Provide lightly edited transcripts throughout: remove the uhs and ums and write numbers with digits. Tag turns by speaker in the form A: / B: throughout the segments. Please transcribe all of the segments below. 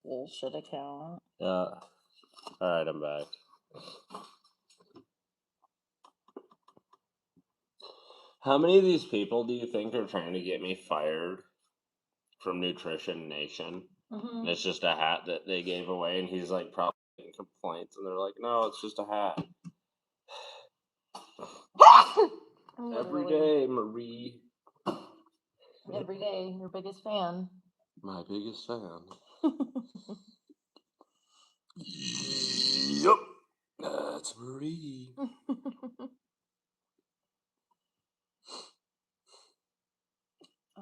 A: Bullshit account.
B: Yeah. Alright, I'm back. How many of these people do you think are trying to get me fired from Nutrition Nation? And it's just a hat that they gave away, and he's like probably getting complaints, and they're like, no, it's just a hat. Every day, Marie.
A: Every day, your biggest fan.
B: My biggest fan. Yup. That's Marie.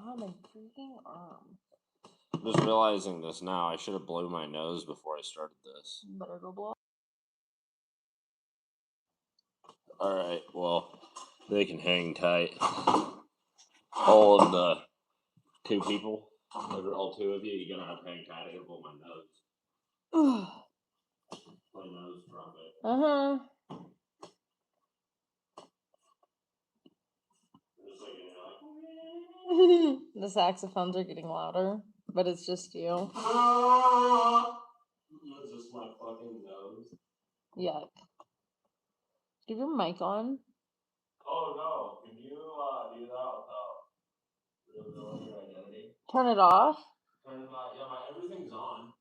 A: Oh, my freaking arm.
B: Just realizing this now, I should have blew my nose before I started this.
A: Better go blow.
B: Alright, well, they can hang tight. All of the two people, all two of you, you're gonna have to hang tight. I gotta blow my nose. My nose trumpet.
A: The saxophones are getting louder, but it's just you.
B: It's just my fucking nose.
A: Yuck. Do you have your mic on?
B: Oh no, can you do that without revealing your identity?
A: Turn it off?
B: Turn it on. Yeah, everything's on.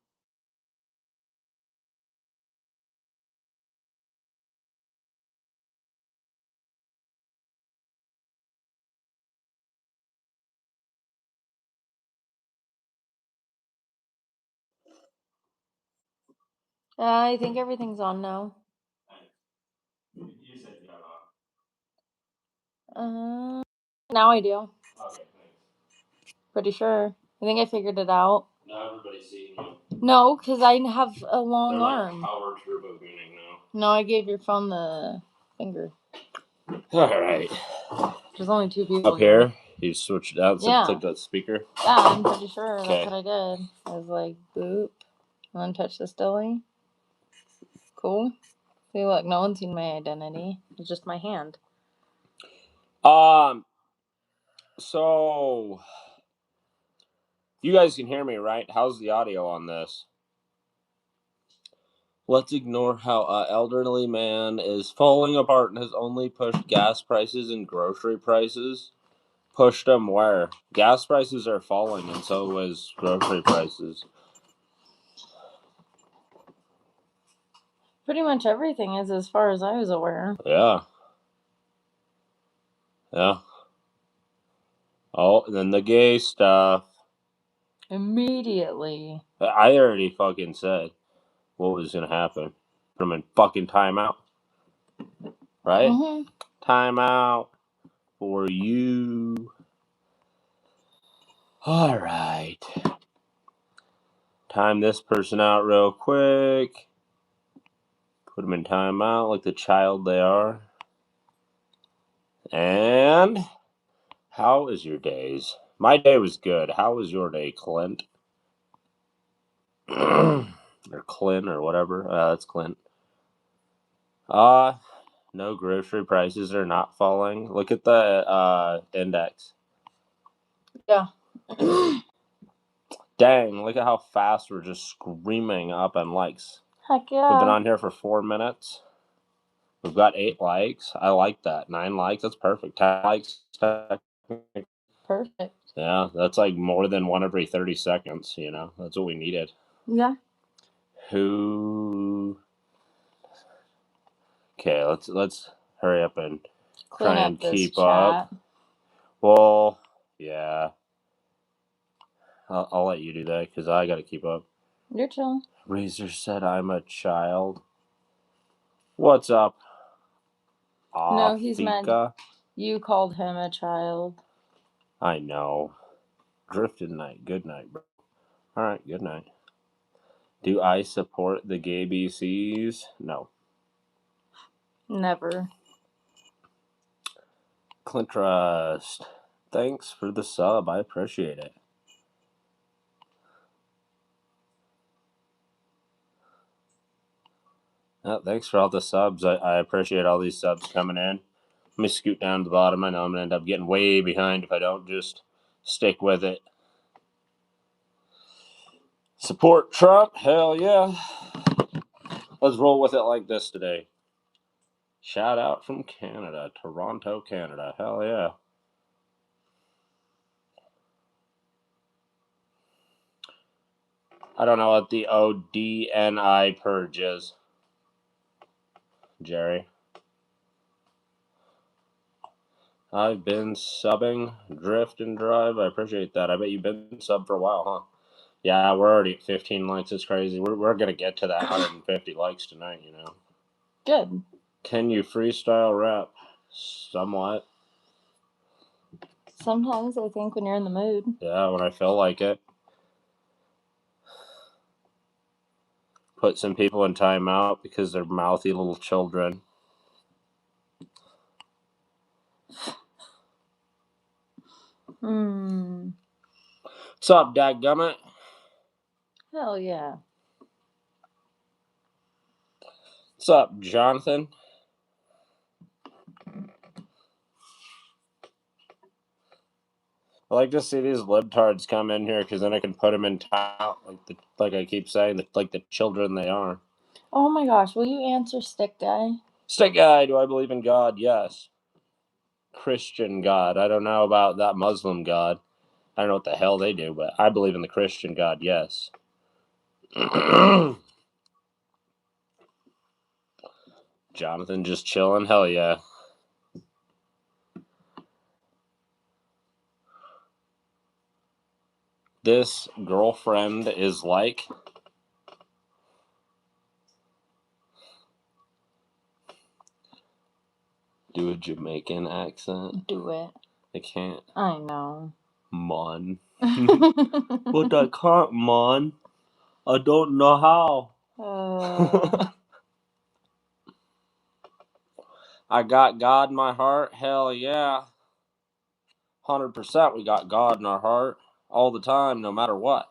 A: I think everything's on now.
B: You said you got it on.
A: Now I do.
B: Okay, thanks.
A: Pretty sure. I think I figured it out.
B: Now everybody's seeing you.
A: No, because I have a long
B: They're
A: arm.
B: like power turbo gooning now.
A: No, I gave your phone the finger.
B: Alright.
A: There's only two people
B: Up here? You switched it out, so
A: yeah.
B: click that speaker?
A: Yeah, I'm pretty sure
B: okay.
A: that's what I did. I was like, boop, and then touch this dilly. Cool. See, look, no one's seen my identity. It's just my hand.
B: So you guys can hear me, right? How's the audio on this? Let's ignore how an elderly man is falling apart and has only pushed gas prices and grocery prices. Pushed them where? Gas prices are falling, and so is grocery prices.
A: Pretty much everything is, as far as I was aware.
B: Yeah. Yeah. Oh, and then the gay stuff.
A: Immediately.
B: I already fucking said what was gonna happen. Put them in fucking timeout. Right? Timeout for you. Alright. Time this person out real quick. Put them in timeout like the child they are. And how is your days? My day was good. How was your day, Clint? Or Clint or whatever. That's Clint. No, grocery prices are not falling. Look at the index.
A: Yeah.
B: Dang, look at how fast we're just screaming up on likes.
A: Heck yeah.
B: We've been on here for 4 minutes. We've got 8 likes. I like that. 9 likes. That's perfect. 10 likes.
A: Perfect.
B: Yeah, that's like more than one every 30 seconds, you know. That's what we needed.
A: Yeah.
B: Who? Okay, let's hurry up and
A: Clean
B: try
A: up
B: and
A: this
B: keep
A: chat.
B: up. Well, yeah. I'll let you do that because I got to keep up.
A: You're chill.
B: Razor said I'm a child. What's up?
A: No, he's mad. You called him a child.
B: I know. Drifted night. Good night, bro. Alright, good night. Do I support the gay BCs? No.
A: Never.
B: Clint Trust. Thanks for the sub. I appreciate it. Thanks for all the subs. I appreciate all these subs coming in. Let me scoot down to the bottom. I know I'm going to end up getting way behind if I don't just stick with it. Support Trump? Hell yeah. Let's roll with it like this today. Shout out from Canada, Toronto, Canada. Hell yeah. I don't know what the ODNI purge is, Jerry. I've been subbing, drift and drive. I appreciate that. I bet you've been sub for a while, huh? Yeah, we're already at 15 likes. It's crazy. We're going to get to that 150 likes tonight, you know.
A: Good.
B: Can you freestyle rap? Somewhat.
A: Sometimes I think when you're in the mood.
B: Yeah, when I feel like it. Put some people in timeout because they're mouthy little children. What's up, dadgummit?
A: Hell yeah.
B: What's up, Jonathan? I like to see these libtards come in here because then I can put them in timeout, like I keep saying, like the children they are.
A: Oh my gosh, will you answer, Stick Guy?
B: Stick Guy, do I believe in God? Yes. Christian God. I don't know about that Muslim God. I don't know what the hell they do, but I believe in the Christian God, yes. Jonathan just chilling? Hell yeah. This girlfriend is like... Do a Jamaican accent.
A: Do it.
B: I can't.
A: I know.
B: Mon. But I can't, Mon. I don't know how. I got God in my heart. Hell yeah. 100% we got God in our heart. All the time, no matter what.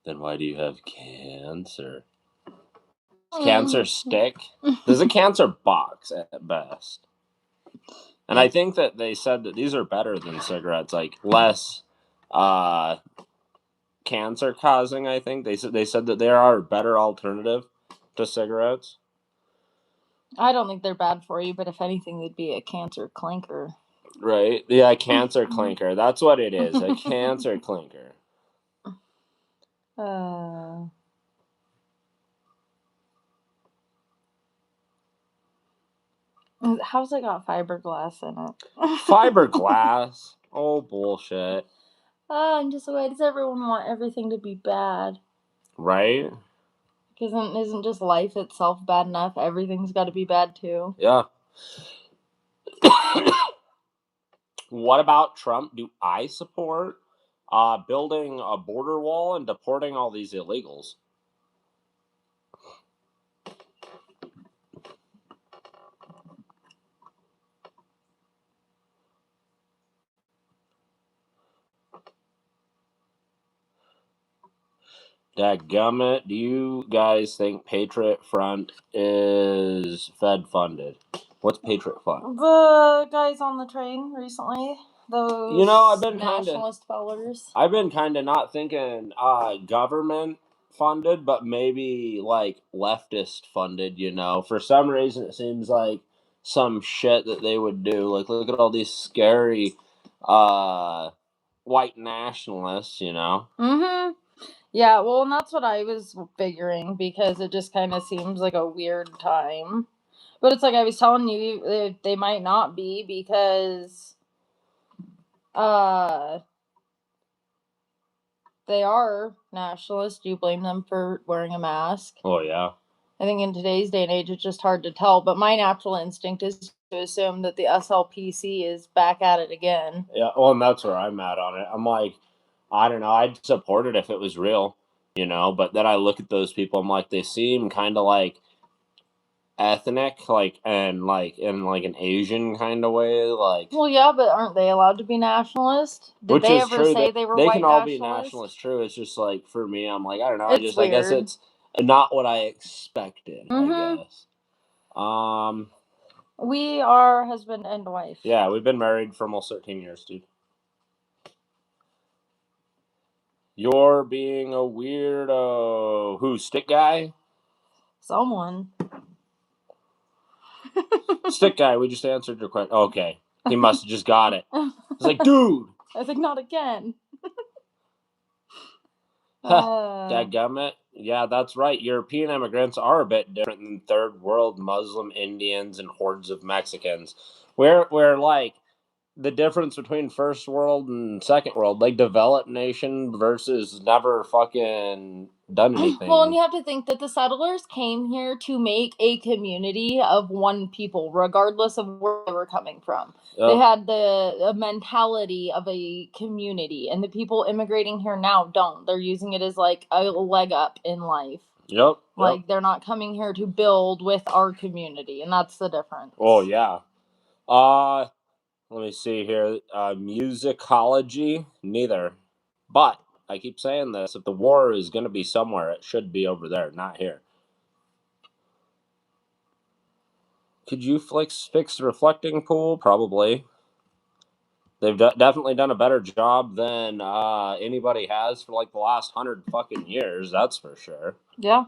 B: Then why do you have cancer? Does cancer stick? There's a cancer box at best. And I think that they said that these are better than cigarettes, like less cancer causing. I think they said that they are a better alternative to cigarettes.
A: I don't think they're bad for you, but if anything, they'd be a cancer clinker.
B: Right? Yeah, cancer clinker. That's what it is. A cancer clinker.
A: How's it got fiberglass in it?
B: Fiberglass? Oh, bullshit.
A: I'm just, why does everyone want everything to be bad?
B: Right?
A: Because isn't just life itself bad enough? Everything's got to be bad too.
B: Yeah. What about Trump? Do I support building a border wall and deporting all these illegals? Dadgummit, do you guys think Patriot Front is Fed funded? What's Patriot Front?
A: The guys on the train recently, those
B: I've been
A: nationalist fellers.
B: I've been kind of not thinking government funded, but maybe like leftist funded. For some reason it seems like some shit that they would do. Like, look at all these scary white nationalists.
A: Mm-hmm. Yeah, well, and that's what I was figuring, because it just kind of seems like a weird time. But it's like I was telling you, they might not be, because they are nationalists. Do you blame them for wearing a mask?
B: Oh, yeah.
A: I think in today's day and age, it's just hard to tell. But my natural instinct is to assume that the SLPC is back at it again.
B: Yeah, well, and that's where I'm at on it. I'm like, I don't know. I'd support it if it was real, but then I look at those people, I'm like, they seem kind of like ethnic, like, and like in like an Asian kind of way, like.
A: Well, yeah, but aren't they allowed to be nationalist? Did they ever say they were white nationalists?
B: They can all be nationalists. True. It's just like, for me, I'm like, I don't know.
A: It's weird.
B: I guess it's not what I expected.
A: Mm-hmm.
B: I guess.
A: We are husband and wife.
B: Yeah, we've been married for almost 13 years, dude. You're being a weirdo. Who, Stick Guy?
A: Someone.
B: Stick Guy, we just answered your question. Okay. He must have just got it. It's like, dude!
A: I was like, not again.
B: Dadgummit. Yeah, that's right. European immigrants are a bit different than third world Muslim Indians and hordes of Mexicans. Where like the difference between first world and second world, like developed nation versus never fucking done anything.
A: Well, and you have to think that the settlers came here to make a community of one people, regardless of where they were coming from. They had the mentality of a community, and the people immigrating here now don't. They're using it as like a leg up in life.
B: Yep.
A: Like they're not coming here to build with our community, and that's the difference.
B: Oh yeah. Let me see here. Musicology, neither. But I keep saying this: if the war is going to be somewhere, it should be over there, not here. Could you fix the reflecting pool? Probably. They've definitely done a better job than anybody has for like the last 100 fucking years. That's for sure.
A: Yeah.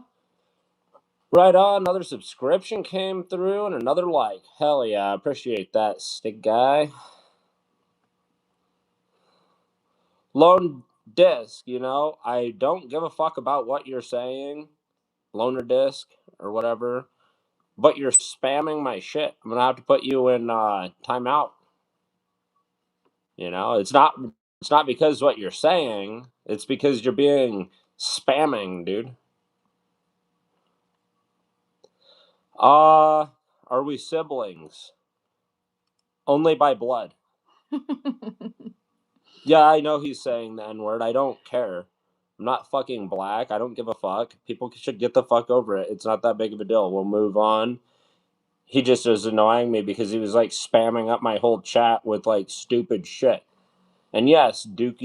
B: Right on. Another subscription came through and another like. Hell yeah. Appreciate that, Stick Guy. Lone Disc, you know, I don't give a fuck about what you're saying, Loner Disc, or whatever, but you're spamming my shit. I'm gonna have to put you in timeout. You know, it's not because what you're saying, it's because you're being spamming, dude. Are we siblings? Only by blood. Yeah, I know he's saying the N-word. I don't care. I'm not fucking black. I don't give a fuck. People should get the fuck over it. It's not that big of a deal. We'll move on. He just was annoying me because he was like spamming up my whole chat with like stupid shit. And yes, Duke,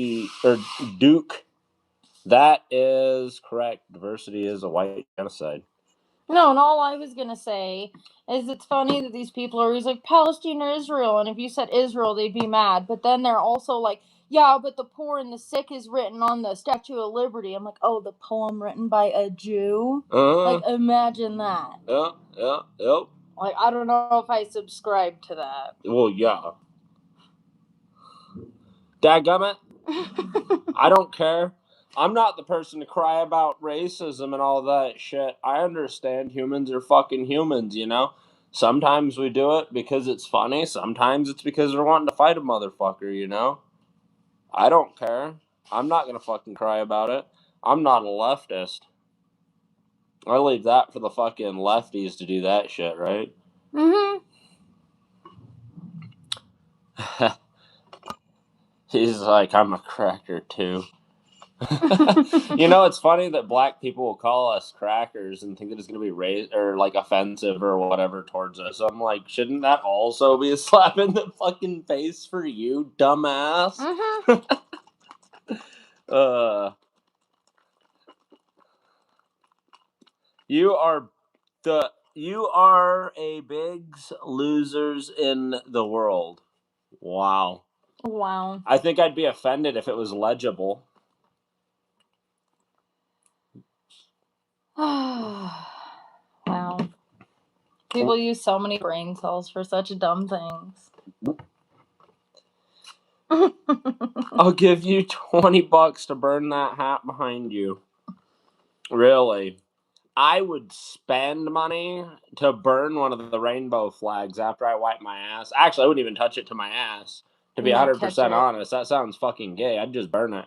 B: that is correct. Diversity is a white genocide.
A: No, and all I was gonna say is it's funny that these people are always like Palestine or Israel, and if you said Israel, they'd be mad. But then they're also like, yeah, but the poor and the sick is written on the Statue of Liberty. I'm like, oh, the poem written by a Jew? Like, imagine that.
B: Yeah.
A: Like, I don't know if I subscribe to that.
B: Well, yeah. Dadgummit. I don't care. I'm not the person to cry about racism and all that shit. I understand humans are fucking humans, you know? Sometimes we do it because it's funny. Sometimes it's because we're wanting to fight a motherfucker, you know? I don't care. I'm not going to fucking cry about it. I'm not a leftist. I leave that for the fucking lefties to do that shit, right?
A: Mm-hmm.
B: He's like, I'm a cracker too. You know, it's funny that black people will call us crackers and think that it's going to be or like offensive or whatever towards us. I'm like, shouldn't that also be a slap in the fucking face for you, dumbass?
A: Mm-hmm.
B: You are a bigs losers in the world. Wow.
A: Wow.
B: I think I'd be offended if it was legible.
A: Wow. People use so many brain cells for such dumb things.
B: I'll give you $20 to burn that hat behind you. Really? I would spend money to burn one of the rainbow flags after I wipe my ass. Actually, I wouldn't even touch it to my ass. To be 100% honest, that sounds fucking gay. I'd just burn it.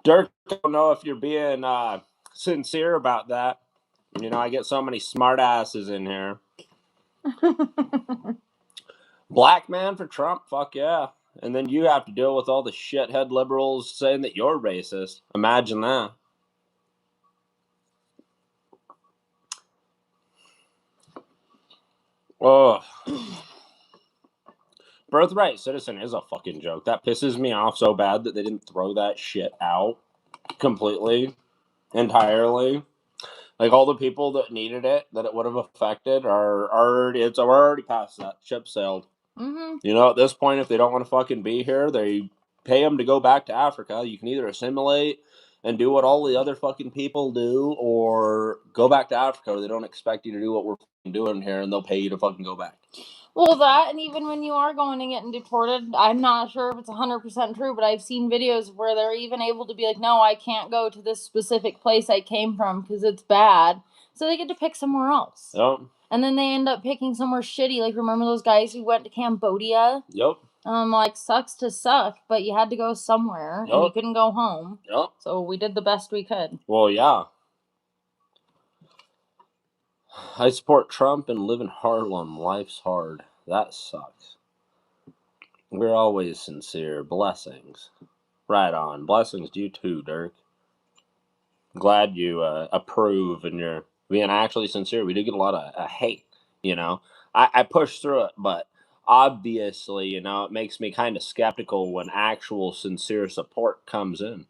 B: Dirk, I don't know if you're being sincere about that. You know, I get so many smart asses in here. Black man for Trump, fuck yeah. And then you have to deal with all the shithead liberals saying that you're racist. Imagine that. Oh. Birthright citizen is a fucking joke. That pisses me off so bad that they didn't throw that shit out completely, entirely. Like, all the people that needed it, that it would have affected, we're already past that. Ship sailed.
A: Mm-hmm.
B: You know, at this point, if they don't want to fucking be here, they pay them to go back to Africa. You can either assimilate and do what all the other fucking people do, or go back to Africa where they don't expect you to do what we're fucking doing here, and they'll pay you to fucking go back.
A: Well, that, and even when you are going and getting deported, I'm not sure if it's 100% true, but I've seen videos where they're even able to be like, no, I can't go to this specific place I came from because it's bad. So they get to pick somewhere else.
B: Yep.
A: And then they end up picking somewhere shitty. Like, remember those guys who went to Cambodia?
B: Yep.
A: Like, sucks to suck, but you had to go somewhere, and you couldn't go home.
B: Yep.
A: So we did the best we could.
B: Well, yeah. I support Trump and live in Harlem. Life's hard. That sucks. We're always sincere. Blessings. Right on. Blessings to you too, Dirk. Glad you approve and you're being actually sincere. We do get a lot of hate, you know. I push through it, but obviously, you know, it makes me kind of skeptical when actual sincere support comes in.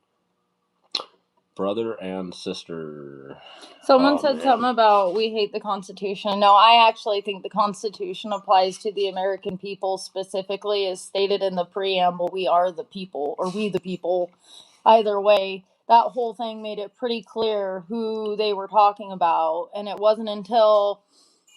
B: Brother and sister.
A: Someone said something about we hate the Constitution. No, I actually think the Constitution applies to the American people specifically, as stated in the preamble. We are the people, or we the people. Either way, that whole thing made it pretty clear who they were talking about, and it wasn't until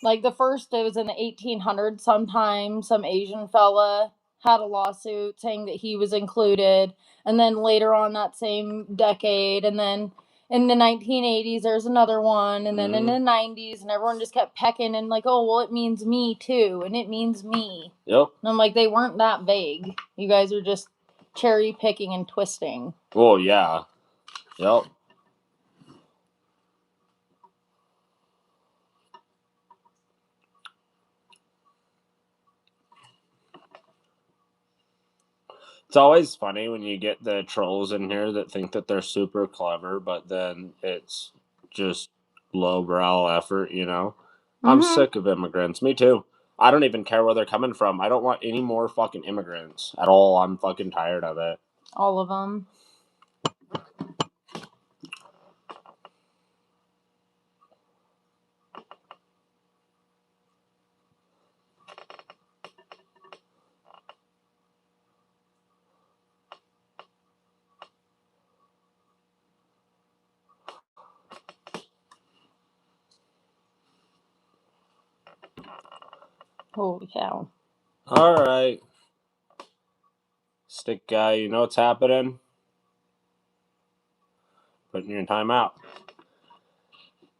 A: like it was in the 1800s sometime, some Asian fella had a lawsuit saying that he was included, and then later on that same decade, and then in the 1980s there's another one, and then in the 90s, and everyone just kept pecking and like, oh, well, it means me too, and it means me.
B: Yep.
A: And I'm like, they weren't that vague. You guys are just cherry picking and twisting.
B: Well, yeah. Yep. It's always funny when you get the trolls in here that think that they're super clever, but then it's just lowbrow effort, you know? I'm sick of immigrants. Me too. I don't even care where they're coming from. I don't want any more fucking immigrants at all. I'm fucking tired of it.
A: All of them. Holy cow.
B: Alright. Stick guy, you know what's happening? Putting your time out.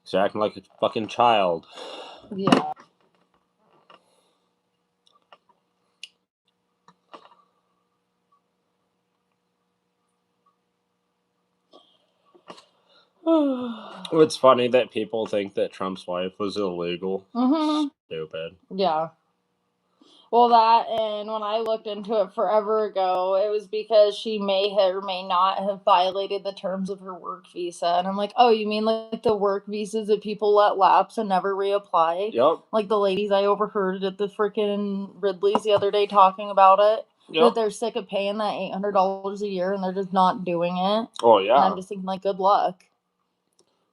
B: You're acting like a fucking child.
A: Yeah.
B: It's funny that people think that Trump's wife was illegal. Stupid.
A: Yeah. Well, that, and when I looked into it forever ago, it was because she may have or may not have violated the terms of her work visa. And I'm like, oh, you mean like the work visas that people let lapse and never reapply?
B: Yep.
A: Like the ladies I overheard at the freaking Ridley's the other day talking about it.
B: Yep.
A: That they're sick of paying that $800 a year and they're just not doing it.
B: Oh, yeah.
A: And I'm just thinking, like, good luck.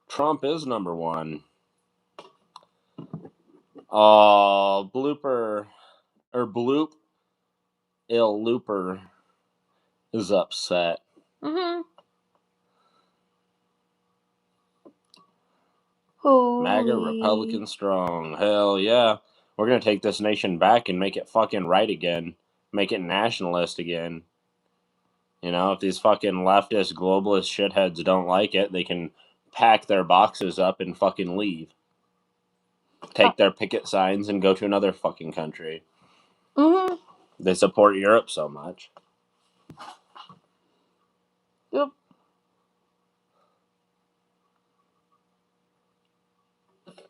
B: Trump is number one. Blooper, or Bloop, Il Looper is upset. MAGA Republican strong. Hell yeah. We're going to take this nation back and make it fucking right again. Make it nationalist again. You know, if these fucking leftist, globalist shitheads don't like it, they can pack their boxes up and fucking leave. Take their picket signs and go to another fucking country. They support Europe so much.
A: Yep.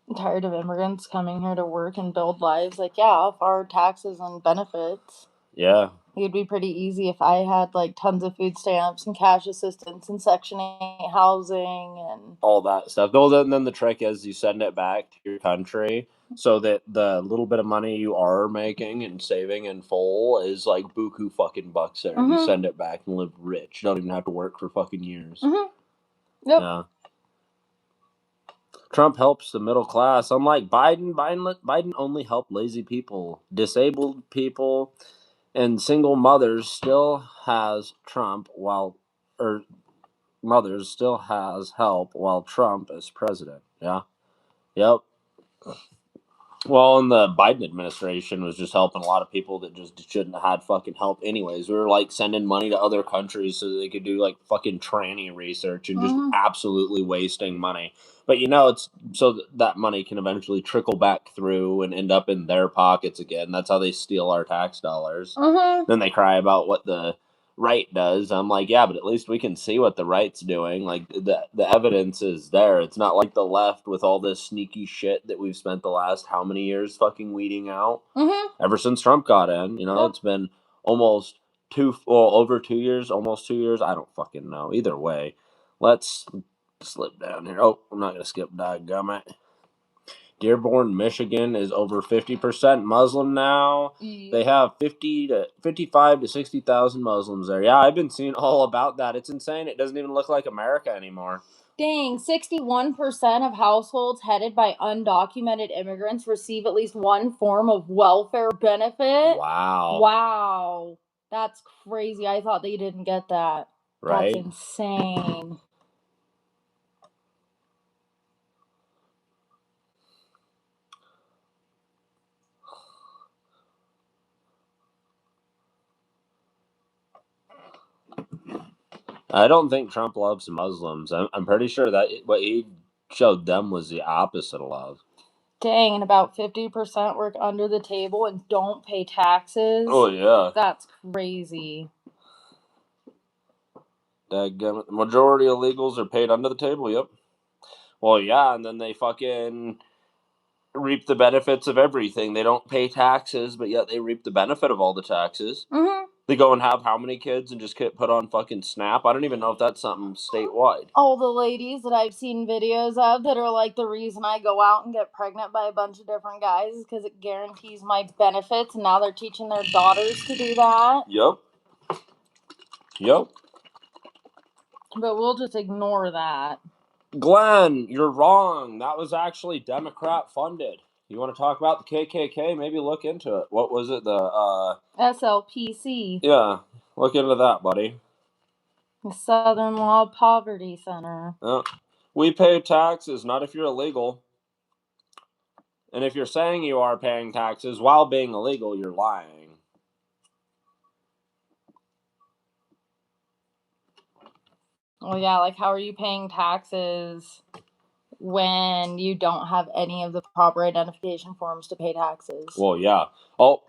A: I'm tired of immigrants coming here to work and build lives. Like, yeah, off our taxes and benefits.
B: Yeah.
A: It would be pretty easy if I had like tons of food stamps and cash assistance and Section 8 housing and
B: all that stuff. Though then the trick is you send it back to your country so that the little bit of money you are making and saving in full is like buku fucking bucks there. You send it back and live rich. You don't even have to work for fucking years.
A: Yep.
B: Yeah. Trump helps the middle class. Unlike Biden only helped lazy people, disabled people, and single mothers. Still has Trump mothers still has help while Trump is president. Yeah. Yep. Well, and the Biden administration was just helping a lot of people that just shouldn't have had fucking help anyways. We were like sending money to other countries so that they could do like fucking tranny research and just absolutely wasting money. But it's so that money can eventually trickle back through and end up in their pockets again. That's how they steal our tax dollars. Then they cry about what the right does. I'm like, yeah, but at least we can see what the right's doing. Like the evidence is there. It's not like the left with all this sneaky shit that we've spent the last how many years fucking weeding out. Ever since Trump got in, it's been almost over 2 years, almost 2 years. I don't fucking know. Either way, let's slip down here. Oh, I'm not gonna skip dadgummit. Dearborn, Michigan is over 50% Muslim now. They have 55 to 60,000 Muslims there. Yeah, I've been seeing all about that. It's insane. It doesn't even look like America anymore.
A: Dang, 61% of households headed by undocumented immigrants receive at least one form of welfare benefit. Wow. That's crazy. I thought they didn't get that.
B: Right?
A: That's insane.
B: I don't think Trump loves Muslims. I'm pretty sure that what he showed them was the opposite of love.
A: Dang, and about 50% work under the table and don't pay taxes.
B: Oh, yeah.
A: That's crazy.
B: The majority of illegals are paid under the table, yep. Well, yeah, and then they fucking reap the benefits of everything. They don't pay taxes, but yet they reap the benefit of all the taxes. They go and have how many kids and just get put on fucking SNAP? I don't even know if that's something statewide.
A: All the ladies that I've seen videos of that are like, the reason I go out and get pregnant by a bunch of different guys is because it guarantees my benefits, and now they're teaching their daughters to do that.
B: Yep.
A: But we'll just ignore that.
B: Glenn, you're wrong. That was actually Democrat funded. You want to talk about the KKK? Maybe look into it. What was it? The
A: SLPC.
B: Yeah, look into that, buddy.
A: The Southern Law Poverty Center.
B: We pay taxes, not if you're illegal. And if you're saying you are paying taxes while being illegal, you're lying.
A: Well, yeah, like how are you paying taxes when you don't have any of the proper identification forms to pay taxes?
B: Well, yeah. Oh,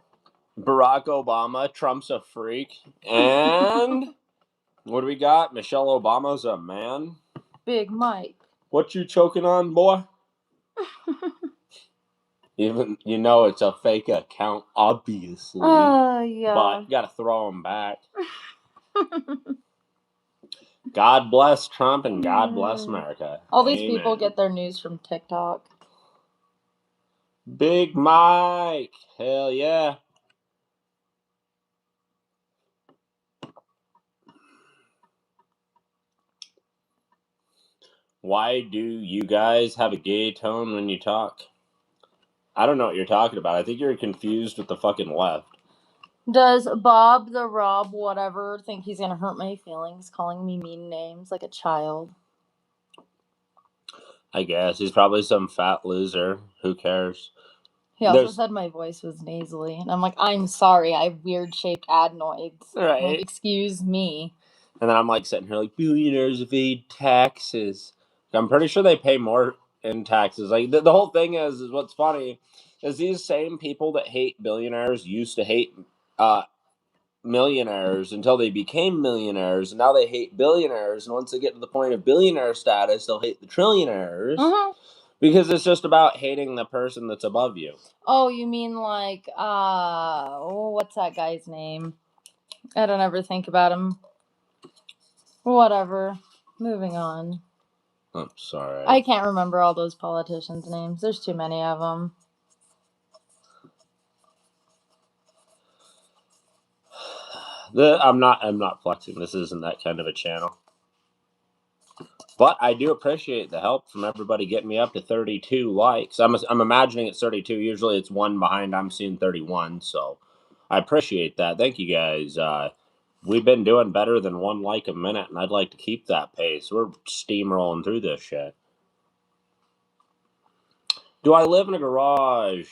B: Barack Obama, Trump's a freak. And what do we got? Michelle Obama's a man.
A: Big Mike.
B: What you choking on, boy? Even it's a fake account, obviously.
A: Yeah.
B: But you gotta throw him back. God bless Trump and God bless America.
A: All these people get their news from TikTok.
B: Big Mike. Hell yeah. Why do you guys have a gay tone when you talk? I don't know what you're talking about. I think you're confused with the fucking left.
A: Does Bob the Rob whatever think he's gonna hurt my feelings calling me mean names like a child?
B: I guess. He's probably some fat loser. Who cares?
A: He also said my voice was nasally. And I'm like, I'm sorry, I have weird shaped adenoids.
B: Right.
A: Like, excuse me.
B: And then I'm like sitting here like, billionaires evade taxes. I'm pretty sure they pay more in taxes. Like the whole thing is what's funny is these same people that hate billionaires used to hate millionaires until they became millionaires, and now they hate billionaires. And once they get to the point of billionaire status, they'll hate the trillionaires because it's just about hating the person that's above you.
A: Oh, you mean like what's that guy's name? I don't ever think about him. Whatever. Moving on.
B: I'm sorry.
A: I can't remember all those politicians' names. There's too many of them.
B: I'm not flexing. This isn't that kind of a channel. But I do appreciate the help from everybody getting me up to 32 likes. I'm imagining it's 32. Usually it's one behind. I'm seeing 31. So I appreciate that. Thank you guys. We've been doing better than one like a minute, and I'd like to keep that pace. We're steamrolling through this shit. Do I live in a garage?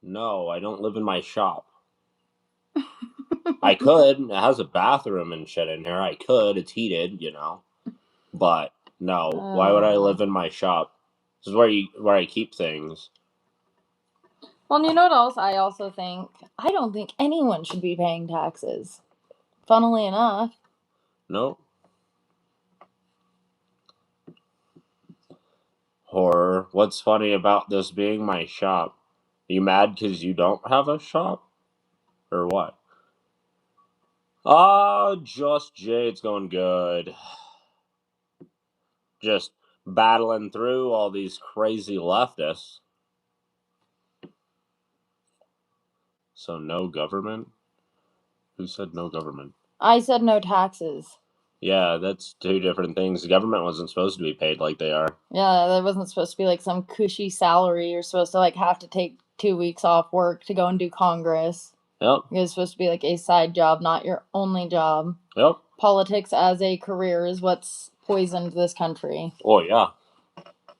B: No, I don't live in my shop. I could. It has a bathroom and shit in here. I could. It's heated, you know. But no, why would I live in my shop? This is where I keep things.
A: Well, you know what else I also think? I don't think anyone should be paying taxes. Funnily enough.
B: No. Horror. What's funny about this being my shop? Are you mad because you don't have a shop? Or what? Just Jade's going good. Just battling through all these crazy leftists. So no government? Who said no government?
A: I said no taxes.
B: Yeah, that's two different things. The government wasn't supposed to be paid like they are.
A: Yeah, that wasn't supposed to be like some cushy salary. You're supposed to like have to take 2 weeks off work to go and do Congress.
B: Yep.
A: It was supposed to be like a side job, not your only job.
B: Yep.
A: Politics as a career is what's poisoned this country.
B: Oh, yeah.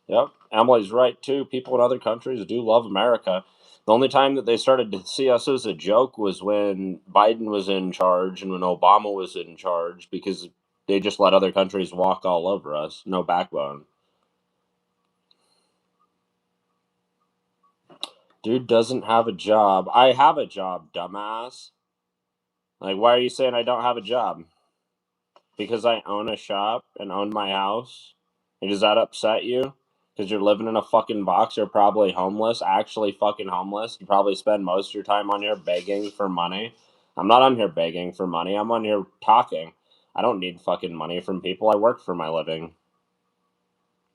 B: Yep. Emily's right, too. People in other countries do love America. The only time that they started to see us as a joke was when Biden was in charge and when Obama was in charge, because they just let other countries walk all over us. No backbone. Dude doesn't have a job. I have a job, dumbass. Like, why are you saying I don't have a job? Because I own a shop and own my house? And does that upset you? Because you're living in a fucking box, you're probably homeless, actually fucking homeless. You probably spend most of your time on here begging for money. I'm not on here begging for money. I'm on here talking. I don't need fucking money from people. I work for my living.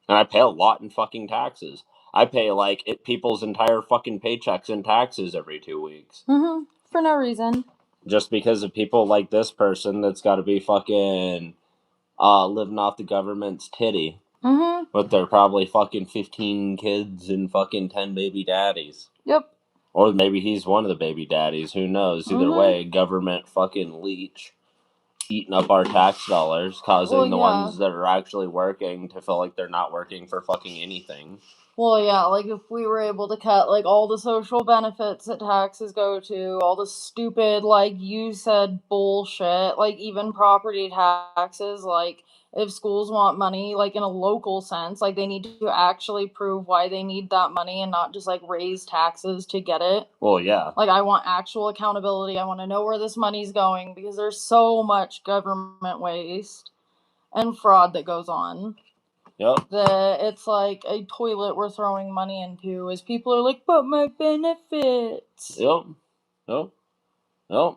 B: And I pay a lot in fucking taxes. I pay like people's entire fucking paychecks in taxes every 2 weeks.
A: Mm-hmm. For no reason.
B: Just because of people like this person that's got to be fucking living off the government's titty.
A: Mm-hmm.
B: With their probably fucking 15 kids and fucking 10 baby daddies.
A: Yep.
B: Or maybe he's one of the baby daddies. Who knows? Either way, government fucking leech. Eating up our tax dollars, causing the ones that are actually working to feel like they're not working for fucking anything.
A: Well, yeah, like if we were able to cut like all the social benefits that taxes go to, all the stupid, like you said, bullshit, like even property taxes, like if schools want money, like in a local sense, like they need to actually prove why they need that money and not just like raise taxes to get it.
B: Well, yeah.
A: Like I want actual accountability. I want to know where this money's going because there's so much government waste and fraud that goes on.
B: Yep.
A: That it's like a toilet we're throwing money into as people are like, but my benefits.
B: Yep. Yep. Yep.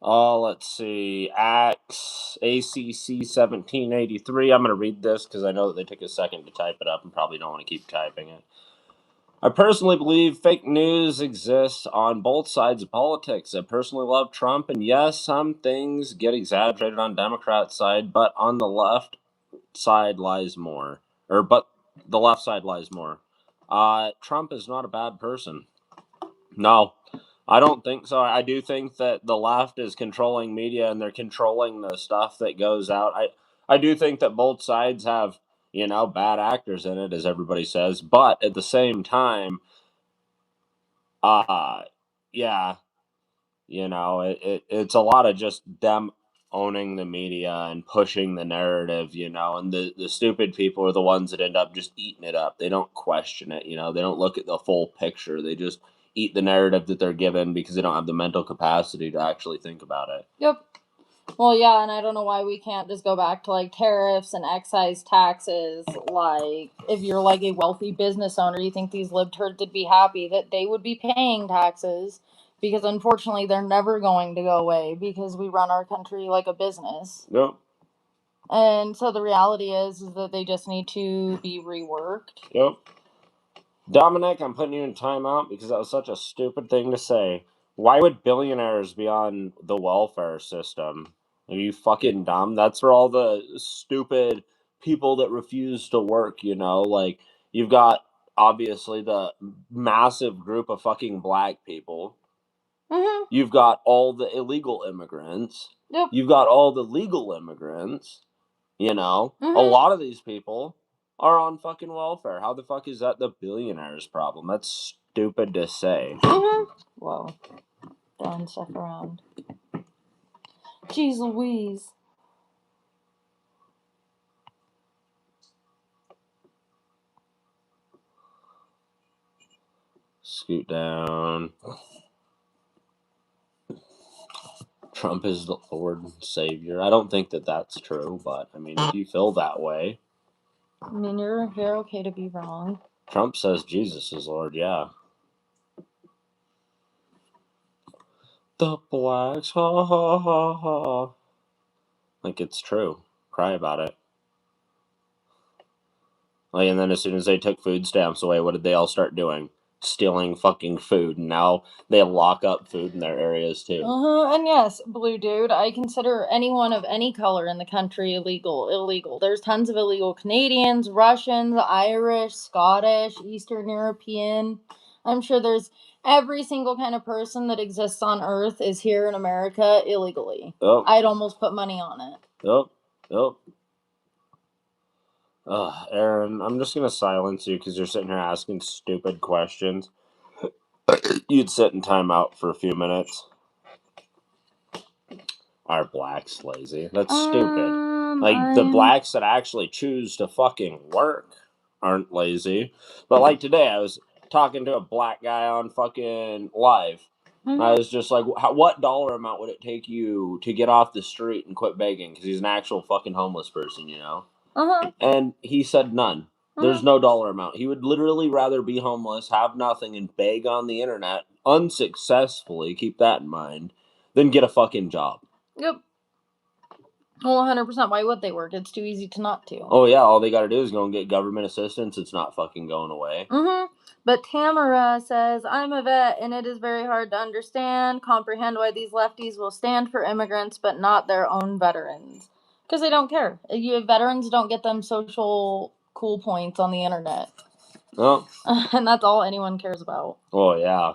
B: Let's see. Acts ACC 1783. I'm going to read this because I know that they took a second to type it up and probably don't want to keep typing it. I personally believe fake news exists on both sides of politics. I personally love Trump, and yes, some things get exaggerated on Democrats' side, but on the left side lies more. But the left side lies more. Trump is not a bad person. No, I don't think so. I do think that the left is controlling media and they're controlling the stuff that goes out. I do think that both sides have, bad actors in it, as everybody says. But at the same time, yeah, it's a lot of just them owning the media and pushing the narrative, and the stupid people are the ones that end up just eating it up. They don't question it, they don't look at the full picture. They just eat the narrative that they're given because they don't have the mental capacity to actually think about it.
A: Yep. Well, yeah, and I don't know why we can't just go back to like tariffs and excise taxes. Like, if you're like a wealthy business owner, you think these libtards would be happy that they would be paying taxes because unfortunately they're never going to go away because we run our country like a business.
B: Yep.
A: And so the reality is that they just need to be reworked.
B: Yep. Dominic, I'm putting you in timeout because that was such a stupid thing to say. Why would billionaires be on the welfare system? Are you fucking dumb? That's for all the stupid people that refuse to work, you know? Like, you've got, obviously, the massive group of fucking black people.
A: Mm-hmm.
B: You've got all the illegal immigrants.
A: Yep.
B: You've got all the legal immigrants. You know?
A: Mm-hmm.
B: A lot of these people are on fucking welfare. How the fuck is that the billionaires' problem? That's stupid to say.
A: Mm-hmm. Whoa. Throwing stuff around. Jeez Louise.
B: Scoot down. Trump is the Lord and Savior. I don't think that that's true, but I mean, if you feel that way.
A: I mean, you're okay to be wrong.
B: Trump says Jesus is Lord, yeah. The blacks, ha ha ha ha. Like, it's true. Cry about it. Like, and then as soon as they took food stamps away, what did they all start doing? Stealing fucking food, and now they lock up food in their areas too.
A: And yes, blue dude, I consider anyone of any color in the country illegal. There's tons of illegal Canadians, Russians, Irish, Scottish, Eastern European. I'm sure there's every single kind of person that exists on Earth is here in America illegally.
B: Yep.
A: I'd almost put money on it.
B: Yep. Aaron, I'm just gonna silence you because you're sitting here asking stupid questions. You'd sit in timeout for a few minutes. Are blacks lazy? That's stupid. Like, the blacks that actually choose to fucking work aren't lazy. But like today, I was talking to a black guy on fucking live.
A: Mm-hmm.
B: I was just like, what dollar amount would it take you to get off the street and quit begging? Because he's an actual fucking homeless person, you know?
A: Uh-huh.
B: And he said none. There's no dollar amount. He would literally rather be homeless, have nothing, and beg on the internet unsuccessfully, keep that in mind, than get a fucking job.
A: Yep. Well, 100%. Why would they work? It's too easy to not to.
B: Oh, yeah, all they gotta do is go and get government assistance. It's not fucking going away.
A: Mm-hmm. But Tamara says, I'm a vet, and it is very hard to comprehend why these lefties will stand for immigrants, but not their own veterans. Because they don't care. Veterans don't get them social cool points on the internet.
B: Oh.
A: And that's all anyone cares about.
B: Oh, yeah.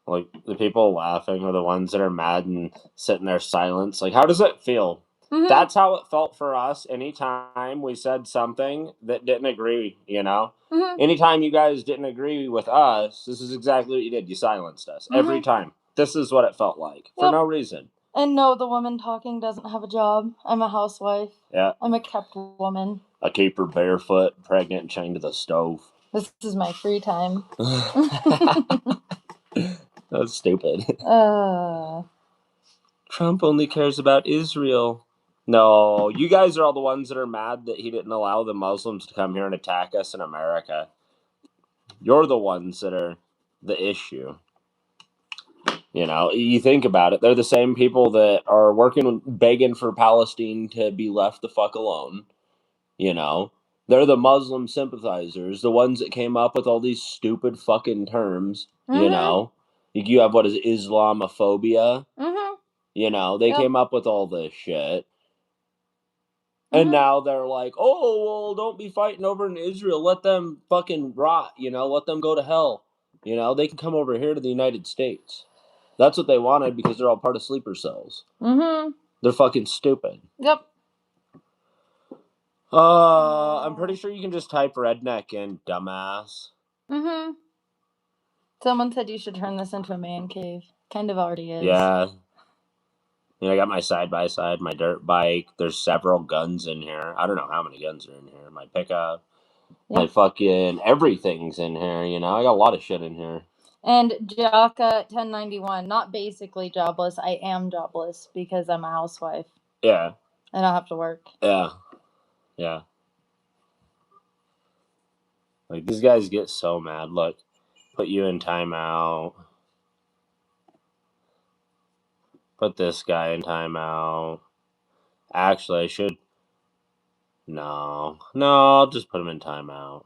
B: Like, the people laughing are the ones that are mad and sitting there silent. Like, how does it feel? Mm-hmm. That's how it felt for us anytime we said something that didn't agree, you know? Mm-hmm. Anytime you guys didn't agree with us, this is exactly what you did. You silenced us. Mm-hmm. Every time. This is what it felt like. For no reason. And no, the woman talking doesn't have a job. I'm a housewife. Yeah. I'm a kept woman. I keep her barefoot, pregnant, and chained to the stove. This is my free time. That's stupid. Trump only cares about Israel. No, you guys are all the ones that are mad that he didn't allow the Muslims to come here and attack us in America. You're the ones that are the issue. You know, you think about it. They're the same people that are begging for Palestine to be left the fuck alone. You know? They're the Muslim sympathizers, the ones that came up with all these stupid fucking terms, you know? You have, what is it, Islamophobia? Mm-hmm. You know, they came up with all this shit. And now they're like, oh, well, don't be fighting over in Israel. Let them fucking rot, you know? Let them go to hell. You know, they can come over here to the United States. That's what they wanted because they're all part of sleeper cells. Mm-hmm. They're fucking stupid. Yep. I'm pretty sure you can just type redneck in, dumbass. Mm-hmm. Someone said you should turn this into a man cave. Kind of already is. Yeah. You know, I got my side-by-side, my dirt bike. There's several guns in here. I don't know how many guns are in here. My pickup. Yep. My fucking everything's in here, you know. I got a lot of shit in here. And Jaka 1091, not basically jobless. I am jobless because I'm a housewife. Yeah. And I have to work. Yeah. Yeah. Like, these guys get so mad. Look, put you in timeout. Put this guy in timeout. Actually, I should. No, I'll just put him in timeout.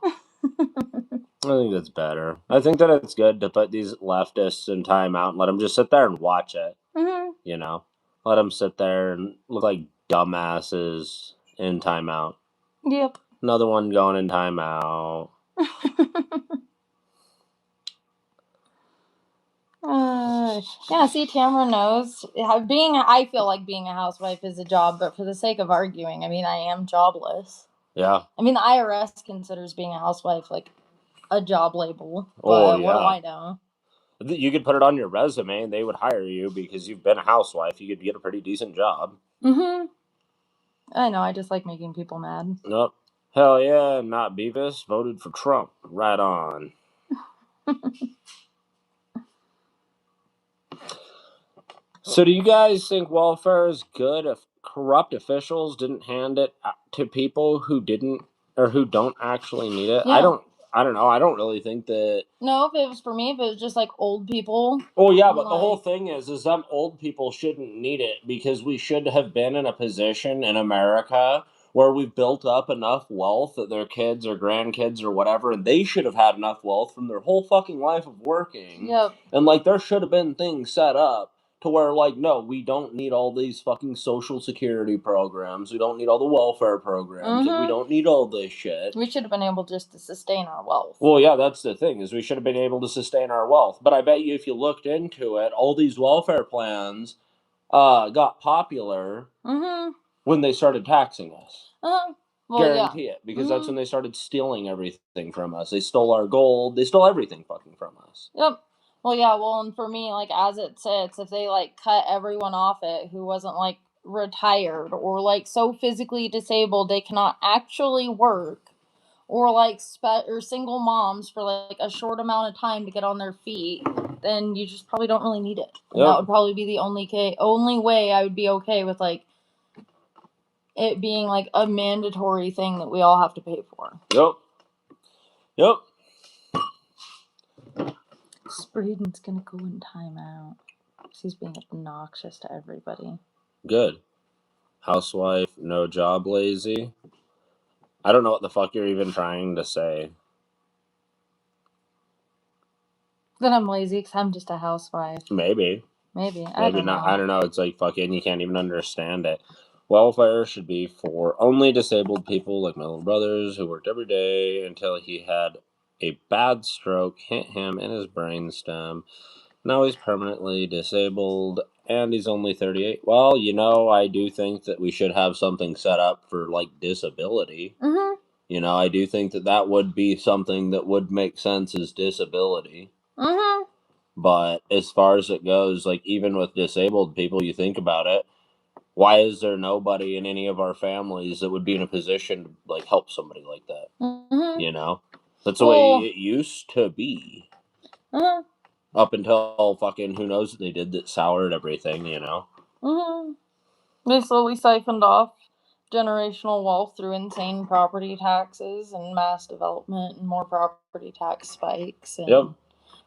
B: I think that's better. I think that it's good to put these leftists in timeout and let them just sit there and watch it. Mm-hmm. You know? Let them sit there and look like dumbasses in timeout.
A: Yep.
B: Another one going in timeout.
A: Yeah, see, Tamara knows. I feel like being a housewife is a job, but for the sake of arguing, I mean, I am jobless.
B: Yeah.
A: I mean, the IRS considers being a housewife like a job label. But
B: Oh, yeah.
A: what do I know?
B: You could put it on your resume and they would hire you because you've been a housewife. You could get a pretty decent job.
A: Mm-hmm. I know, I just like making people mad.
B: Nope. Hell yeah, not Beavis. Voted for Trump. Right on. So do you guys think welfare is good if corrupt officials didn't hand it to people who didn't or who don't actually need it?
A: Yeah.
B: I don't know. I don't really think that.
A: No, if it was for me, if it was just like old people.
B: Oh yeah, but the whole thing is them old people shouldn't need it because we should have been in a position in America where we've built up enough wealth that their kids or grandkids or whatever, and they should have had enough wealth from their whole fucking life of working.
A: Yep.
B: And like there should have been things set up to where like no, we don't need all these fucking social security programs. We don't need all the welfare programs.
A: Mm-hmm.
B: We don't need all this shit.
A: We should have been able just to sustain our wealth.
B: Well, yeah, that's the thing, is we should have been able to sustain our wealth. But I bet you if you looked into it, all these welfare plans got popular when they started taxing us. Well, guarantee it, because that's when they started stealing everything from us. They stole our gold. They stole everything fucking from us.
A: Yep. Well, yeah, well, and for me, like, as it sits, if they, like, cut everyone off it who wasn't, like, retired or, like, so physically disabled they cannot actually work, or, like, or single moms for, like, a short amount of time to get on their feet, then you just probably don't really need it. And that would probably be the only way I would be okay with, like, it being, like, a mandatory thing that we all have to pay for.
B: Yep.
A: Braden's gonna go in timeout. He's being obnoxious to everybody.
B: Good. Housewife, no job, lazy. I don't know what the fuck you're even trying to say.
A: Then I'm lazy because I'm just a housewife.
B: Maybe.
A: I don't
B: not.
A: know.
B: I don't know. It's like fucking. You can't even understand it. Welfare should be for only disabled people like my little brothers who worked every day until he had a bad stroke hit him in his brainstem. Now he's permanently disabled and he's only 38. Well, you know, I do think that we should have something set up for like disability.
A: Mm-hmm.
B: You know, I do think that that would be something that would make sense as disability.
A: Mm-hmm.
B: But as far as it goes, like even with disabled people, you think about it, why is there nobody in any of our families that would be in a position to like help somebody like that?
A: Mm-hmm.
B: You know, that's the way it used to be.
A: Mm-hmm.
B: Up until fucking who knows what they did that soured everything. You know.
A: Mm-hmm. They slowly siphoned off generational wealth through insane property taxes and mass development and more property tax spikes and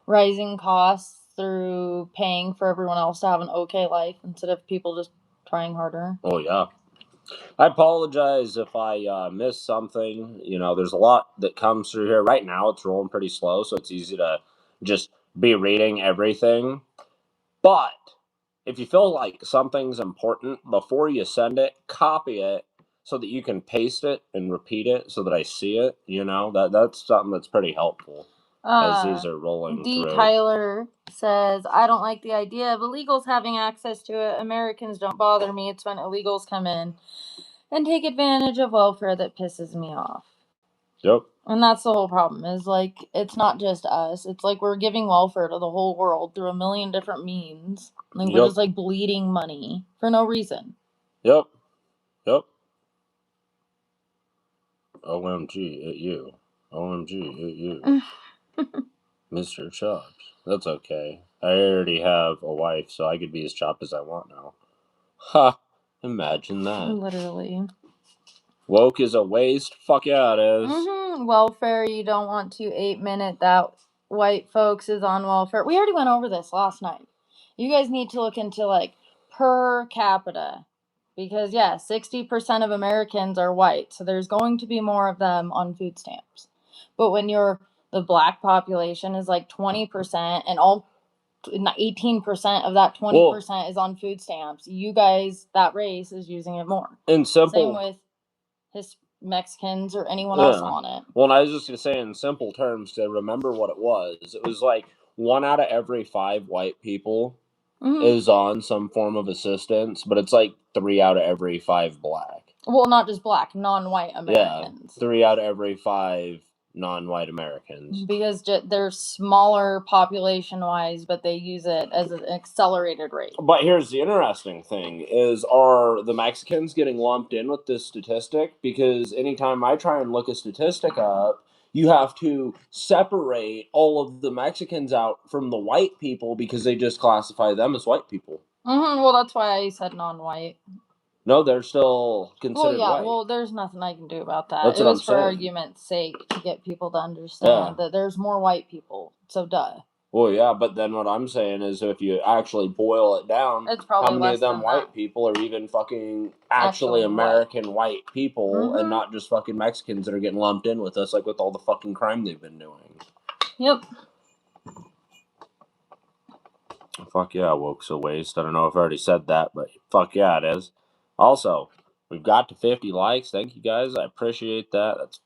A: rising costs through paying for everyone else to have an okay life instead of people just trying harder.
B: Oh yeah. I apologize if I missed something. You know, there's a lot that comes through here. Right now, it's rolling pretty slow, so it's easy to just be reading everything. But if you feel like something's important, before you send it, copy it so that you can paste it and repeat it so that I see it. You know, that's something that's pretty helpful as these are rolling
A: D.
B: through.
A: Tyler says, I don't like the idea of illegals having access to it. Americans don't bother me. It's when illegals come in and take advantage of welfare that pisses me off.
B: Yep.
A: And that's the whole problem, is like, it's not just us. It's like we're giving welfare to the whole world through a million different means. Like, we're just like bleeding money for no reason.
B: Yep. OMG at you. OMG at you. Mr. Chops. That's okay. I already have a wife, so I could be as chopped as I want now. Ha! Imagine that.
A: Literally.
B: Woke is a waste. Fuck yeah, it is.
A: Mm-hmm. Welfare, you don't want to 8-minute that white folks is on welfare. We already went over this last night. You guys need to look into, like, per capita. Because, yeah, 60% of Americans are white, so there's going to be more of them on food stamps. But when the black population is, like, 20%, and all 18% of that 20% is on food stamps. You guys, that race is using it more.
B: In simple,
A: same with Mexicans or anyone else on it.
B: Well, and I was just gonna say, in simple terms, to remember what it was like 1 out of every 5 white people is on some form of assistance, but it's like 3 out of every 5 black.
A: Well, not just black, non-white Americans.
B: 3 out of every 5 non-white Americans.
A: Because they're smaller population-wise, but they use it as an accelerated rate.
B: But here's the interesting thing, is are the Mexicans getting lumped in with this statistic? Because anytime I try and look a statistic up, you have to separate all of the Mexicans out from the white people because they just classify them as white people.
A: Well, that's why I said non-white.
B: No, they're still considered white.
A: Well, there's nothing I can do about that. It was for argument's sake to get people to understand that there's more white people. So, duh.
B: Well, yeah, but then what I'm saying is if you actually boil it down,
A: it's probably
B: how many of them white people are even fucking actually American white people and not just fucking Mexicans that are getting lumped in with us, like with all the fucking crime they've been doing?
A: Yep.
B: Fuck yeah, woke's a waste. I don't know if I already said that, but fuck yeah, it is. Also, we've got to 50 likes. Thank you guys. I appreciate that. That's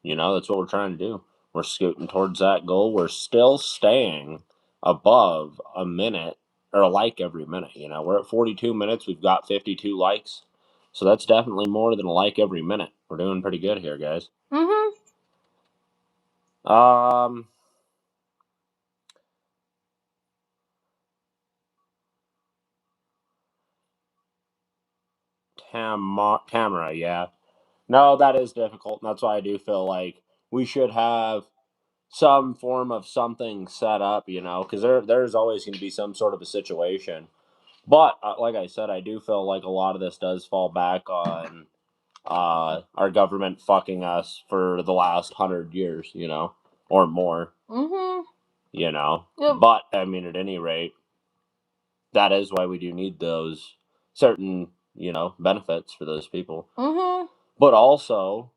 B: what we're trying to do. We're scooting towards that goal. We're still staying above a minute or a like every minute. We're at 42 minutes. We've got 52 likes. So that's definitely more than a like every minute. We're doing pretty good here, guys. Camera, yeah. No, that is difficult. And that's why I do feel like we should have some form of something set up, because there's always going to be some sort of a situation. But like I said, I do feel like a lot of this does fall back on our government fucking us for the last 100 years, or more. Yep. But I mean, at any rate, that is why we do need those certain, benefits for those people. But also,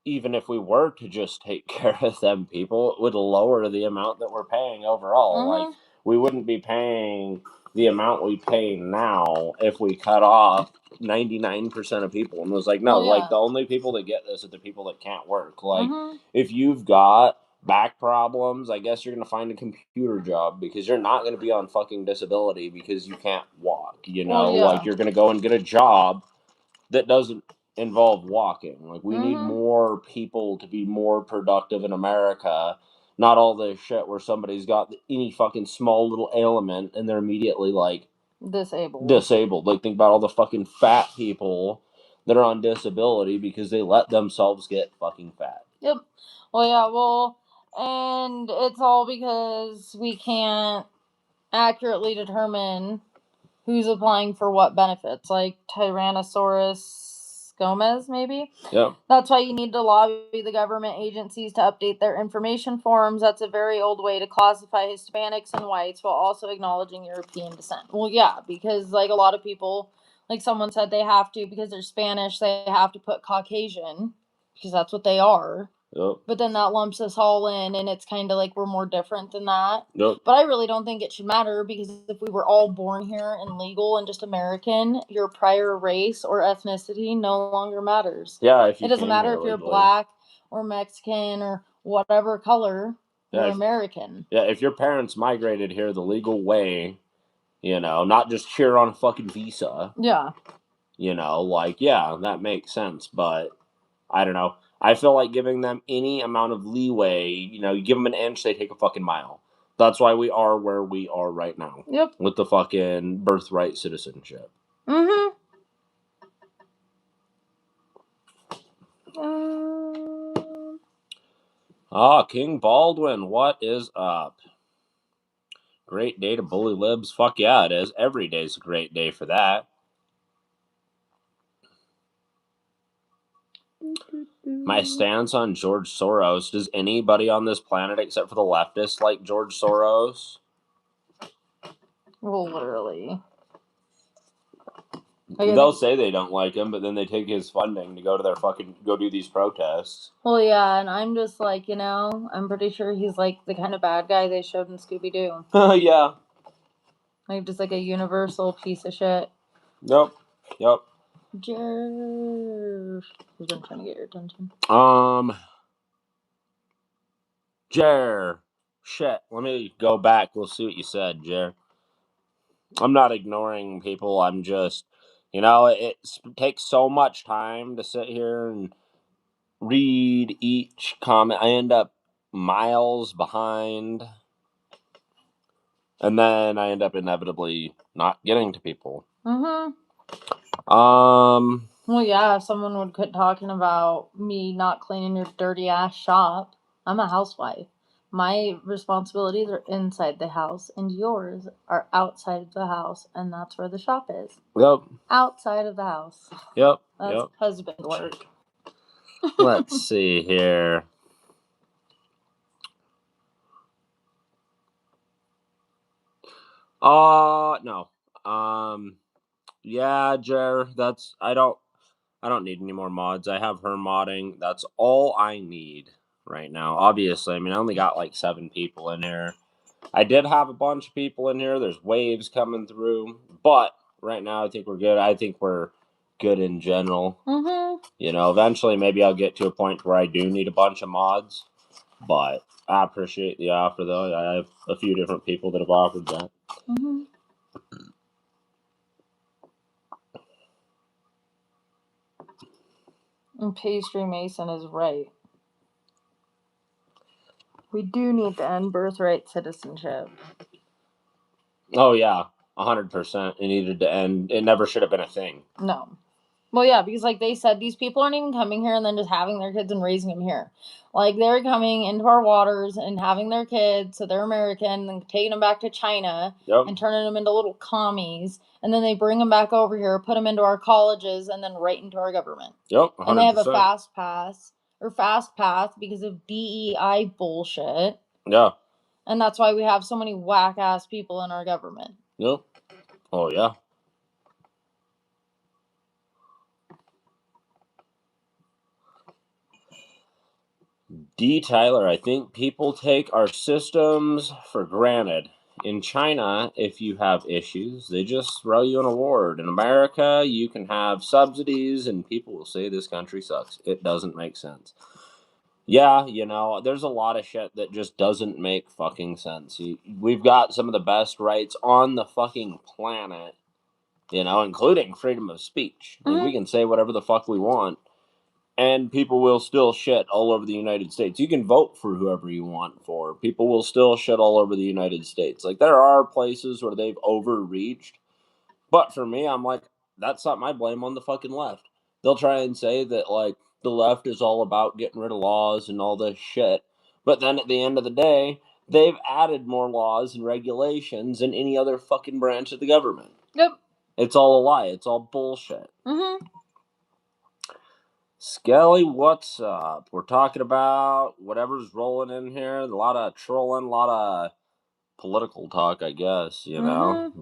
B: even if we were to just take care of them people, it would lower the amount that we're paying overall. Like, we wouldn't be paying the amount we pay now if we cut off 99% of people and was like, no, like, the only people that get this are the people that can't work. Like, if you've got back problems, I guess you're going to find a computer job because you're not going to be on fucking disability because you can't walk, Like, you're going to go and get a job that doesn't involve walking. Like, we need more people to be more productive in America. Not all this shit where somebody's got any fucking small little ailment and they're immediately like disabled. Like, think about all the fucking fat people that are on disability because they let themselves get fucking fat.
A: Yep. Well, yeah, and it's all because we can't accurately determine who's applying for what benefits, like Tyrannosaurus Gomez, maybe?
B: Yep.
A: That's why you need to lobby the government agencies to update their information forms. That's a very old way to classify Hispanics and whites while also acknowledging European descent. Well, yeah, because, like, a lot of people, like someone said, they have to, because they're Spanish, they have to put Caucasian, because that's what they are.
B: Yep.
A: But then that lumps us all in, and it's kind of like we're more different than that.
B: Yep.
A: But I really don't think it should matter, because if we were all born here and legal and just American, your prior race or ethnicity no longer matters.
B: Yeah,
A: it doesn't matter if you're black or Mexican or whatever color, you're American.
B: Yeah, if your parents migrated here the legal way, not just here on a fucking visa.
A: Yeah.
B: That makes sense, but I don't know. I feel like giving them any amount of leeway, you give them an inch, they take a fucking mile. That's why we are where we are right now.
A: Yep.
B: With the fucking birthright citizenship. King Baldwin, what is up? Great day to bully libs. Fuck yeah, it is. Every day's a great day for that. My stance on George Soros. Does anybody on this planet except for the leftists like George Soros?
A: Well, literally.
B: They'll say they don't like him, but then they take his funding to go to their go do these protests.
A: Well, yeah, and I'm just like, I'm pretty sure he's like the kind of bad guy they showed in Scooby-Doo.
B: Yeah.
A: Like, just like a universal piece of shit.
B: Yep.
A: Jer. Who's been trying to get your attention?
B: Jer. Shit. Let me go back. We'll see what you said, Jer. I'm not ignoring people. I'm just, it takes so much time to sit here and read each comment. I end up miles behind. And then I end up inevitably not getting to people.
A: Mm-hmm.
B: Well,
A: yeah, if someone would quit talking about me not cleaning your dirty ass shop. I'm a housewife. My responsibilities are inside the house, and yours are outside of the house, and that's where the shop is.
B: Yep.
A: Outside of the house.
B: Yep.
A: That's husband work.
B: Let's see here. No. Yeah, Jer, I don't need any more mods. I have her modding. That's all I need right now. Obviously, I mean, I only got like 7 people in here. I did have a bunch of people in here. There's waves coming through, but right now I think we're good. I think we're good in general.
A: Mm-hmm.
B: Eventually maybe I'll get to a point where I do need a bunch of mods, but I appreciate the offer though. I have a few different people that have offered that.
A: Mm-hmm. And Pastry Mason is right. We do need to end birthright citizenship.
B: Oh yeah, 100%. It needed to end. It never should have been a thing.
A: No. Well, yeah, because like they said, these people aren't even coming here and then just having their kids and raising them here. Like they're coming into our waters and having their kids, so they're American, and taking them back to China and turning them into little commies, and then they bring them back over here, put them into our colleges, and then right into our government.
B: Yep, 100%.
A: And they have a fast path because of DEI bullshit.
B: Yeah.
A: And that's why we have so many whack ass people in our government.
B: Yep. Oh yeah. D. Tyler, I think people take our systems for granted. In China, if you have issues, they just throw you an award. In America, you can have subsidies and people will say this country sucks. It doesn't make sense. Yeah, there's a lot of shit that just doesn't make fucking sense. We've got some of the best rights on the fucking planet, including freedom of speech. Like, we can say whatever the fuck we want. And people will still shit all over the United States. You can vote for whoever you want for. People will still shit all over the United States. Like, there are places where they've overreached. But for me, I'm like, that's not my blame on the fucking left. They'll try and say that, like, the left is all about getting rid of laws and all this shit. But then at the end of the day, they've added more laws and regulations than any other fucking branch of the government.
A: Yep.
B: It's all a lie. It's all bullshit.
A: Mm-hmm.
B: Skelly, what's up? We're talking about whatever's rolling in here. A lot of trolling, a lot of political talk, I guess,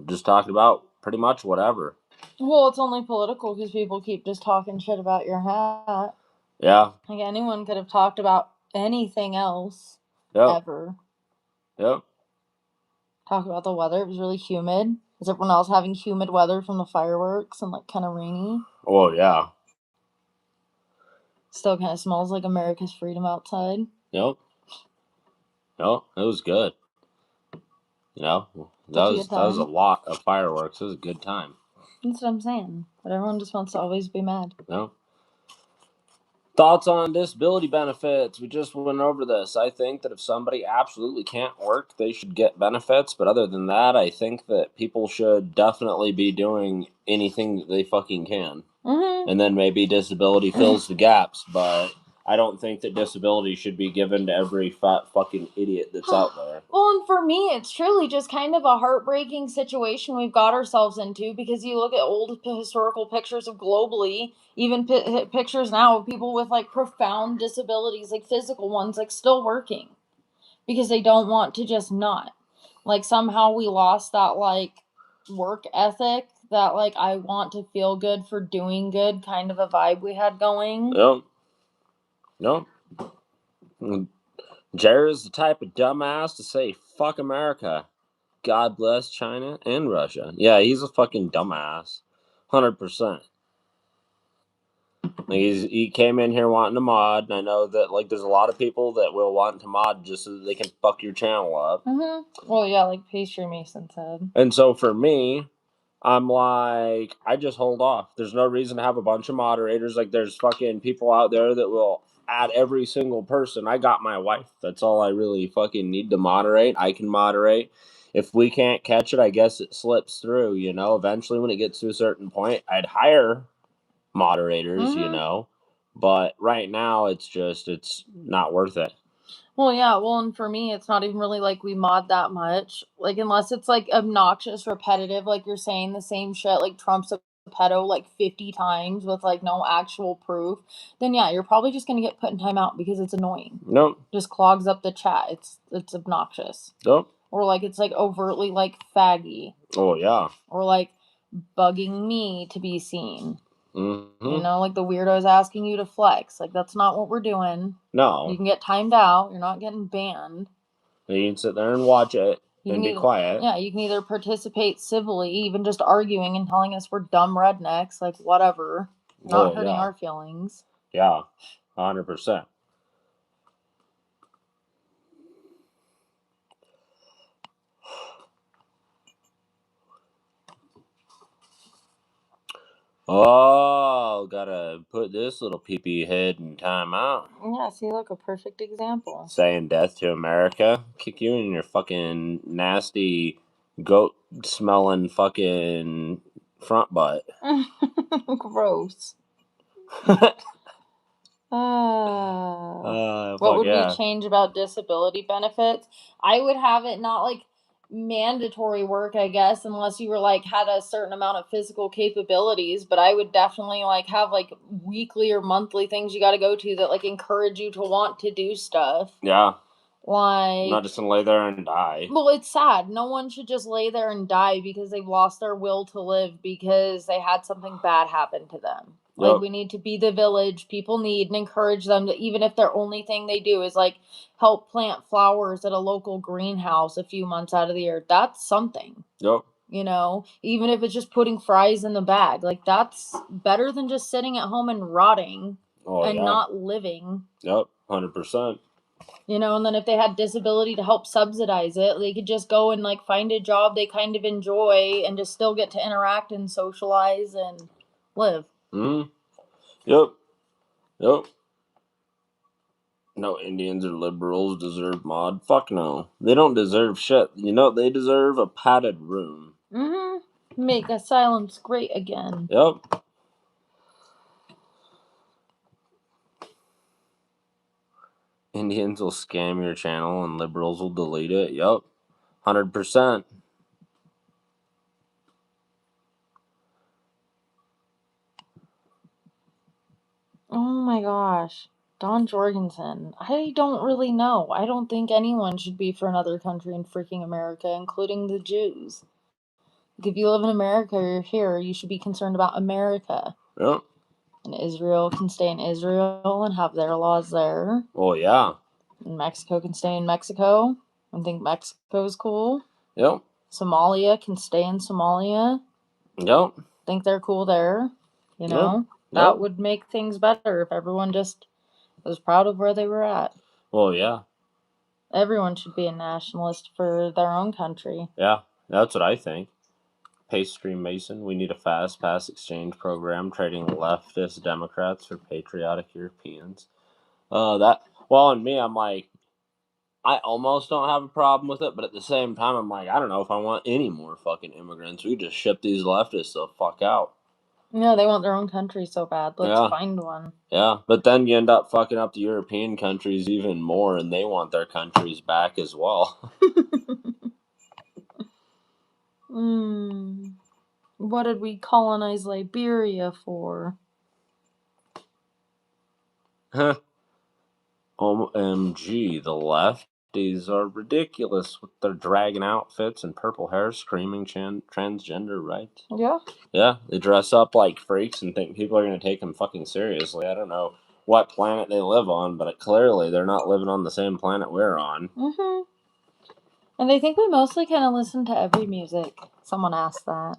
B: Just talking about pretty much whatever.
A: Well, it's only political because people keep just talking shit about your hat.
B: Yeah.
A: Like, anyone could have talked about anything else ever.
B: Yep.
A: Talk about the weather. It was really humid. Is everyone else having humid weather from the fireworks and, like, kind of rainy?
B: Oh, yeah.
A: Still kind of smells like America's freedom outside.
B: Yep. It was good. That was a lot of fireworks. It was a good time.
A: That's what I'm saying. But everyone just wants to always be mad.
B: No. Thoughts on disability benefits? We just went over this. I think that if somebody absolutely can't work, they should get benefits. But other than that, I think that people should definitely be doing anything that they fucking can.
A: Mm-hmm.
B: And then maybe disability fills the gaps. But I don't think that disability should be given to every fat fucking idiot that's out there.
A: Well, and for me, it's truly just kind of a heartbreaking situation we've got ourselves into, because you look at old historical pictures of globally, even pictures now of people with, like, profound disabilities, like physical ones, like, still working because they don't want to just not. Like, somehow we lost that, like, work ethic that, like, I want to feel good for doing good kind of a vibe we had going.
B: Yep. Jared's the type of dumbass to say, fuck America. God bless China and Russia. Yeah, he's a fucking dumbass. 100%. Like he came in here wanting to mod, and I know that like there's a lot of people that will want to mod just so that they can fuck your channel up.
A: Well, yeah, like Pastry Mason said.
B: And so for me, I'm like, I just hold off. There's no reason to have a bunch of moderators. Like there's fucking people out there that will add every single person. I got my wife. That's all I really fucking need to moderate. I can moderate. If we can't catch it, I guess it slips through, you know. Eventually when it gets to a certain point, I'd hire moderators, you know. But right now it's not worth it.
A: Well, yeah, well, and for me, it's not even really like we mod that much. Like, unless it's like obnoxious, repetitive, like you're saying the same shit, like Trump's a pedo like 50 times with like no actual proof, then yeah, you're probably just gonna get put in timeout because it's annoying.
B: Nope.
A: Just clogs up the chat. It's obnoxious.
B: Nope.
A: Or like it's like overtly like faggy.
B: Oh yeah.
A: Or like bugging me to be seen.
B: Mm-hmm.
A: You know, like the weirdos asking you to flex. Like that's not what we're doing.
B: No.
A: You can get timed out. You're not getting banned.
B: You can sit there and watch it and be quiet.
A: Yeah, you can either participate civilly, even just arguing and telling us we're dumb rednecks, like whatever. Not hurting our feelings.
B: Yeah, 100%. Oh, gotta put this little pee-pee head in timeout.
A: Yeah, see, look, a perfect example.
B: Saying death to America. Kick you in your fucking nasty goat-smelling fucking front butt.
A: Gross. What would we change about disability benefits? I would have it not like mandatory work, I guess, unless you were like had a certain amount of physical capabilities, but I would definitely like have like weekly or monthly things you got to go to that like encourage you to want to do stuff.
B: Yeah.
A: Like,
B: not just gonna lay there and die.
A: Well, it's sad. No one should just lay there and die because they've lost their will to live because they had something bad happen to them. Like, we need to be the village people need and encourage them to, even if their only thing they do is like help plant flowers at a local greenhouse a few months out of the year. That's something. You know, even if it's just putting fries in the bag, like that's better than just sitting at home and rotting not living.
B: 100%.
A: You know, and then if they had disability to help subsidize it, they could just go and like find a job they kind of enjoy and just still get to interact and socialize and live.
B: Yep. No Indians or liberals deserve mod. Fuck no. They don't deserve shit. You know, they deserve a padded room.
A: Make asylums great again.
B: Yep. Indians will scam your channel and liberals will delete it. Yep. 100%.
A: Oh my gosh. Don Jorgensen. I don't really know. I don't think anyone should be for another country in freaking America, including the Jews. Like, if you live in America or you're here, you should be concerned about America.
B: Yep.
A: And Israel can stay in Israel and have their laws there.
B: Oh, yeah.
A: And Mexico can stay in Mexico and think Mexico is cool.
B: Yep.
A: Somalia can stay in Somalia.
B: Yep.
A: Think they're cool there. You know?
B: Yep.
A: That would make things better if everyone just was proud of where they were at.
B: Well, yeah.
A: Everyone should be a nationalist for their own country.
B: Yeah, that's what I think. Pastry Mason, we need a fast pass exchange program trading leftist Democrats for patriotic Europeans. And me, I'm like, I almost don't have a problem with it, but at the same time, I'm like, I don't know if I want any more fucking immigrants. We just ship these leftists the fuck out.
A: Yeah, they want their own country so bad. Let's find one.
B: Yeah, but then you end up fucking up the European countries even more, and they want their countries back as well.
A: What did we colonize Liberia for?
B: OMG, the left lefties are ridiculous with their dragon outfits and purple hair, screaming transgender rights.
A: Yeah.
B: Yeah, they dress up like freaks and think people are going to take them fucking seriously. I don't know what planet they live on, but clearly they're not living on the same planet we're on.
A: Mm-hmm. And I think we mostly kind of listen to every music. Someone asked that.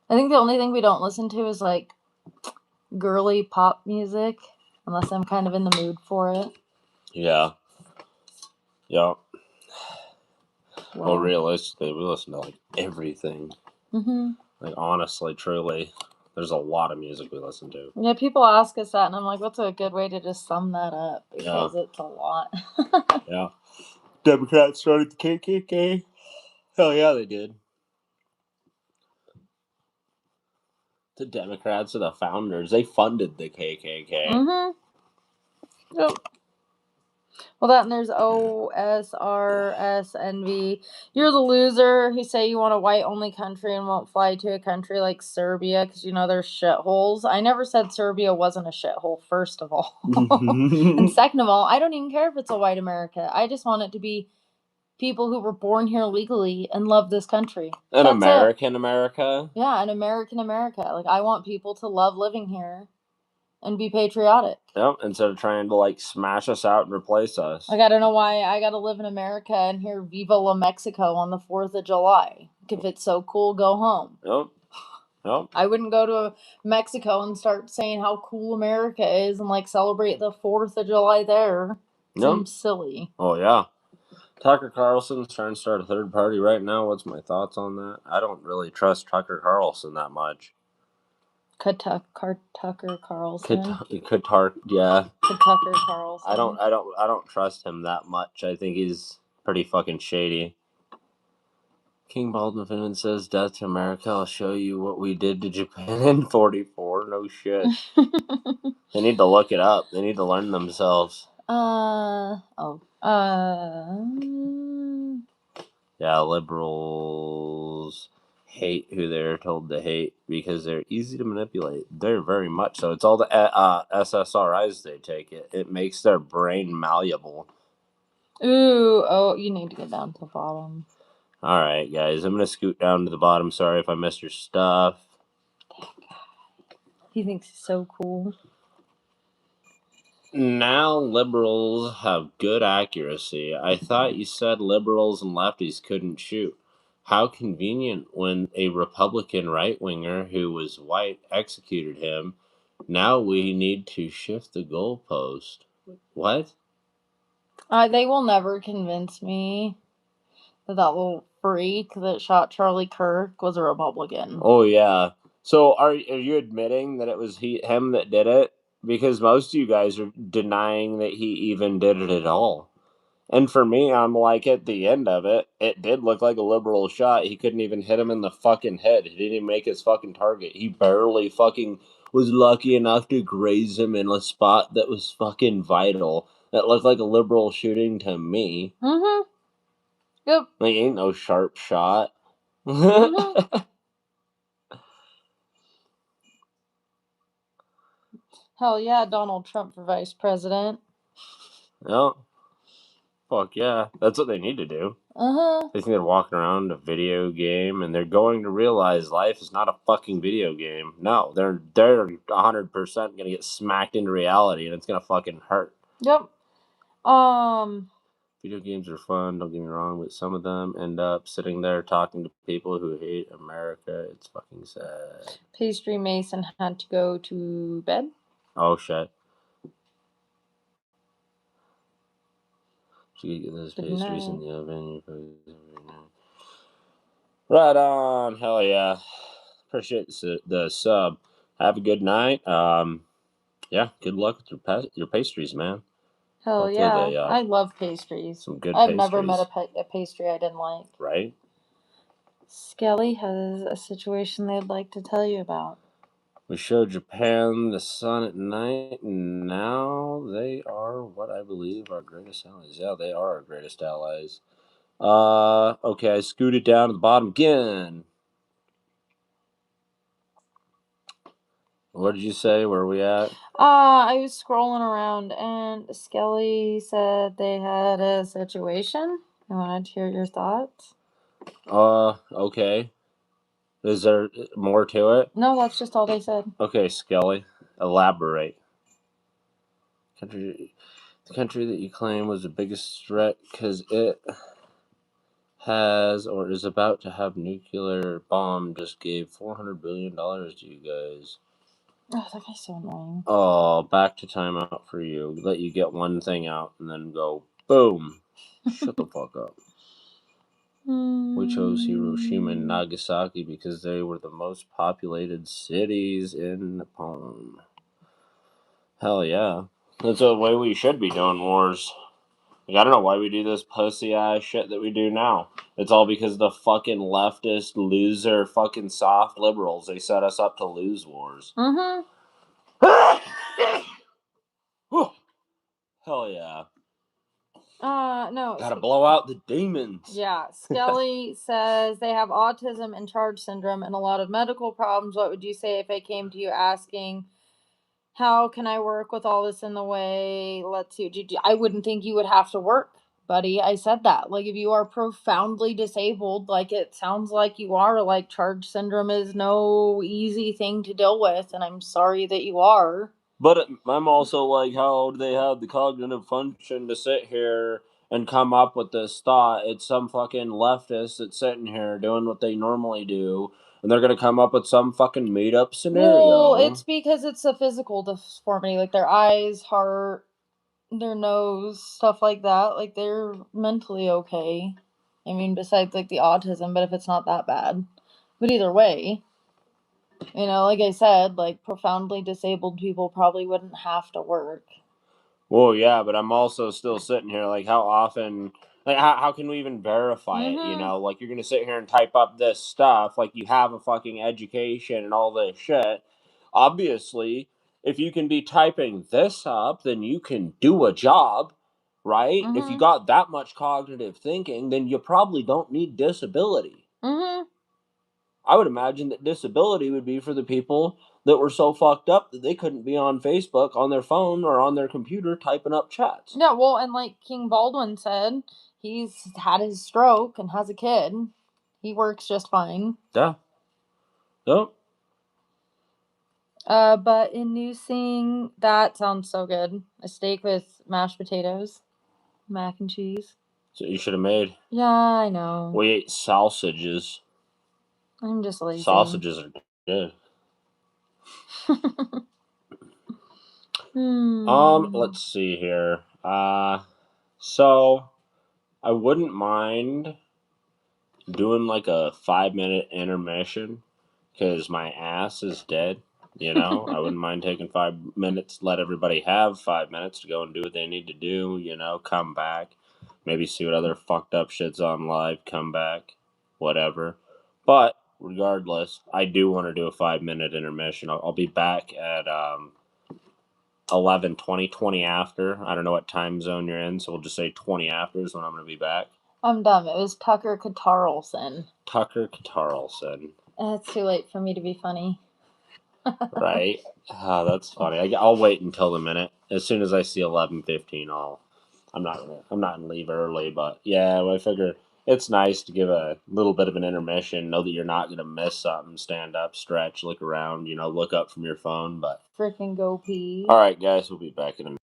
A: I think the only thing we don't listen to is like girly pop music, unless I'm kind of in the mood for it.
B: Yeah. Yeah. Well,
A: Well,
B: realistically, we listen to like everything.
A: mm-hmm.
B: Like, honestly, truly, there's a lot of music we listen to.
A: Yeah, people ask us that, and I'm like, what's a good way to just sum that up? Because it's a lot.
B: Yeah. Democrats started the KKK. Hell yeah, they did. The Democrats are the founders. They funded the KKK.
A: Mm-hmm. Yep. Well, that and there's OSRSNV. You're the loser who say you want a white-only country and won't fly to a country like Serbia because you know they're shitholes. I never said Serbia wasn't a shithole, first of all. And second of all, I don't even care if it's a white America. I just want it to be people who were born here legally and love this country.
B: An
A: That's
B: American America?
A: Yeah, an American America. Like, I want people to love living here and be patriotic.
B: Yep, instead of trying to, like, smash us out and replace us.
A: Like, I don't know why I gotta live in America and hear Viva la Mexico on the 4th of July. If it's so cool, go home.
B: Yep. Yep.
A: I wouldn't go to Mexico and start saying how cool America is and, like, celebrate the 4th of July there. Seems silly.
B: Oh, yeah. Tucker Carlson's trying to start a third party right now. What's my thoughts on that? I don't really trust Tucker Carlson that much.
A: Tucker Carlson.
B: Yeah.
A: Tucker Carlson.
B: I don't trust him that much. I think he's pretty fucking shady. King Baldwin Finland says, "Death to America. I'll show you what we did to Japan in '44." No shit. They need to look it up. They need to learn themselves. Yeah, liberals hate who they're told to hate because they're easy to manipulate. They're very much so. It's all the SSRIs they take. It makes their brain malleable.
A: Ooh, oh, you need to get down to the bottom.
B: All right, guys, I'm going to scoot down to the bottom. Sorry if I missed your stuff.
A: He thinks he's so cool.
B: Now liberals have good accuracy. I thought you said liberals and lefties couldn't shoot. How convenient when a Republican right-winger who was white executed him. Now we need to shift the goalpost. What?
A: They will never convince me that little freak that shot Charlie Kirk was a Republican.
B: Oh, yeah. So are you admitting that it was him that did it? Because most of you guys are denying that he even did it at all. And for me, I'm like, at the end of it, it did look like a liberal shot. He couldn't even hit him in the fucking head. He didn't even make his fucking target. He barely fucking was lucky enough to graze him in a spot that was fucking vital. That looked like a liberal shooting to me.
A: Mm-hmm. Yep.
B: Like, ain't no sharp shot.
A: Mm-hmm. Hell yeah, Donald Trump for vice president.
B: No. Fuck yeah. That's what they need to do.
A: Uh-huh.
B: They think they're walking around a video game and they're going to realize life is not a fucking video game. No, they're 100% gonna get smacked into reality and it's gonna fucking hurt.
A: Yep.
B: Video games are fun, don't get me wrong, but some of them end up sitting there talking to people who hate America. It's fucking sad.
A: Pastry Mason had to go to bed.
B: Oh shit. So you get those pastries in the oven. Right on. Hell yeah. Appreciate the sub. Have a good night. Yeah, good luck with your pastries, man.
A: Hell
B: Hopefully
A: yeah.
B: they,
A: I love pastries.
B: Some good
A: I've
B: pastries.
A: never met a pastry I didn't like.
B: Right?
A: Skelly has a situation they'd like to tell you about.
B: We showed Japan the sun at night, and now they are what I believe our greatest allies. Yeah, they are our greatest allies. Okay, I scooted down to the bottom again. What did you say? Where are we at?
A: I was scrolling around and Skelly said they had a situation. I wanted to hear your thoughts.
B: Okay. Is there more to it?
A: No, that's just all they said.
B: Okay, Skelly, elaborate. The country that you claim was the biggest threat because it has or is about to have nuclear bomb just gave $400 billion to you guys.
A: Oh, that guy's so annoying.
B: Oh, back to timeout for you. Let you get one thing out and then go boom. Shut the fuck up. We chose Hiroshima and Nagasaki because they were the most populated cities in Japan. Hell yeah. That's the way we should be doing wars. Like, I don't know why we do this pussy ass shit that we do now. It's all because the fucking leftist loser fucking soft liberals. They set us up to lose wars.
A: Mm-hmm.
B: Hell yeah.
A: No.
B: Gotta blow out the demons.
A: Yeah, Skelly says they have autism and charge syndrome and a lot of medical problems. What would you say if I came to you asking, how can I work with all this in the way? Let's see. I wouldn't think you would have to work, buddy. I said that. Like, if you are profoundly disabled, like it sounds like you are, like, charge syndrome is no easy thing to deal with. And I'm sorry that you are.
B: But I'm also like, how do they have the cognitive function to sit here and come up with this thought? It's some fucking leftist that's sitting here doing what they normally do, and they're gonna come up with some fucking made up scenario.
A: Well, it's because it's a physical deformity, like their eyes, heart, their nose, stuff like that. Like, they're mentally okay. I mean, besides like the autism, but if it's not that bad. But either way, like I said, like profoundly disabled people probably wouldn't have to work.
B: Well, yeah, but I'm also still sitting here like, how often? Like, how can we even verify it? You
A: Mm-hmm.
B: know, like you're gonna sit here and type up this stuff, like you have a fucking education and all this shit. Obviously, if you can be typing this up, then you can do a job, right? If you
A: Mm-hmm.
B: got that much cognitive thinking, then you probably don't need disability.
A: Mm-hmm.
B: I would imagine that disability would be for the people that were so fucked up that they couldn't be on Facebook, on their phone, or on their computer typing up chats.
A: Yeah, well, and like King Baldwin said, he's had his stroke and has a kid. He works just fine.
B: Yeah. Yep.
A: But inducing, that sounds so good. A steak with mashed potatoes, mac and cheese.
B: So you should have made.
A: Yeah, I know.
B: We ate sausages.
A: I'm just lazy.
B: Sausages are good. Let's see here. So I wouldn't mind doing like a 5 minute intermission because my ass is dead. You know, I wouldn't mind taking 5 minutes, let everybody have 5 minutes to go and do what they need to do, come back, maybe see what other fucked up shit's on live, come back, whatever. But regardless, I do want to do a 5 minute intermission. I'll be back at 11, 20 after. I don't know what time zone you're in, so we'll just say 20 after is when I'm going to be back.
A: I'm dumb. It was Tucker Carlson.
B: Tucker Carlson.
A: It's too late for me to be funny.
B: Right? Ah, that's funny. I'll wait until the minute. As soon as I see 11:15, I'm not gonna leave early, but yeah, I figure it's nice to give a little bit of an intermission. Know that you're not gonna miss something. Stand up, stretch, look around. Look up from your phone. But
A: Freaking go pee.
B: all right, guys, we'll be back in a minute.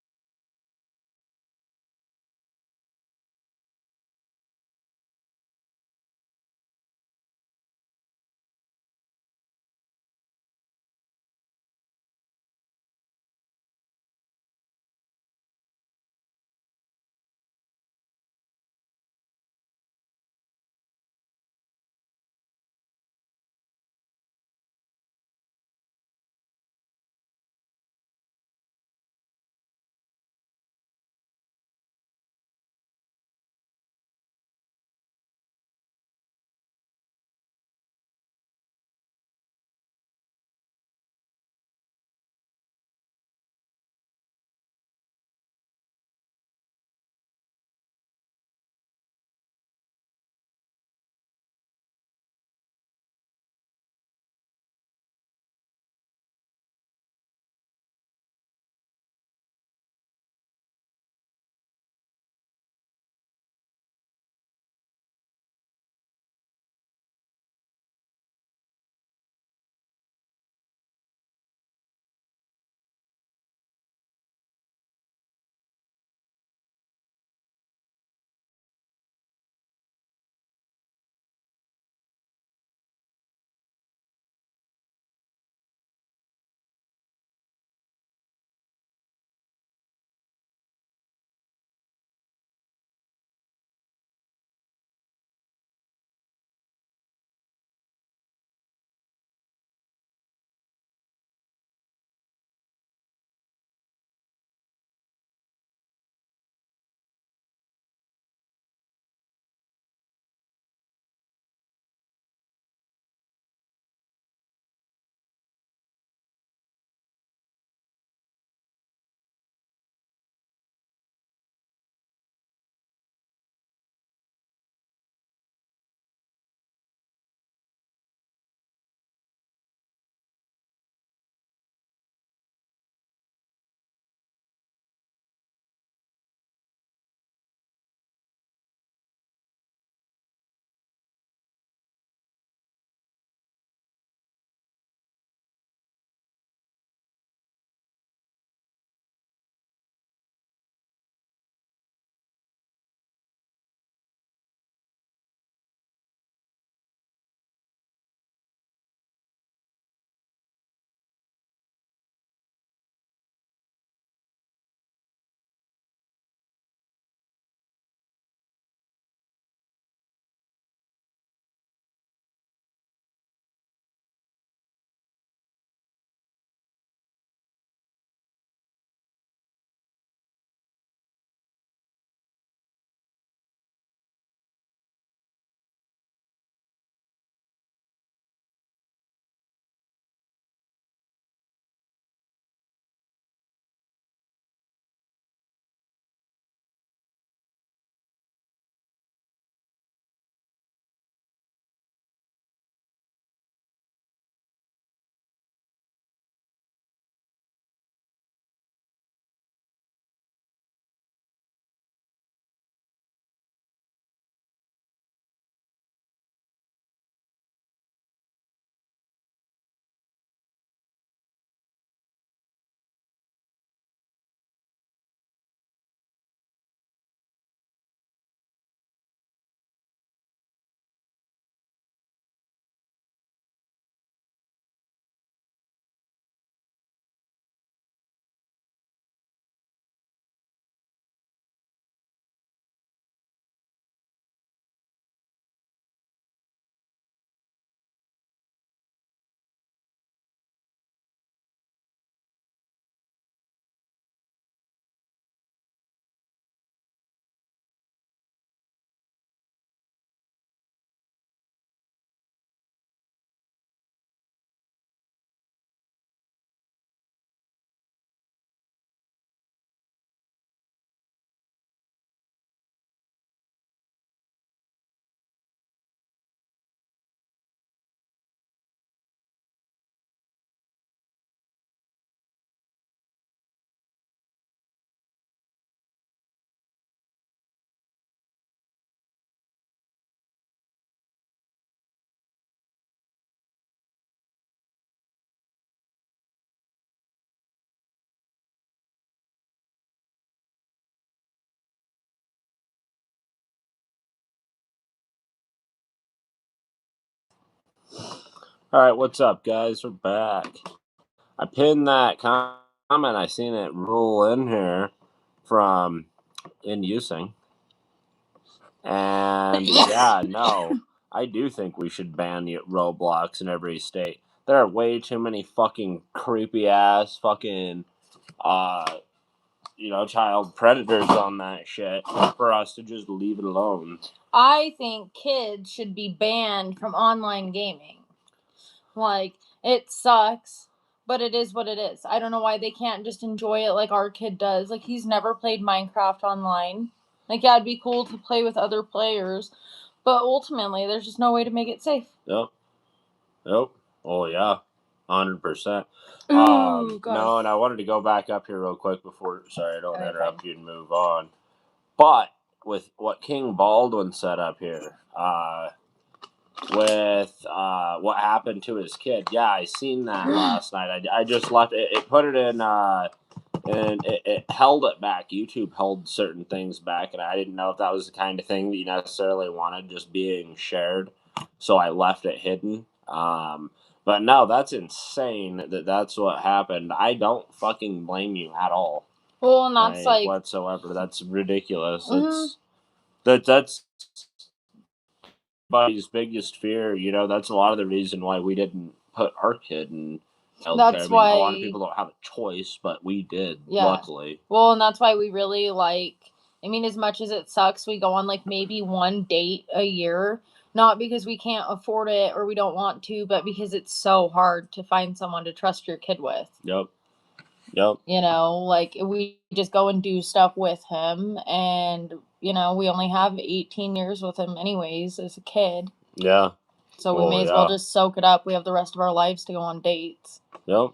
B: All right, what's up, guys? We're back. I pinned that comment. I seen it roll in here from in using, and yeah, no, I do think we should ban Roblox in every state. There are way too many fucking creepy ass fucking child predators on that shit for us to just leave it alone.
A: I think kids should be banned from online gaming. Like, it sucks, but it is what it is. I don't know why they can't just enjoy it like our kid does. Like, he's never played Minecraft online. Like, yeah, it'd be cool to play with other players, but ultimately, there's just no way to make it safe.
B: Yep. Oh, yeah. 100%.
A: Ooh, God.
B: No, and I wanted to go back up here real quick before. Sorry, I don't want to interrupt you and move on. But with what King Baldwin said up here, with what happened to his kid, yeah, I seen that last night. I just left it. It put it in. And it held it back. YouTube held certain things back, and I didn't know if that was the kind of thing that you necessarily wanted just being shared. So I left it hidden. But no, that's insane that's what happened. I don't fucking blame you at all.
A: Well, and that's like
B: whatsoever. That's ridiculous.
A: Mm-hmm.
B: That's everybody's biggest fear. That's a lot of the reason why we didn't put our kid in childcare.
A: That's
B: I mean,
A: why
B: a lot of people don't have a choice, but we did.
A: Yeah.
B: Luckily.
A: Well, and that's why we really I mean, as much as it sucks, we go on like maybe one date a year. Not because we can't afford it or we don't want to, but because it's so hard to find someone to trust your kid with.
B: Yep.
A: Like we just go and do stuff with him, and we only have 18 years with him anyways as a kid.
B: Yeah.
A: So we may as well just soak it up. We have the rest of our lives to go on dates.
B: Yep.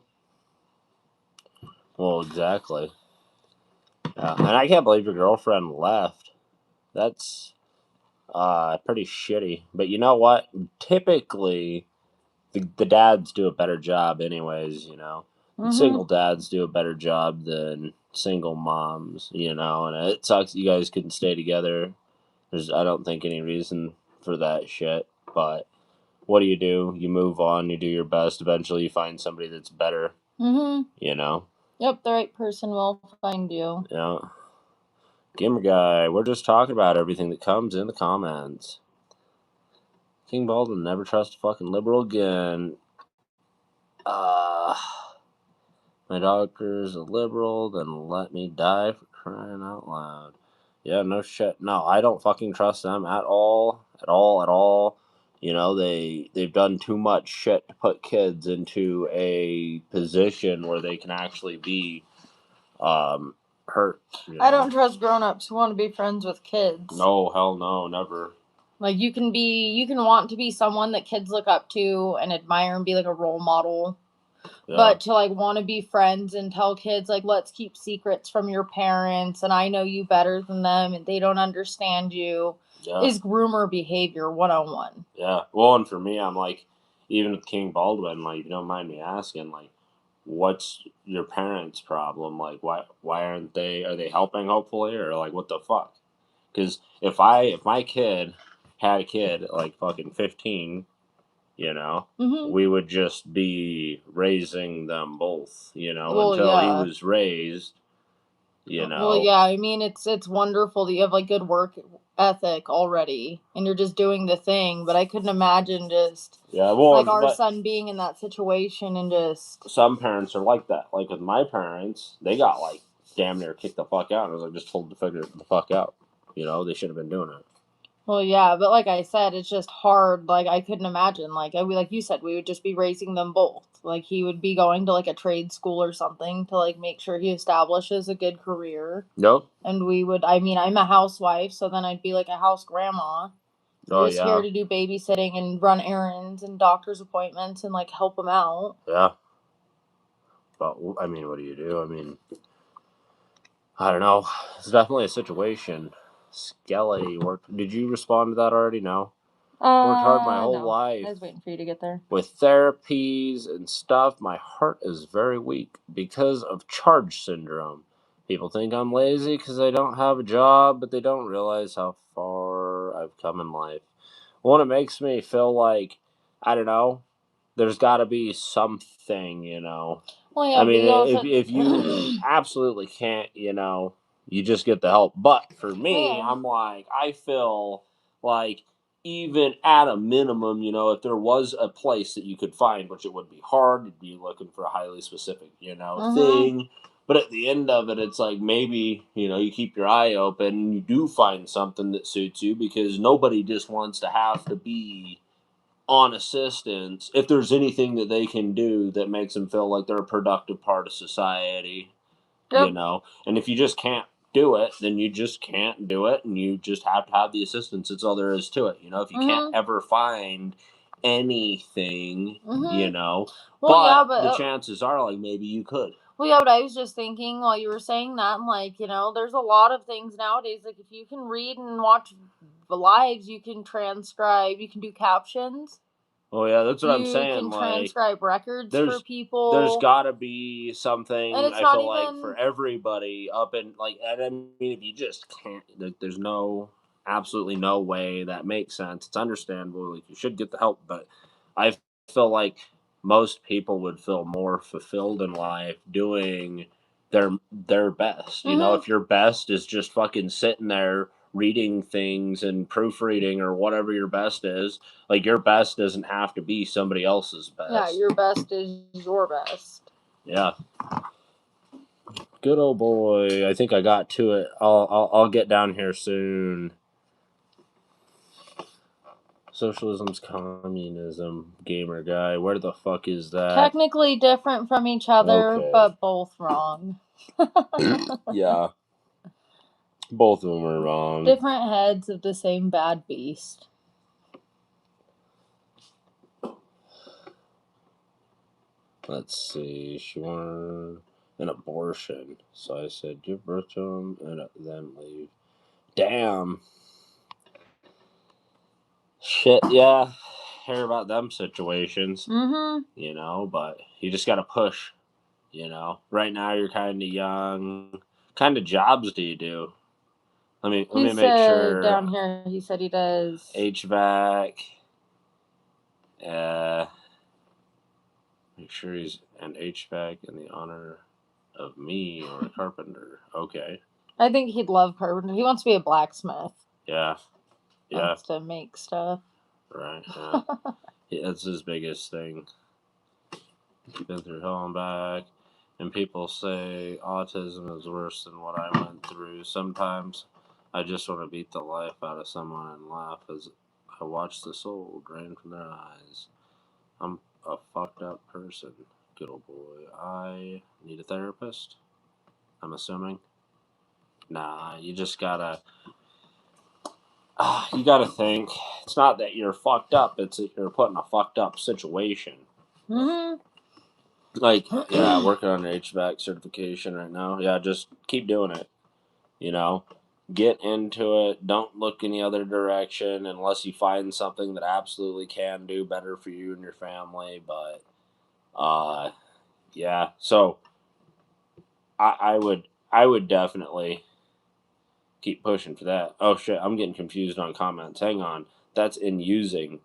B: Well, exactly. Yeah. And I can't believe your girlfriend left. That's pretty shitty. But you know what? Typically, the dads do a better job, anyways.
A: Mm-hmm.
B: Single dads do a better job than single moms. And it sucks you guys couldn't stay together. I don't think any reason for that shit. But what do? You move on. You do your best. Eventually, you find somebody that's better.
A: Mm-hmm. Yep, the right person will find you.
B: Yeah. Gamer guy, we're just talking about everything that comes in the comments. King Baldwin, never trust a fucking liberal again. My doctor's a liberal, then let me die for crying out loud. Yeah, no shit. No, I don't fucking trust them at all. At all, at all. They've done too much shit to put kids into a position where they can actually be hurt.
A: I don't trust grown-ups who want to be friends with kids.
B: No, hell no, never.
A: Like you can want to be someone that kids look up to and admire and be like a role model. Yeah. But to like want to be friends and tell kids like let's keep secrets from your parents and I know you better than them and they don't understand you is groomer behavior 101.
B: Yeah. Well, and for me, I'm like, even with King Baldwin, like, if you don't mind me asking, like, what's your parents' problem? Like, why aren't they? Are they helping? Hopefully, or like, what the fuck? Because if my kid had a kid at like fucking 15,
A: Mm-hmm.
B: we would just be raising them both, until he was raised.
A: Well, yeah, I mean it's wonderful that you have like good work ethic already and you're just doing the thing, but I couldn't imagine just like our son being in that situation and just
B: some parents are like that. Like with my parents, they got like damn near kicked the fuck out. I was like just told to figure it the fuck out. They should have been doing it.
A: Well, yeah, but like I said, it's just hard. Like I couldn't imagine. Like like you said, we would just be raising them both. Like he would be going to like a trade school or something to like make sure he establishes a good career.
B: Nope.
A: And we would. I mean, I'm a housewife, so then I'd be like a house grandma. Just here to do babysitting and run errands and doctor's appointments and like help them out.
B: Yeah. But I mean, what do you do? I mean, I don't know. It's definitely a situation. Skelly worked. Did you respond to that already? No. Worked hard my whole life.
A: I was waiting for you to get there.
B: With therapies and stuff, my heart is very weak because of charge syndrome. People think I'm lazy because I don't have a job, but they don't realize how far I've come in life. Well, it makes me feel like, I don't know, there's got to be something, you know.
A: Well, yeah,
B: I
A: but
B: mean,
A: you also...
B: if you absolutely can't, you know, you just get the help. But for me,
A: Yeah.
B: I'm like, I feel like even at a minimum, you know, if there was a place that you could find, which it would be hard, you'd be looking for a highly specific, you know, thing. But at the end of it, it's like maybe, you know, you keep your eye open and you do find something that suits you, because nobody just wants to have to be on assistance if there's anything that they can do that makes them feel like they're a productive part of society, you
A: Yep.
B: know. And if you just can't do it, then you just can't do it, and you just have to have the assistance. It's all there is to it, you know. If you can't ever find anything, you know,
A: Well,
B: but
A: yeah,
B: the
A: but
B: chances are, like, maybe you could.
A: well, yeah, but I was just thinking while you were saying that, I'm like, you know, there's a lot of things nowadays. Like, if you can read and watch lives, you can transcribe, you can do captions.
B: Oh yeah, that's what I'm
A: You
B: saying.
A: can
B: Like,
A: transcribe records for
B: there's
A: people.
B: got to be
A: And
B: something,
A: it's
B: I
A: not
B: feel like, for
A: even...
B: everybody up in, like, and I mean, if you just can't, there's no, absolutely no way that makes sense. It's understandable, like, you should get the help, but I feel like most people would feel more fulfilled in life doing their best. You know, if your best is just fucking sitting there reading things and proofreading or whatever your best is, like, your best doesn't have to be somebody else's best.
A: Yeah, your best is your best.
B: Yeah. Good old boy. I think I got to it. I'll get down here soon. Socialism's communism, gamer guy. Where the fuck is that?
A: Technically different from each other,
B: Okay.
A: but both wrong.
B: Yeah. Both of them are wrong.
A: Different heads of the same bad beast.
B: Let's see. She wanted an abortion. So I said, give birth to him and then leave. Damn. Shit, yeah. Hear about them situations. You know, but you just gotta push. You know, right now you're kind of young. What kind of jobs do you do? Let me make sure.
A: Down here, he said he does
B: HVAC. Make sure he's an HVAC in the honor of me, or a carpenter. Okay.
A: I think he'd love carpenter. He wants to be a blacksmith.
B: Yeah. Yeah.
A: Wants to make stuff.
B: Right. Yeah. That's his biggest thing. Been through hell and back. And people say autism is worse than what I went through. Sometimes I just want to beat the life out of someone and laugh as I watch the soul drain from their eyes. I'm a fucked up person. Good old boy. I need a therapist, I'm assuming. Nah, you just gotta... you gotta think. It's not that you're fucked up, it's that you're put in a fucked up situation. Like, yeah, working on an HVAC certification right now. Yeah, just keep doing it. You know, get into it. Don't look any other direction unless you find something that absolutely can do better for you and your family. But, yeah. So, I would definitely keep pushing for that. Oh shit, I'm getting confused on comments. Hang on, that's in using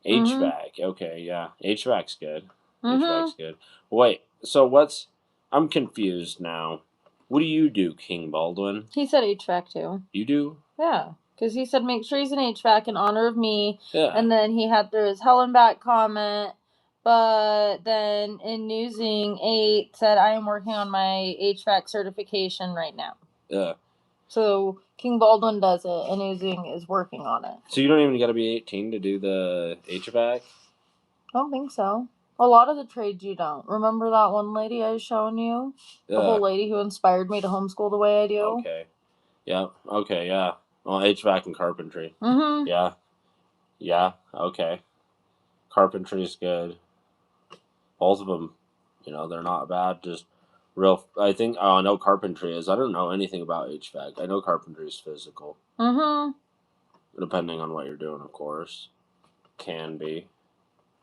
B: HVAC. Okay, yeah, HVAC's good. HVAC's good. Wait, so what's... I'm confused now. What do you do, King Baldwin?
A: He said HVAC too.
B: You do?
A: Yeah, because he said make sure he's an HVAC in honor of me.
B: Yeah.
A: And then he had through his Hellenbach comment. But then in Newsing 8 said, I am working on my HVAC certification right now.
B: Yeah.
A: So King Baldwin does it, and Newsing is working on it.
B: So you don't even got to be 18 to do the HVAC?
A: I don't think so. A lot of the trades you don't. Remember that one lady I was showing you?
B: Yeah.
A: The whole lady who inspired me to homeschool the way I do?
B: Okay. Yeah. Okay, yeah. Well, HVAC and carpentry. Yeah. Yeah. Okay. Carpentry's good. Both of them, you know, they're not bad. Just real... I think... Oh, I know carpentry is. I don't know anything about HVAC. I know carpentry is physical. Depending on what you're doing, of course. Can be.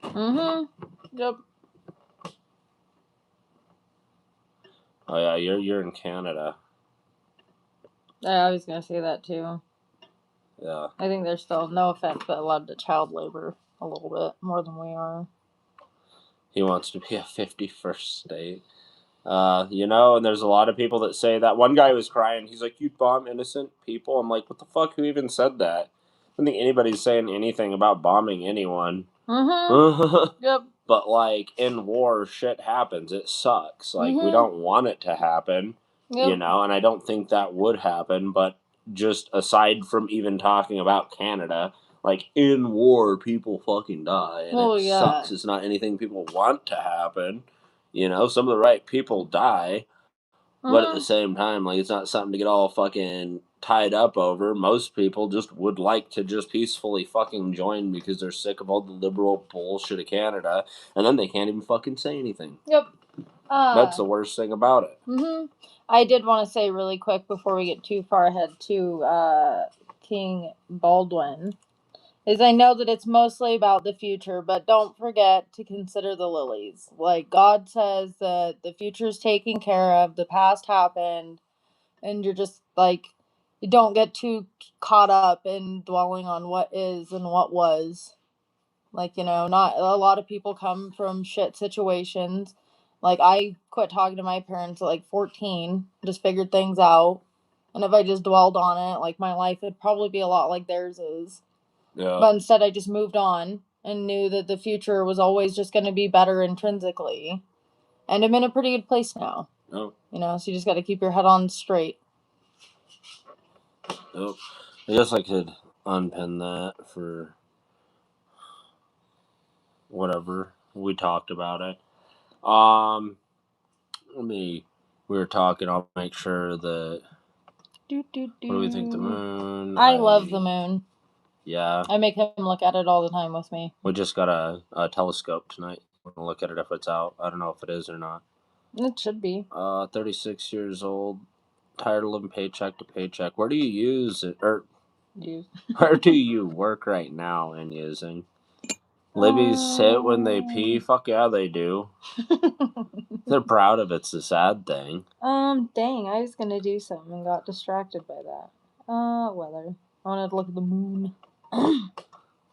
A: Yep.
B: Oh yeah, you're in Canada.
A: I was gonna say that too.
B: Yeah.
A: I think they're still, no offense, but allowed to child labor a little bit more than we are.
B: He wants to be a 51st state. And there's a lot of people that say that. One guy was crying. He's like, "You bomb innocent people." I'm like, what the fuck? Who even said that? I don't think anybody's saying anything about bombing anyone.
A: Yep.
B: But, like, in war, shit happens. It sucks. Like, we don't want it to happen, and I don't think that would happen. But just aside from even talking about Canada, like, in war, people fucking die, and it sucks. It's not anything people want to happen. Some of the right people die, but at the same time, like, it's not something to get all fucking tied up over. Most people just would like to just peacefully fucking join because they're sick of all the liberal bullshit of Canada, and then they can't even fucking say anything.
A: Yep.
B: That's the worst thing about it.
A: I did want to say really quick before we get too far ahead to King Baldwin, is I know that it's mostly about the future, but don't forget to consider the lilies. Like, God says that the future's taken care of, the past happened, and you're just like, you don't get too caught up in dwelling on what is and what was. Like, not a lot of people come from shit situations. Like, I quit talking to my parents at like 14, just figured things out. And if I just dwelled on it, like, my life would probably be a lot like theirs is.
B: Yeah.
A: But instead, I just moved on and knew that the future was always just going to be better intrinsically. And I'm in a pretty good place now.
B: Oh.
A: So you just got to keep your head on straight.
B: Oh. I guess I could unpin that for whatever. We talked about it. We were talking, I'll make sure that... What do we think the moon?
A: I love the moon.
B: Yeah.
A: I make him look at it all the time with me.
B: We just got a telescope tonight. We're going to look at it if it's out. I don't know if it is or not.
A: It should be.
B: 36 years old, tired of living paycheck to paycheck. Where do you use it? Or where do you work right now in using? Libby's sit when they pee? Fuck yeah, they do. They're proud of it's the sad thing.
A: Dang, I was gonna do something and got distracted by that. Weather. I wanted to look at the moon.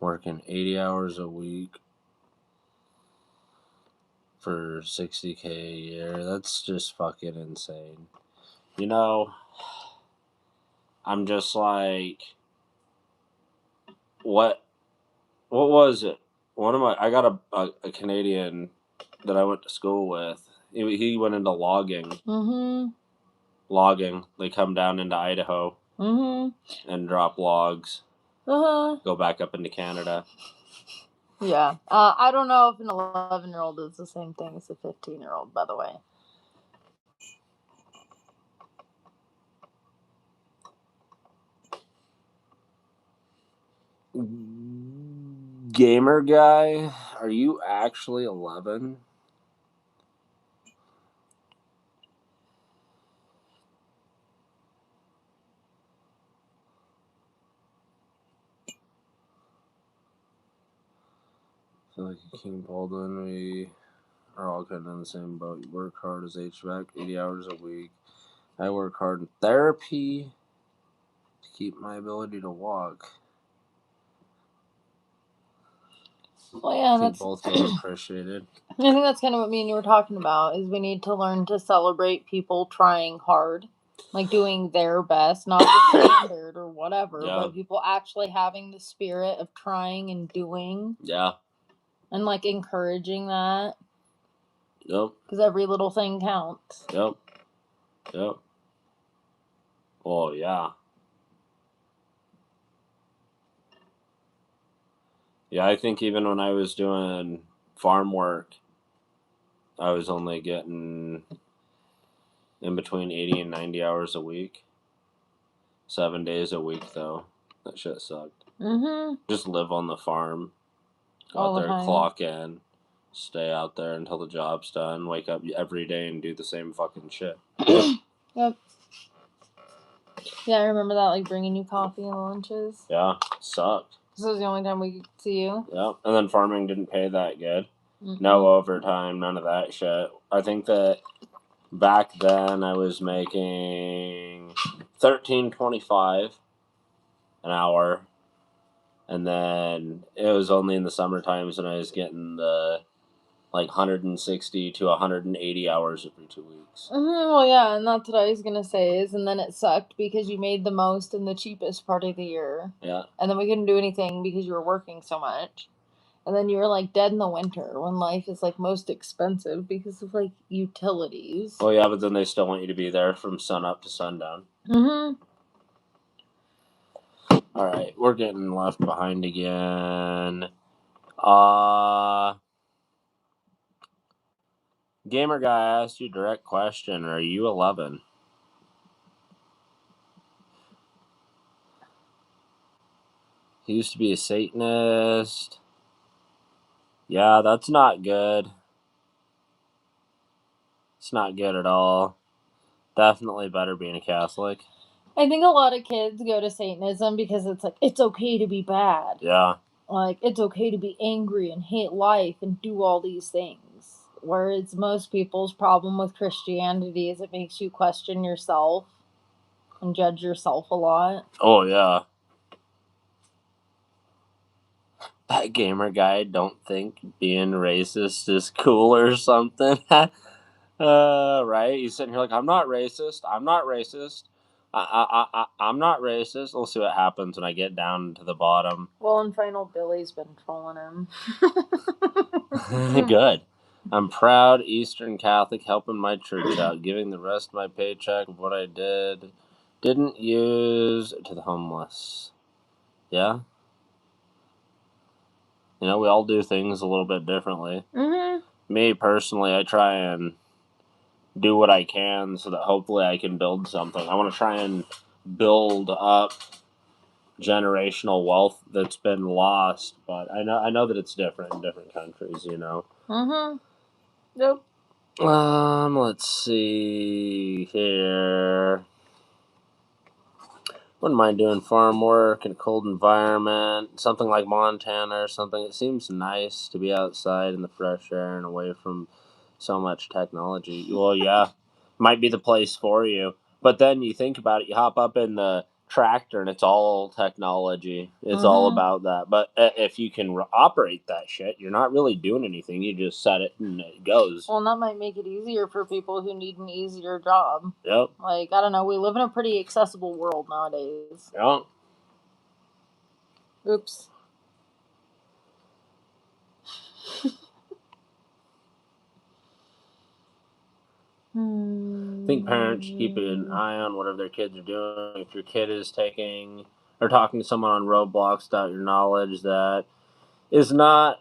B: Working 80 hours a week for $60K a year. That's just fucking insane. I'm just like, what was it? I got a Canadian that I went to school with. He went into logging. Logging. They come down into Idaho. And drop logs. Go back up into Canada.
A: Yeah. I don't know if an 11-year-old is the same thing as a 15-year-old, by the way.
B: Gamer guy, are you actually 11? I feel like King Baldwin, we are all kind of in the same boat. You work hard as HVAC, 80 hours a week. I work hard in therapy to keep my ability to walk.
A: Well, yeah,
B: that's both feel appreciated.
A: I think that's kind of what me and you were talking about, is we need to learn to celebrate people trying hard, like doing their best, not the standard or whatever, but people actually having the spirit of trying and doing.
B: Yeah.
A: And like encouraging that.
B: Yep.
A: Because every little thing counts.
B: Yep. Oh, yeah. Yeah, I think even when I was doing farm work, I was only getting in between 80 and 90 hours a week. 7 days a week, though. That shit sucked. Just live on the farm. Go out there, clock in, stay out there until the job's done, wake up every day and do the same fucking shit.
A: Yep. Yeah, I remember that, like bringing you coffee and lunches.
B: Yeah, sucked.
A: This was the only time we could see you.
B: Yeah, and then farming didn't pay that good. No overtime, none of that shit. I think that back then I was making $13.25 an hour, and then it was only in the summer times when I was getting the like 160 to 180 hours every 2 weeks.
A: Well, yeah, and that's what I was going to say is, and then it sucked because you made the most in the cheapest part of the year.
B: Yeah.
A: And then we couldn't do anything because you were working so much. And then you were, like, dead in the winter when life is, like, most expensive because of, like, utilities.
B: Oh, yeah, but then they still want you to be there from sun up to sundown.
A: Mm-hmm.
B: All right, we're getting left behind again. Gamer guy asked you a direct question. Are you 11? He used to be a Satanist. Yeah, that's not good. It's not good at all. Definitely better being a Catholic.
A: I think a lot of kids go to Satanism because it's like, it's okay to be bad.
B: Yeah.
A: Like, it's okay to be angry and hate life and do all these things. Whereas most people's problem with Christianity is it makes you question yourself and judge yourself a lot.
B: Oh, yeah. That gamer guy don't think being racist is cool or something. Right? He's sitting here like, I'm not racist. I'm not racist. I'm not racist. We'll see what happens when I get down to the bottom.
A: Well, and Final Billy's been trolling him.
B: Good. I'm proud Eastern Catholic, helping my church out, giving the rest of my paycheck of what I didn't use to the homeless. Yeah? You know, we all do things a little bit differently.
A: Mm-hmm.
B: Me, personally, I try and do what I can so that hopefully I can build something. I want to try and build up generational wealth that's been lost, but I know that it's different in different countries, you know.
A: Mm-hmm. Yep.
B: Let's see here. Wouldn't mind doing farm work in a cold environment, something like Montana or something. It seems nice to be outside in the fresh air and away from so much technology. Well, yeah, might be the place for you. But then you think about it, you hop up in the tractor and it's all technology. It's all about that. But if you can operate that shit, you're not really doing anything. You just set it and it goes.
A: Well, and that might make it easier for people who need an easier job.
B: Yep.
A: Like, I don't know, we live in a pretty accessible world nowadays.
B: Yep.
A: Oops.
B: I think parents should keep an eye on whatever their kids are doing. If your kid is taking or talking to someone on Roblox without your knowledge that is not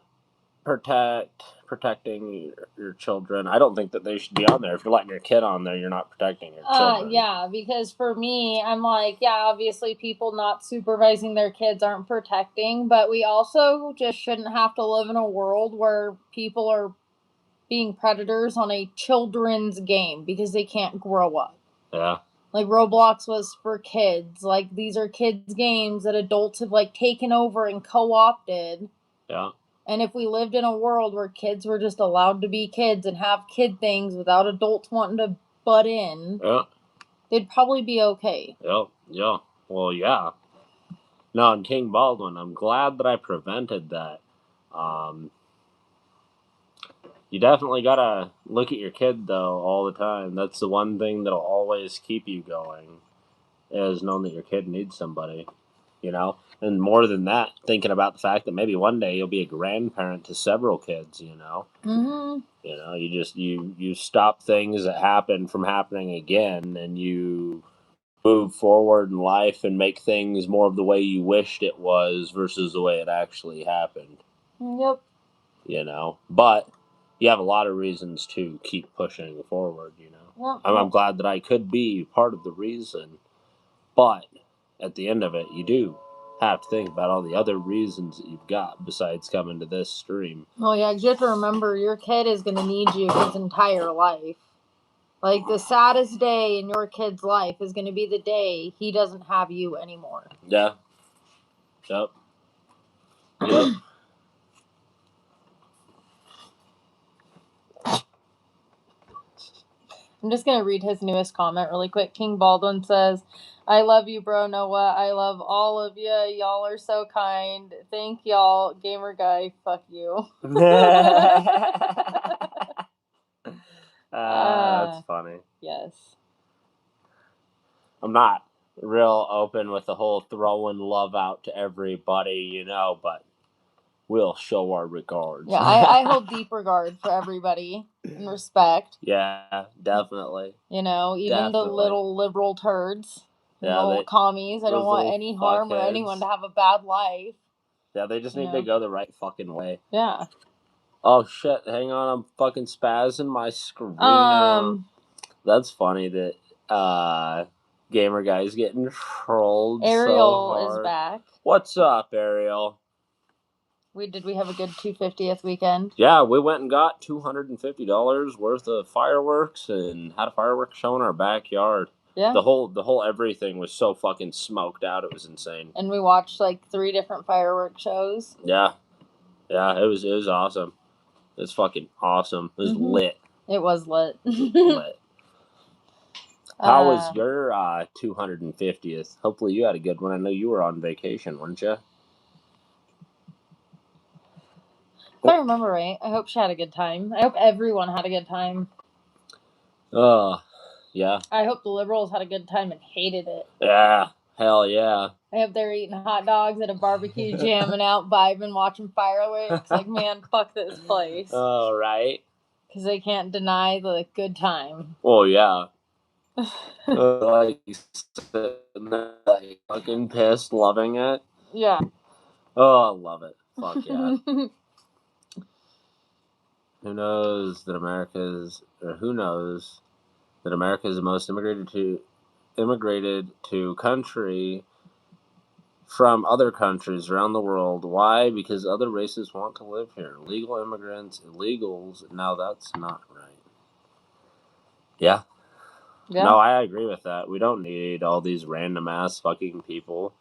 B: protecting your children, I don't think that they should be on there. If you're letting your kid on there, you're not protecting your children.
A: Yeah, because for me, I'm like, yeah, obviously people not supervising their kids aren't protecting, but we also just shouldn't have to live in a world where people are being predators on a children's game because they can't grow up.
B: Yeah.
A: Like, Roblox was for kids. Like, these are kids' games that adults have, like, taken over and co-opted.
B: Yeah.
A: And if we lived in a world where kids were just allowed to be kids and have kid things without adults wanting to butt in,
B: Yeah.
A: they'd probably be okay.
B: Yep. Yeah. Well, yeah. No, and King Baldwin, I'm glad that I prevented that. You definitely gotta look at your kid though all the time. That's the one thing that'll always keep you going, is knowing that your kid needs somebody, you know. And more than that, thinking about the fact that maybe one day you'll be a grandparent to several kids, you know.
A: Mm-hmm.
B: You know, you just you stop things that happen from happening again, and you move forward in life and make things more of the way you wished it was versus the way it actually happened.
A: Yep.
B: You know, but you have a lot of reasons to keep pushing forward, you know.
A: Yep.
B: I'm glad that I could be part of the reason, but at the end of it, you do have to think about all the other reasons that you've got besides coming to this stream.
A: Oh, yeah, 'cause you have to remember your kid is going to need you his entire life. Like, the saddest day in your kid's life is going to be the day he doesn't have you anymore.
B: Yeah. Yep. Yep.
A: I'm just going to read his newest comment really quick. King Baldwin says, I love you, bro, Noah. I love all of you. Y'all are so kind. Thank y'all. Gamer guy, fuck you.
B: That's funny.
A: Yes.
B: I'm not real open with the whole throwing love out to everybody, but we'll show our regards.
A: Yeah, I hold deep regard for everybody and respect.
B: Yeah, definitely.
A: Even the little liberal turds, little commies. I don't want any harm or anyone to have a bad life.
B: Yeah, they just need to go the right fucking way.
A: Yeah.
B: Oh shit! Hang on, I'm fucking spazzing my screen out. That's funny that gamer guy's getting trolled.
A: Ariel
B: so hard.
A: Is back.
B: What's up, Ariel?
A: Did we have a good 250th weekend?
B: Yeah, we went and got $250 worth of fireworks and had a fireworks show in our backyard.
A: Yeah.
B: The whole everything was so fucking smoked out. It was insane.
A: And we watched like 3 different fireworks shows.
B: Yeah, it was awesome. It was fucking awesome. It was lit.
A: It was lit.
B: Lit. How was your 250th? Hopefully you had a good one. I know you were on vacation, weren't you?
A: If I remember right, I hope she had a good time. I hope everyone had a good time.
B: Yeah.
A: I hope the liberals had a good time and hated it.
B: Yeah, hell yeah.
A: I hope they're eating hot dogs at a barbecue, jamming out, vibing, watching fireworks. Like, man, fuck this place.
B: Oh, right.
A: Because they can't deny the good time.
B: Oh, yeah. Like, sitting there, like, fucking pissed, loving it.
A: Yeah.
B: Oh, I love it. Fuck yeah. Who knows that America is the most immigrated to country from other countries around the world. Why? Because other races want to live here. Legal immigrants, illegals. Now that's not right. Yeah. No, I agree with that. We don't need all these random ass fucking people.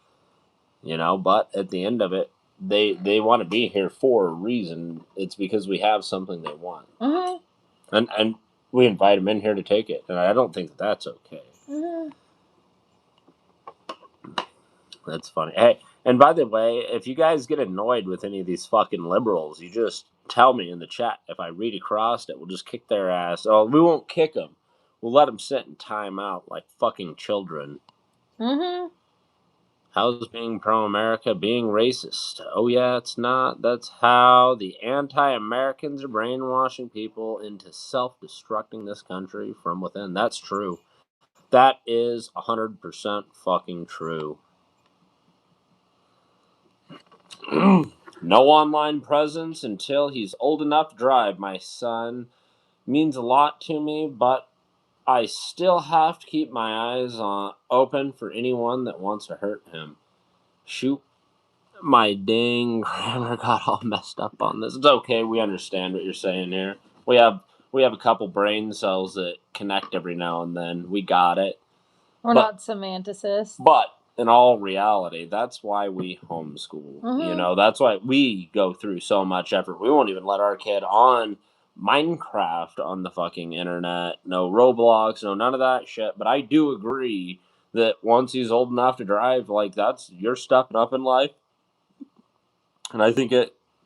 B: But at the end of it, they want to be here for a reason. It's because we have something they want. Mm-hmm. And we invite them in here to take it. And I don't think that's okay. Mm-hmm. That's funny. Hey, and by the way, if you guys get annoyed with any of these fucking liberals, you just tell me in the chat. If I read across it, we'll just kick their ass. Oh, we won't kick them. We'll let them sit in time out like fucking children. Mm-hmm. How's being pro-America being racist? Oh, yeah, it's not. That's how the anti-Americans are brainwashing people into self-destructing this country from within. That's true. That is 100% fucking true. No online presence until he's old enough to drive. My son means a lot to me, but I still have to keep my eyes open for anyone that wants to hurt him. Shoot, my dang grammar got all messed up on this. It's okay. We understand what you're saying here. We have a couple brain cells that connect every now and then. We got it.
A: We're not semanticists.
B: But in all reality, that's why we homeschool. Mm-hmm. That's why we go through so much effort. We won't even let our kid on Minecraft on the fucking internet. No Roblox, no none of that shit. But I do agree that once he's old enough to drive, like, you're stepping up in life. And I think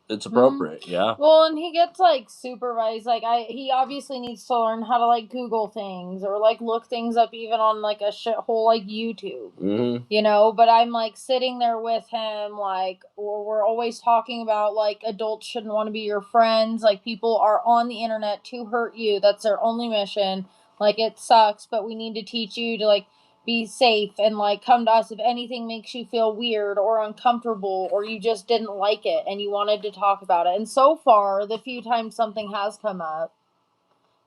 B: it's appropriate, yeah.
A: Well, and he gets, like, supervised. Like, he obviously needs to learn how to, like, Google things or, like, look things up even on, like, a shithole like YouTube. Mm-hmm. But I'm, like, sitting there with him, like, we're always talking about, like, adults shouldn't want to be your friends. Like, people are on the internet to hurt you. That's their only mission. Like, it sucks, but we need to teach you to, like, be safe and, like, come to us if anything makes you feel weird or uncomfortable or you just didn't like it and you wanted to talk about it. And so far, the few times something has come up,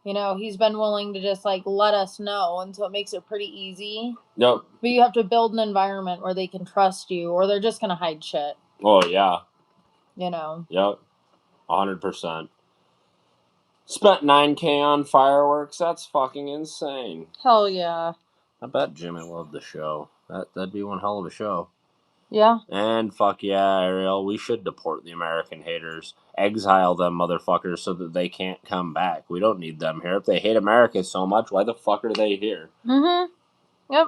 A: he's been willing to just, like, let us know, and so it makes it pretty easy.
B: Yep.
A: But you have to build an environment where they can trust you or they're just gonna hide shit.
B: Oh, yeah.
A: Yep.
B: 100%. Spent $9,000 on fireworks. That's fucking insane.
A: Hell yeah.
B: I bet Jimmy loved the show. That'd be one hell of a show.
A: Yeah.
B: And fuck yeah, Ariel, we should deport the American haters. Exile them motherfuckers so that they can't come back. We don't need them here. If they hate America so much, why the fuck are they here?
A: Mm-hmm. Yep.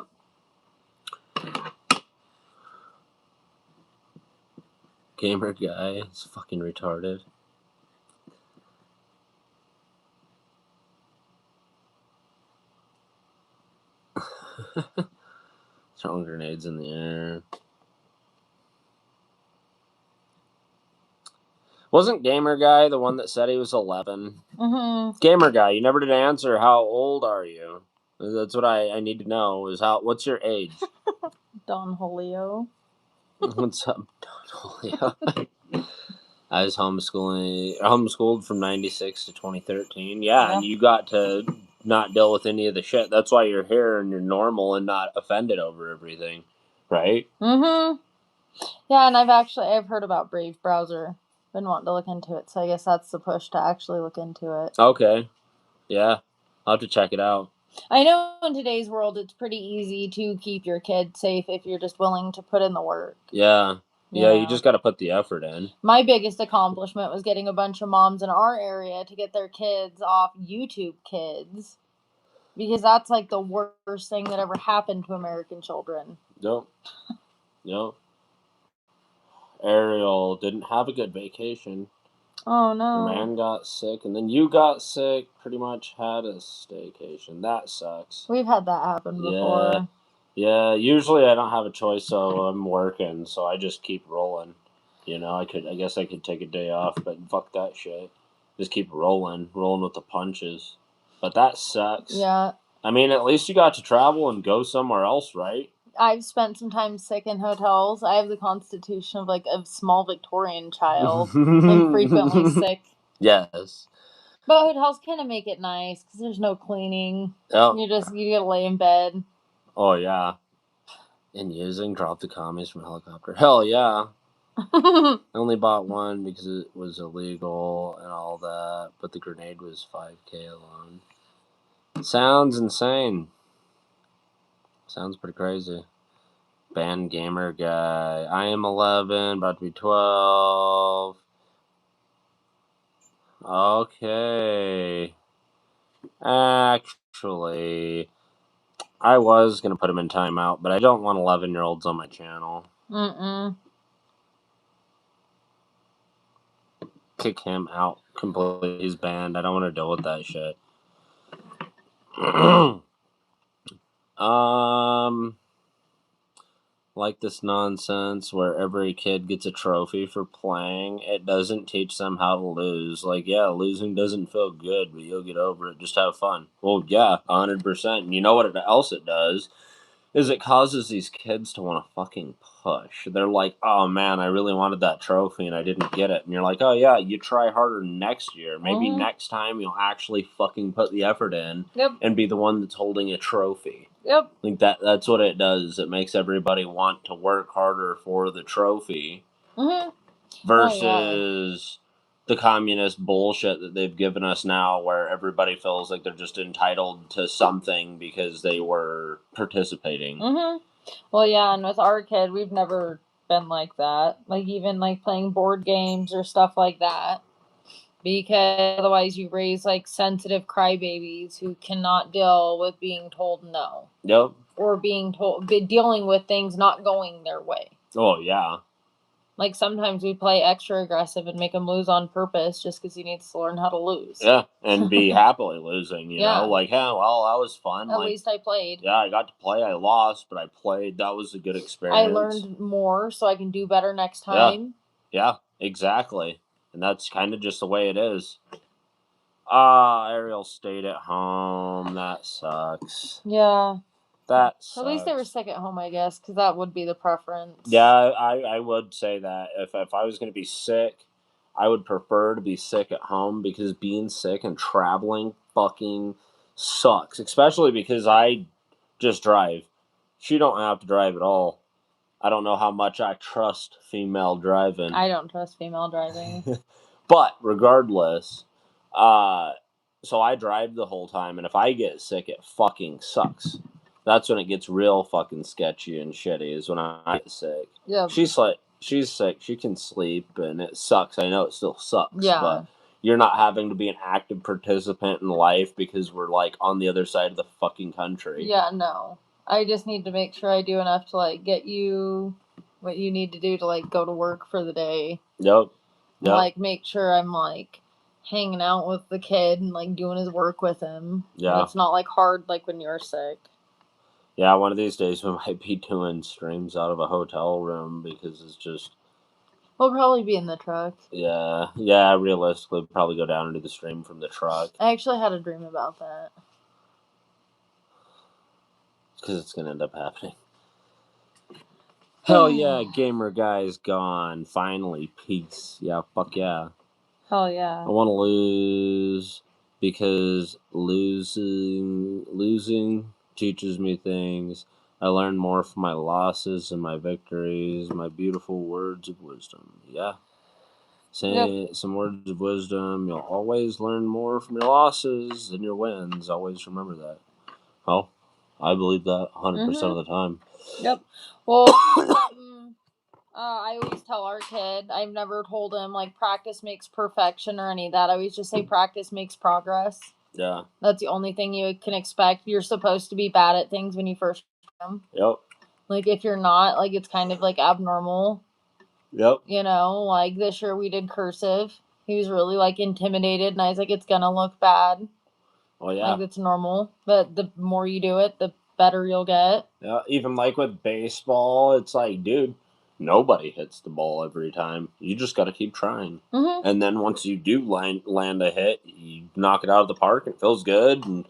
B: Gamer guy is fucking retarded. Throwing grenades in the air. Wasn't Gamer Guy the one that said he was 11?
A: Mm-hmm.
B: Gamer Guy, you never did answer. How old are you? That's what I need to know. What's your age?
A: Don Julio.
B: What's up, Don Julio? I was homeschooled from 96 to 2013. Yeah, and you got to not deal with any of the shit. That's why you're here and you're normal and not offended over everything, right?
A: Mm-hmm. Yeah, and I've heard about Brave Browser. Been wanting to look into it, so I guess that's the push to actually look into it.
B: Okay. Yeah. I'll have to check it out.
A: I know in today's world it's pretty easy to keep your kid safe if you're just willing to put in the work.
B: Yeah. You just got to put the effort in.
A: My biggest accomplishment was getting a bunch of moms in our area to get their kids off YouTube Kids. Because that's like the worst thing that ever happened to American children.
B: Yep. Ariel didn't have a good vacation.
A: Oh no.
B: Your man got sick, and then you got sick. Pretty much had a staycation. That sucks.
A: We've had that happen before.
B: Yeah. Usually I don't have a choice, so I'm working, so I just keep rolling. I guess I could take a day off, but fuck that shit. Just keep rolling with the punches. But that sucks.
A: Yeah.
B: I mean, at least you got to travel and go somewhere else, right?
A: I've spent some time sick in hotels. I have the constitution of like a small Victorian child. I'm frequently sick.
B: Yes.
A: But hotels kind of make it nice because there's no cleaning.
B: Oh.
A: You gotta lay in bed.
B: Oh yeah. And drop the commies from a helicopter. Hell yeah. I only bought one because it was illegal and all that, but the grenade was $5,000 alone. Sounds insane. Sounds pretty crazy. Band Gamer Guy. I am 11, about to be 12. Okay. Actually, I was going to put him in timeout, but I don't want 11-year-olds on my channel. Kick him out completely. He's banned. I don't want to deal with that shit. Like this nonsense where every kid gets a trophy for playing. It doesn't teach them how to lose. Like, yeah, losing doesn't feel good, but you'll get over it. Just have fun. Well, yeah, 100%. And you know what else it does? Is it causes these kids to want to fucking push. They're like, oh man, I really wanted that trophy and I didn't get it. And you're like, oh yeah, you try harder next year. Maybe next time you'll actually fucking put the effort in and be the one that's holding a trophy.
A: Yep.
B: Like that's what it does. It makes everybody want to work harder for the trophy. Versus the communist bullshit that they've given us now, where everybody feels like they're just entitled to something because they were participating.
A: Well, yeah, and with our kid, we've never been like that. Like, even, like, playing board games or stuff like that. Because otherwise you raise, like, sensitive crybabies who cannot deal with being told no.
B: Yep.
A: Or dealing with things not going their way.
B: Oh, yeah.
A: Like, sometimes we play extra aggressive and make him lose on purpose just because he needs to learn how to lose.
B: Yeah, and be happily losing, you know? Like, yeah, well, that was fun.
A: At least I played.
B: Yeah, I got to play. I lost, but I played. That was a good experience.
A: I learned more so I can do better next time.
B: Yeah, exactly. And that's kind of just the way it is. Ariel stayed at home. That sucks.
A: Yeah.
B: That sucks.
A: At least they were sick at home, I guess, because that would be the preference.
B: Yeah, I would say that. If I was going to be sick, I would prefer to be sick at home because being sick and traveling fucking sucks. Especially because I just drive. She don't have to drive at all. I don't know how much I trust female driving.
A: I don't trust female driving.
B: But regardless, so I drive the whole time, and if I get sick, it fucking sucks. That's when it gets real fucking sketchy and shitty, is when I get sick. Yeah. She's sick, she can sleep, and it sucks. I know it still sucks. Yeah. But you're not having to be an active participant in life because we're, like, on the other side of the fucking country.
A: Yeah, no. I just need to make sure I do enough to, like, get you what you need to do to, like, go to work for the day. Yep. Like, make sure I'm, like, hanging out with the kid and, like, doing his work with him. Yeah. It's not, like, hard, like, when you're sick.
B: Yeah, one of these days we might be doing streams out of a hotel room because it's just.
A: We'll probably be in the truck.
B: Yeah. Realistically, probably go down and do the stream from the truck.
A: I actually had a dream about that.
B: Because it's gonna end up happening. Hell yeah, gamer guy's gone. Finally, peace. Yeah, fuck yeah.
A: Hell yeah.
B: I want to lose because losing teaches me things. I learn more from my losses and my victories. My beautiful words of wisdom. Yeah. Say some words of wisdom. You'll always learn more from your losses than your wins. Always remember that. Oh, I believe that 100% of the time.
A: Yep. Well, I always tell our kid, I've never told him, like, practice makes perfection or any of that. I always just say practice makes progress.
B: Yeah.
A: That's the only thing you can expect. You're supposed to be bad at things when you first come.
B: Yep.
A: Like, if you're not, like, it's kind of, like, abnormal.
B: Yep.
A: You know, like, this year we did cursive. He was really, like, intimidated, and I was like, it's gonna look bad.
B: Oh, yeah.
A: Like, it's normal. But the more you do it, the better you'll get.
B: Yeah, even, like, with baseball, it's like, dude, nobody hits the ball every time. You just got to keep trying.
A: Mm-hmm.
B: And then once you do land a hit, you knock it out of the park. It feels good. And,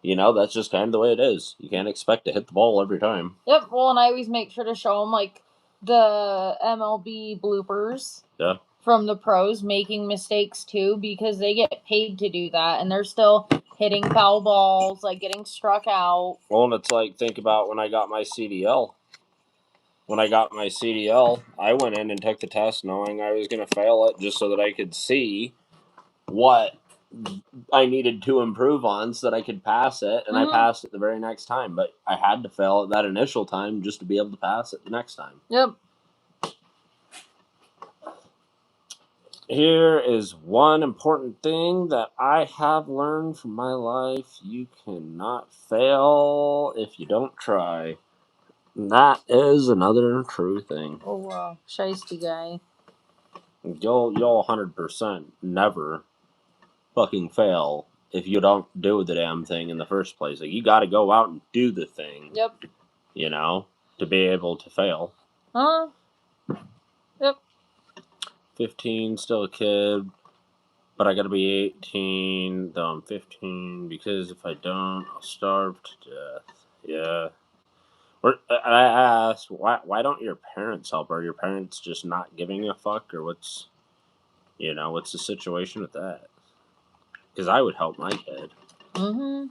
B: that's just kind of the way it is. You can't expect to hit the ball every time.
A: Yep. Well, and I always make sure to show them, like, the MLB bloopers.
B: Yeah.
A: From the pros making mistakes, too, because they get paid to do that. And they're still hitting foul balls, like, getting struck out.
B: Well, and it's like, think about when I got my CDL. When I got my CDL, I went in and took the test knowing I was going to fail it just so that I could see what I needed to improve on so that I could pass it, and I passed it the very next time. But I had to fail at that initial time just to be able to pass it the next time.
A: Yep.
B: Here is one important thing that I have learned from my life. You cannot fail if you don't try. And that is another true thing.
A: Oh, wow. Shiesty guy.
B: You'll 100% never fucking fail if you don't do the damn thing in the first place. Like, you got to go out and do the thing.
A: Yep.
B: To be able to fail.
A: Yep.
B: 15, still a kid, but I got to be 18, though I'm 15, because if I don't, I'll starve to death. Yeah. I asked, why don't your parents help? Are your parents just not giving a fuck, or what's the situation with that? Because I would help my kid.
A: Mm-hmm.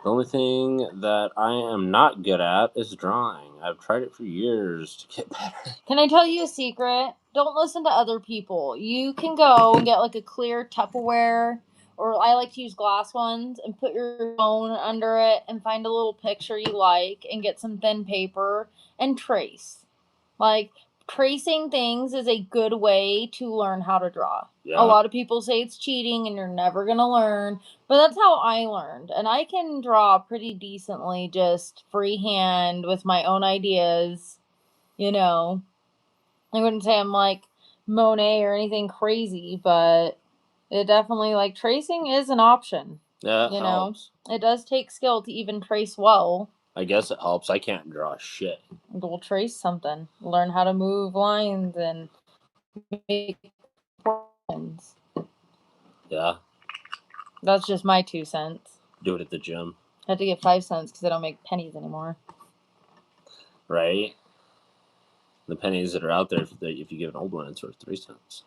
B: The only thing that I am not good at is drawing. I've tried it for years to get better.
A: Can I tell you a secret? Don't listen to other people. You can go and get, like, a clear Tupperware, or I like to use glass ones, and put your phone under it and find a little picture you like and get some thin paper and trace. Like, tracing things is a good way to learn how to draw.
B: Yeah.
A: A lot of people say it's cheating and you're never going to learn, but that's how I learned. And I can draw pretty decently just freehand with my own ideas, I wouldn't say I'm like Monet or anything crazy, but it definitely, like, tracing is an option.
B: Yeah, it helps.
A: It does take skill to even trace well.
B: I guess it helps. I can't draw shit.
A: We'll trace something. Learn how to move lines and make lines.
B: Yeah.
A: That's just my 2 cents.
B: Do it at the gym.
A: I have to get 5 cents because I don't make pennies anymore.
B: Right? The pennies that are out there, if you give an old one, it's worth 3 cents.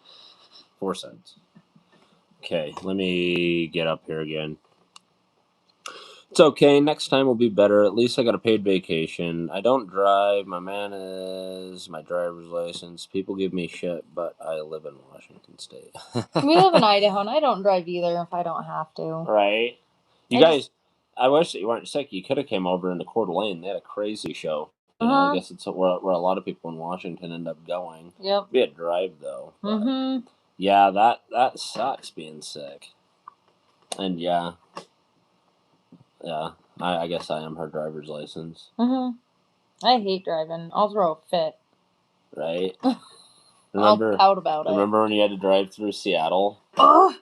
B: 4 cents. Okay, let me get up here again. It's okay. Next time will be better. At least I got a paid vacation. I don't drive. My man is my driver's license. People give me shit, but I live in Washington State.
A: We live in Idaho, and I don't drive either if I don't have to.
B: Right. I wish that you weren't sick. You could have came over into Coeur d'Alene. They had a crazy show. I guess it's where a lot of people in Washington end up going.
A: Yep.
B: We had to drive, though. But yeah, that sucks being sick. And yeah, I guess I am her driver's license.
A: I hate driving. I'll throw a fit.
B: Right?
A: I'll pout about it.
B: Remember when you had to drive through Seattle?
A: Ugh!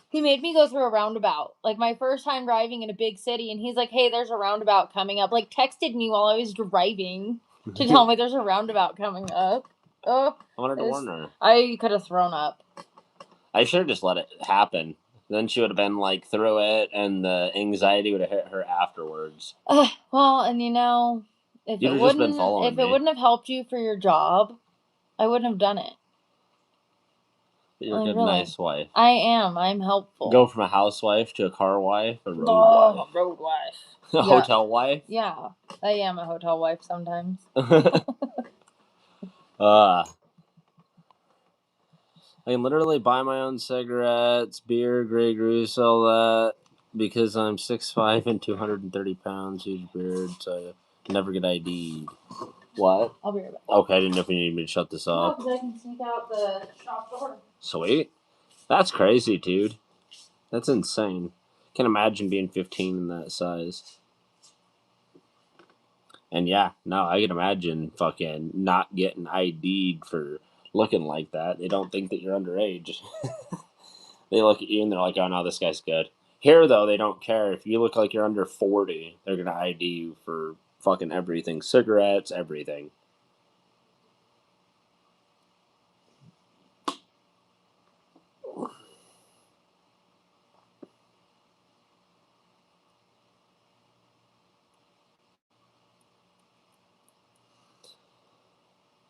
A: He made me go through a roundabout. Like, my first time driving in a big city, and he's like, hey, there's a roundabout coming up. Like, texted me while I was driving to tell me there's a roundabout coming up. Oh,
B: I wanted to warn her.
A: I could have thrown up.
B: I should have just let it happen. Then she would have been like through it, and the anxiety would have hit her afterwards.
A: Well, and you know, if
B: You'd
A: it
B: have just been
A: wouldn't,
B: following
A: if
B: me.
A: it wouldn't have helped you for your job, I wouldn't have done it.
B: You're a
A: Like,
B: good,
A: really.
B: nice wife.
A: I am. I'm helpful.
B: Go from a housewife to a car wife, a road wife.
A: Road wife.
B: A hotel wife?
A: Yeah, I am a hotel wife sometimes.
B: I can literally buy my own cigarettes, beer, Grey Goose, all that, because I'm 6'5" and 230 pounds, huge beard, so I never get ID'd. What?
A: I'll be right back.
B: Okay, I didn't know if you needed me to shut this off.
A: No, because I can sneak out the shop door.
B: Sweet. That's crazy, dude. That's insane. Can't imagine being 15 in that size. And yeah, no, I can imagine fucking not getting ID'd for looking like that. They don't think that you're underage. They look at you and they're like, oh no, this guy's good. Here, though, they don't care. If you look like you're under 40, they're going to ID you for fucking everything. Cigarettes, everything.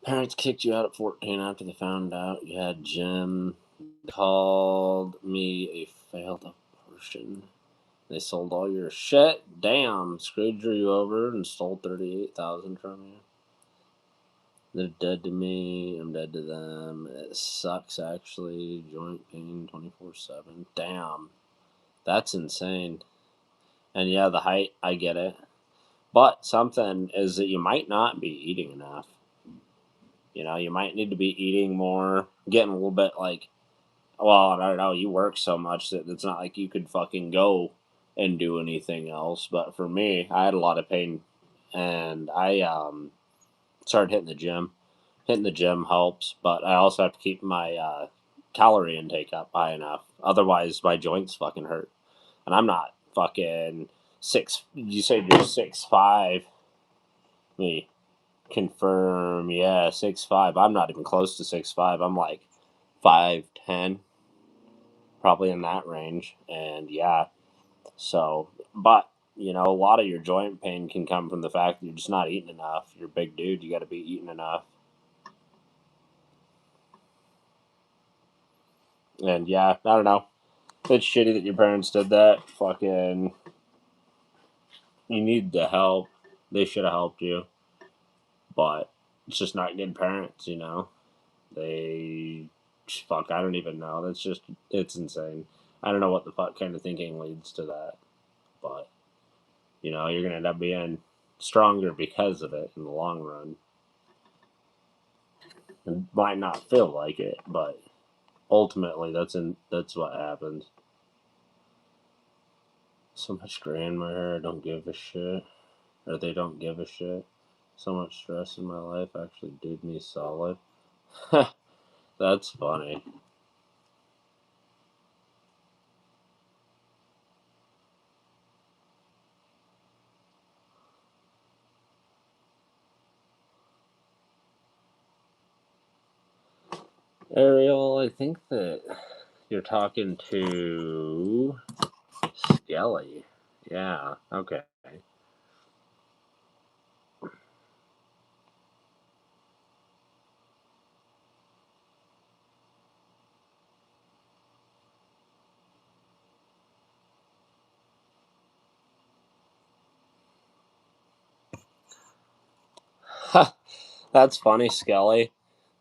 B: Parents kicked you out at 14 after they found out you had gym. Called me a failed abortion. They sold all your shit. Damn, screwed you over and stole $38,000 from you. They're dead to me. I'm dead to them. It sucks, actually. Joint pain 24/7. Damn, that's insane. And yeah, the height, I get it. But something is that you might not be eating enough. You know, you might need to be eating more, getting a little bit like, well, I don't know, you work so much that it's not like you could fucking go and do anything else. But for me, I had a lot of pain, and I started hitting the gym. Hitting the gym helps, but I also have to keep my calorie intake up high enough. Otherwise, my joints fucking hurt. And I'm not fucking six. You said you're 6'5". Me confirm, yeah, 6'5". I'm not even close to 6'5". I'm like 5'10", probably in that range. And yeah, so, but you know, a lot of your joint pain can come from the fact that you're just not eating enough. You're a big dude. You got to be eating enough. And yeah, I don't know. It's shitty that your parents did that. Fucking, you need the help. They should have helped you, but it's just not good parents. You know, they fuck. I don't even know. That's just it's insane. I don't know what the fuck kind of thinking leads to that, but you know, you're gonna end up being stronger because of it in the long run. It might not feel like it, but ultimately, that's what happens. So much gray in my hair. I don't give a shit. Or they don't give a shit. So much stress in my life actually did me solid. That's funny. Ariel, I think that you're talking to Skelly. Yeah, okay. That's funny, Skelly.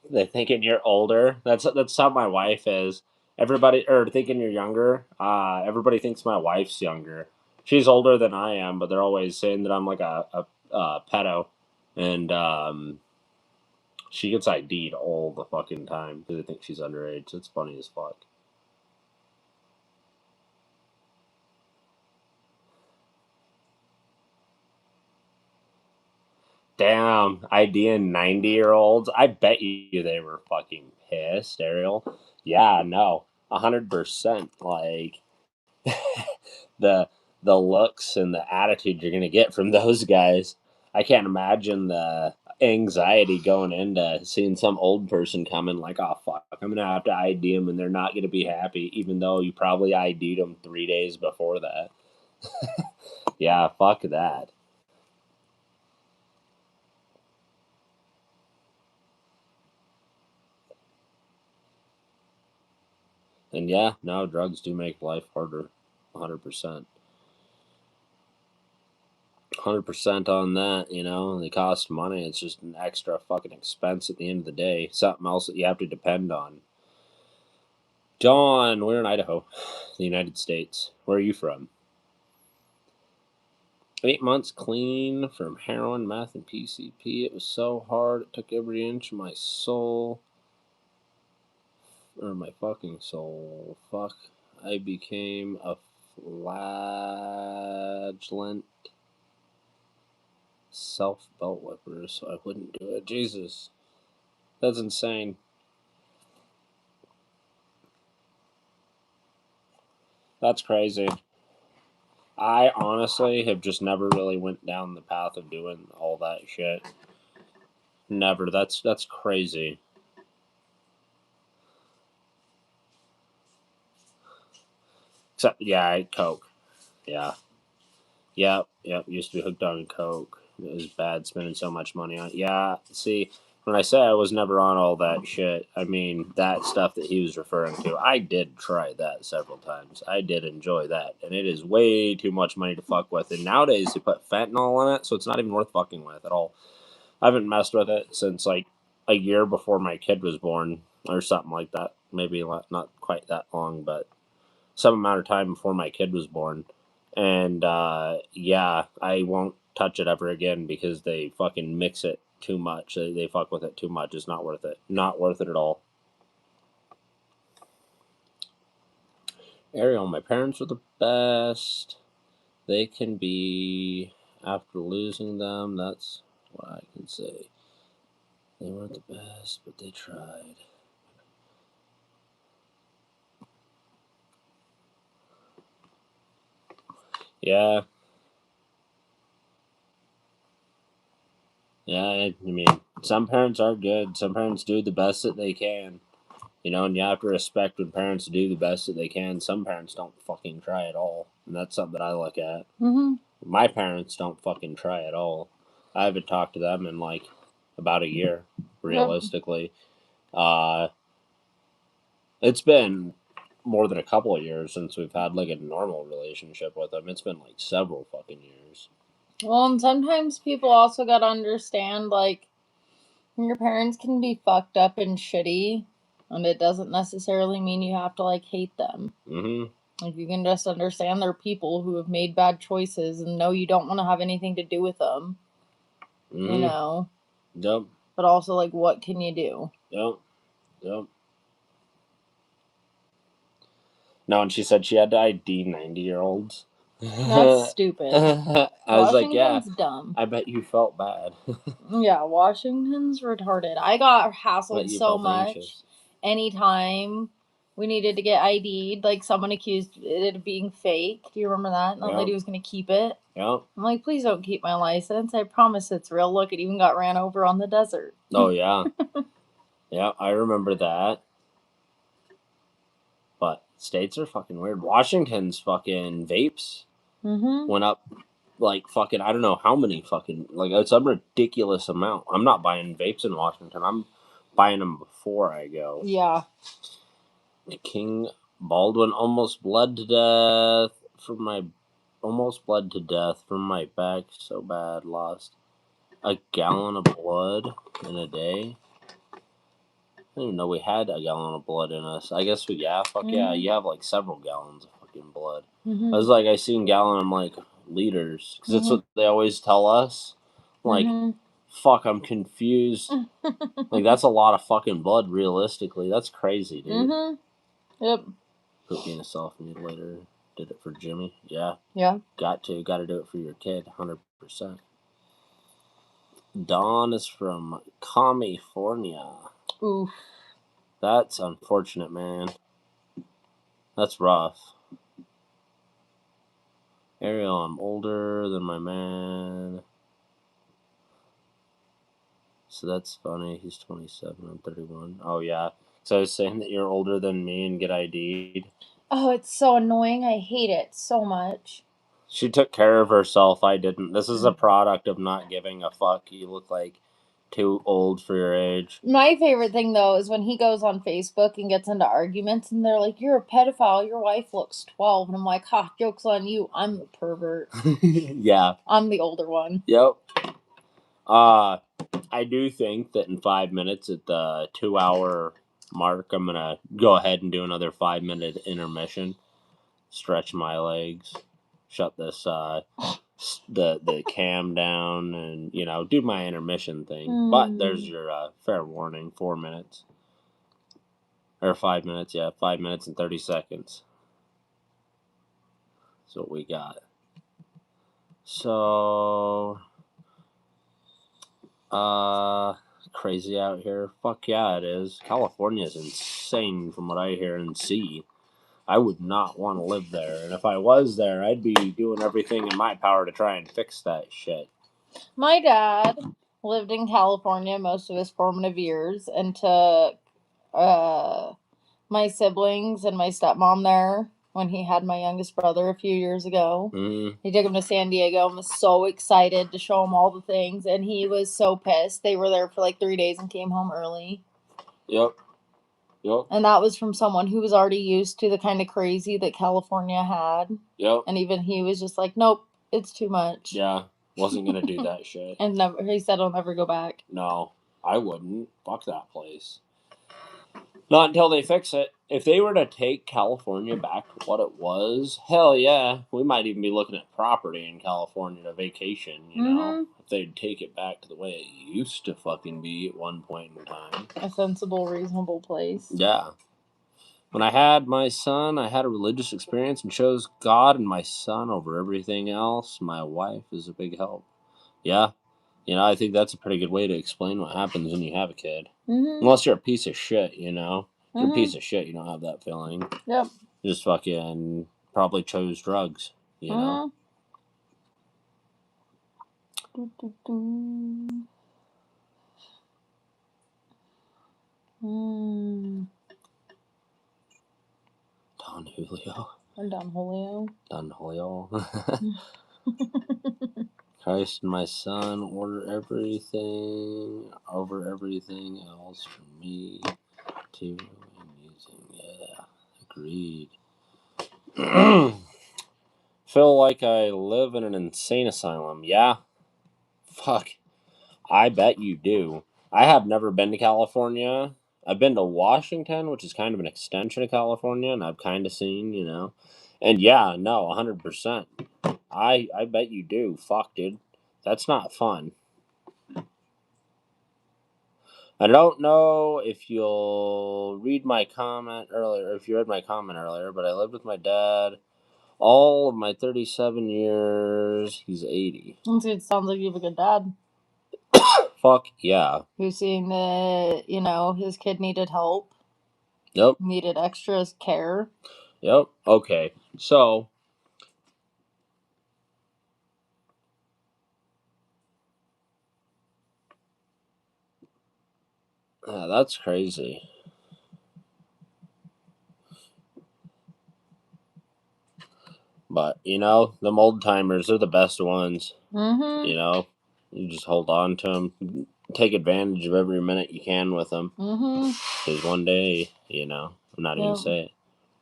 B: They're thinking you're older. That's how my wife is. Everybody or thinking you're younger. Everybody thinks my wife's younger. She's older than I am, but they're always saying that I'm like a pedo, and she gets ID'd all the fucking time because they think she's underage. It's funny as fuck. Damn, IDing 90-year-olds. I bet you they were fucking pissed, Ariel. Yeah, no. 100%. Like the looks and the attitude you're gonna get from those guys. I can't imagine the anxiety going into seeing some old person coming like, oh fuck, I'm gonna have to ID them and they're not gonna be happy, even though you probably ID'd them 3 days before that. Yeah, fuck that. And yeah, no, drugs do make life harder. 100%. 100% on that, you know, they cost money. It's just an extra fucking expense at the end of the day. Something else that you have to depend on. Dawn, we're in Idaho, the United States. Where are you from? 8 months clean from heroin, meth, and PCP. It was so hard. It took every inch of my soul. Or my fucking soul. Fuck. I became a flagellant self belt whipper, so I wouldn't do it. Jesus. That's insane. That's crazy. I honestly have just never really went down the path of doing all that shit. Never. That's crazy. Except, yeah, Coke. Yeah. Yep. Used to be hooked on Coke. It was bad spending so much money on it. Yeah. See, when I say I was never on all that shit, I mean that stuff that he was referring to. I did try that several times. I did enjoy that. And it is way too much money to fuck with. And nowadays they put fentanyl in it, so it's not even worth fucking with at all. I haven't messed with it since like a year before my kid was born or something like that. Maybe not quite that long, but some amount of time before my kid was born. And yeah, I won't touch it ever again because they fucking mix it too much. They fuck with it too much. It's not worth it. Not worth it at all. Ariel, my parents were the best they can be after losing them. That's what I can say. They weren't the best, but they tried. Yeah. Yeah, I mean, some parents are good. Some parents do the best that they can. You know, and you have to respect when parents do the best that they can. Some parents don't fucking try at all. And that's something that I look at.
A: Mm-hmm.
B: My parents don't fucking try at all. I haven't talked to them in like about a year, realistically. Uh, it's been more than a couple of years since we've had like a normal relationship with them. It's been like several fucking years.
A: Well, and sometimes people also gotta understand, like, your parents can be fucked up and shitty, and it doesn't necessarily mean you have to, like, hate them.
B: Mm-hmm.
A: Like, you can just understand they're people who have made bad choices and know you don't want to have anything to do with them.
B: Mm-hmm.
A: You know?
B: Yep.
A: But also, like, what can you do?
B: Yep. No, and she said she had to ID 90-year-olds.
A: That's stupid.
B: I was like, yeah,
A: Washington's dumb.
B: I bet you felt bad.
A: Yeah, Washington's retarded. I got
B: Bet
A: hassled
B: you
A: so
B: felt
A: much
B: anxious.
A: anytime we needed to get ID'd. Like, someone accused it of being fake. Do you remember that? And that lady was going to keep it.
B: Yeah.
A: I'm like, please don't keep my license. I promise it's real. Look, it even got ran over on the desert.
B: Oh, yeah. Yeah, I remember that. But states are fucking weird. Washington's fucking vapes went up like fucking, I don't know how many fucking, like, it's some ridiculous amount. I'm not buying vapes in Washington. I'm buying them before I go.
A: Yeah.
B: King Baldwin almost bled to death from my back so bad. Lost a gallon of blood in a day. I didn't even know we had a gallon of blood in us. I guess yeah, you have like several gallons of fucking blood. I was like, I seen gallon, I'm like, liters. Because that's what they always tell us. Like, fuck, I'm confused. Like, that's a lot of fucking blood, realistically. That's crazy, dude.
A: Yep.
B: Put me in a self-mutilator. Did it for Jimmy. Yeah.
A: Yeah.
B: Got to do it for your kid, 100%. Dawn is from California.
A: Oof.
B: That's unfortunate, man. That's rough. Ariel, I'm older than my man. So that's funny. He's 27. I'm 31. Oh, yeah. So I was saying that you're older than me and get ID'd.
A: Oh, it's so annoying. I hate it so much.
B: She took care of herself. I didn't. This is a product of not giving a fuck. You look like too old for your age.
A: My favorite thing, though, is when he goes on Facebook and gets into arguments and they're like, "You're a pedophile. Your wife looks 12." And I'm like, "Ha, joke's on you. I'm a pervert."
B: Yeah.
A: I'm the older one.
B: Yep. I do think that in 5 minutes at the 2-hour mark, I'm going to go ahead and do another 5-minute intermission. Stretch my legs. Shut this, the cam down and, do my intermission thing. But there's your fair warning, 4 minutes. Or 5 minutes, yeah. 5 minutes and 30 seconds. That's what we got. So... crazy out here. Fuck yeah, it is. California is insane from what I hear and see. I would not want to live there, and if I was there, I'd be doing everything in my power to try and fix that shit.
A: My dad lived in California most of his formative years and took my siblings and my stepmom there when he had my youngest brother a few years ago. He took him to San Diego and was so excited to show him all the things, and he was so pissed. They were there for like 3 days and came home early.
B: Yep.
A: And that was from someone who was already used to the kind of crazy that California had.
B: Yep.
A: And even he was just like, "Nope, it's too much."
B: Yeah, wasn't gonna do that shit.
A: And he said he'll never go back.
B: No, I wouldn't. Fuck that place. Not until they fix it. If they were to take California back to what it was, hell yeah, we might even be looking at property in California to vacation, if they'd take it back to the way it used to fucking be at one point in time.
A: A sensible, reasonable place.
B: Yeah. When I had my son, I had a religious experience and chose God and my son over everything else. My wife is a big help. Yeah. I think that's a pretty good way to explain what happens when you have a kid. Unless you're a piece of shit, If you're a piece of shit, you don't have that feeling.
A: Yep.
B: You just fucking probably chose drugs,
A: Do, do, do.
B: Don Julio.
A: I'm Don Julio.
B: Don Julio. Christ and my son order everything over everything else from me to using. Yeah, agreed. Feel like I live in an insane asylum. Yeah. Fuck. I bet you do. I have never been to California. I've been to Washington, which is kind of an extension of California, and I've kind of seen, And yeah, no, 100%. I bet you do. Fuck, dude. That's not fun. I don't know if you'll read my comment earlier, if you read my comment earlier, but I lived with my dad all of my 37 years. He's 80.
A: It sounds like you have a good dad.
B: Fuck yeah.
A: Who's seeing that, his kid needed help.
B: Yep.
A: Needed extra care.
B: Yep. Okay. So, that's crazy. But, them old timers are the best ones. You just hold on to them. Take advantage of every minute you can with them. Because one day, I'm not even going to say it,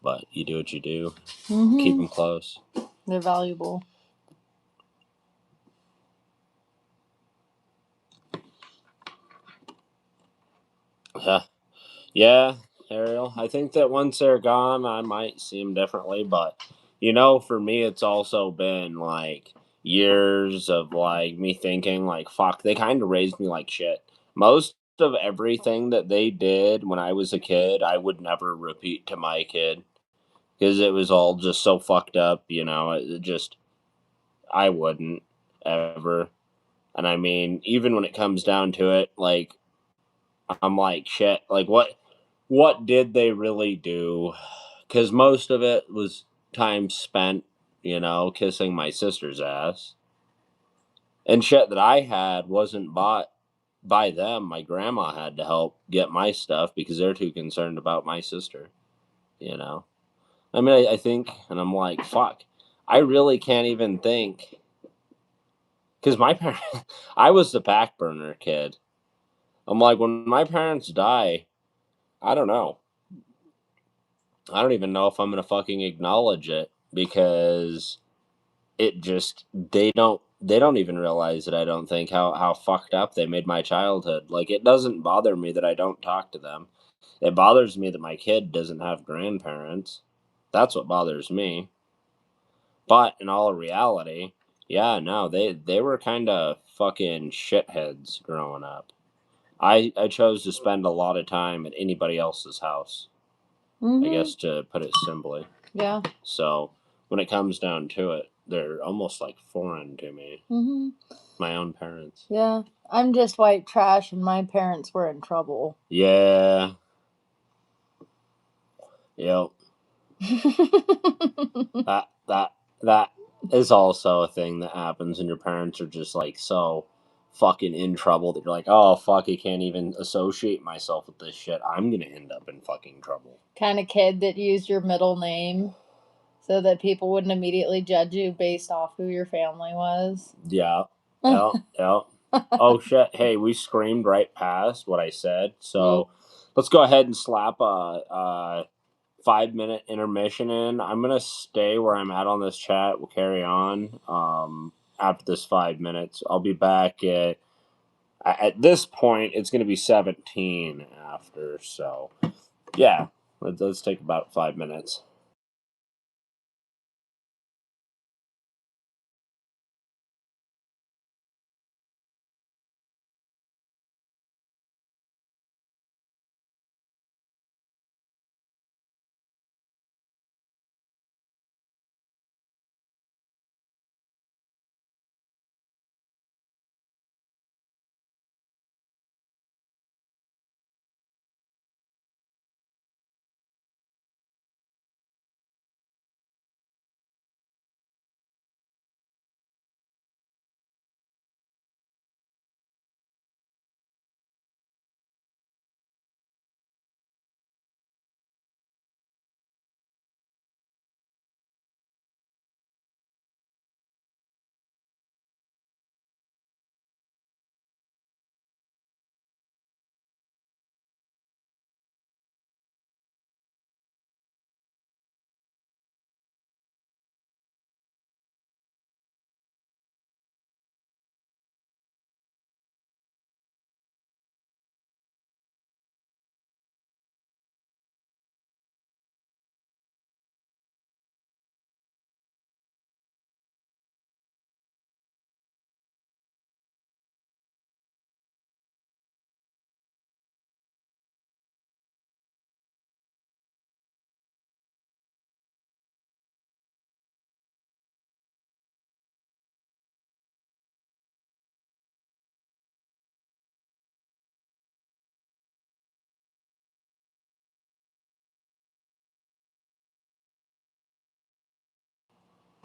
B: but you do what you do. Keep them close.
A: They're valuable.
B: Yeah, Ariel. I think that once they're gone, I might see them differently. But, for me, it's also been like years of like me thinking like, fuck, they kind of raised me like shit. Most of everything that they did when I was a kid, I would never repeat to my kid because it was all just so fucked up. I wouldn't ever. And I mean, even when it comes down to it, like, I'm like, shit, like, what did they really do? because most of it was time spent, kissing my sister's ass. And shit that I had wasn't bought by them. My grandma had to help get my stuff because they're too concerned about my sister, you know? I mean, I think, and I'm like, fuck. I really can't even think. Because my parents, I was the back burner kid. I'm like, when my parents die, I don't know. I don't even know if I'm gonna fucking acknowledge it because it just they don't even realize it. I don't think how fucked up they made my childhood. Like it doesn't bother me that I don't talk to them. It bothers me that my kid doesn't have grandparents. That's what bothers me. But in all reality, yeah, no, they were kind of fucking shitheads growing up. I chose to spend a lot of time at anybody else's house. I guess to put it simply.
A: Yeah.
B: So when it comes down to it, they're almost like foreign to me. My own parents.
A: Yeah. I'm just white trash, and my parents were in trouble.
B: Yeah. Yep. that is also a thing that happens, and your parents are just like so fucking in trouble that you're like, oh fuck, I can't even associate myself with this shit. I'm gonna end up in fucking trouble.
A: Kind of kid that used your middle name so that people wouldn't immediately judge you based off who your family was.
B: Yeah. Yeah. Yeah. Oh shit! Hey, we screamed right past what I said, so let's go ahead and slap a 5-minute intermission in. I'm gonna stay where I'm at on this chat. We'll carry on after this 5 minutes. I'll be back at this point. It's gonna be 17 after. So yeah, let's take about 5 minutes.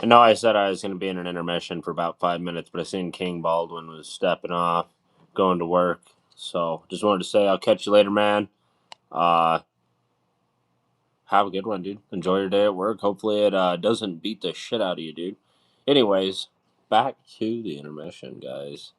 B: I know I said I was going to be in an intermission for about 5 minutes, but I seen King Baldwin was stepping off, going to work. So just wanted to say I'll catch you later, man. Uh, have a good one, dude. Enjoy your day at work. Hopefully it doesn't beat the shit out of you, dude. Anyways, back to the intermission, guys.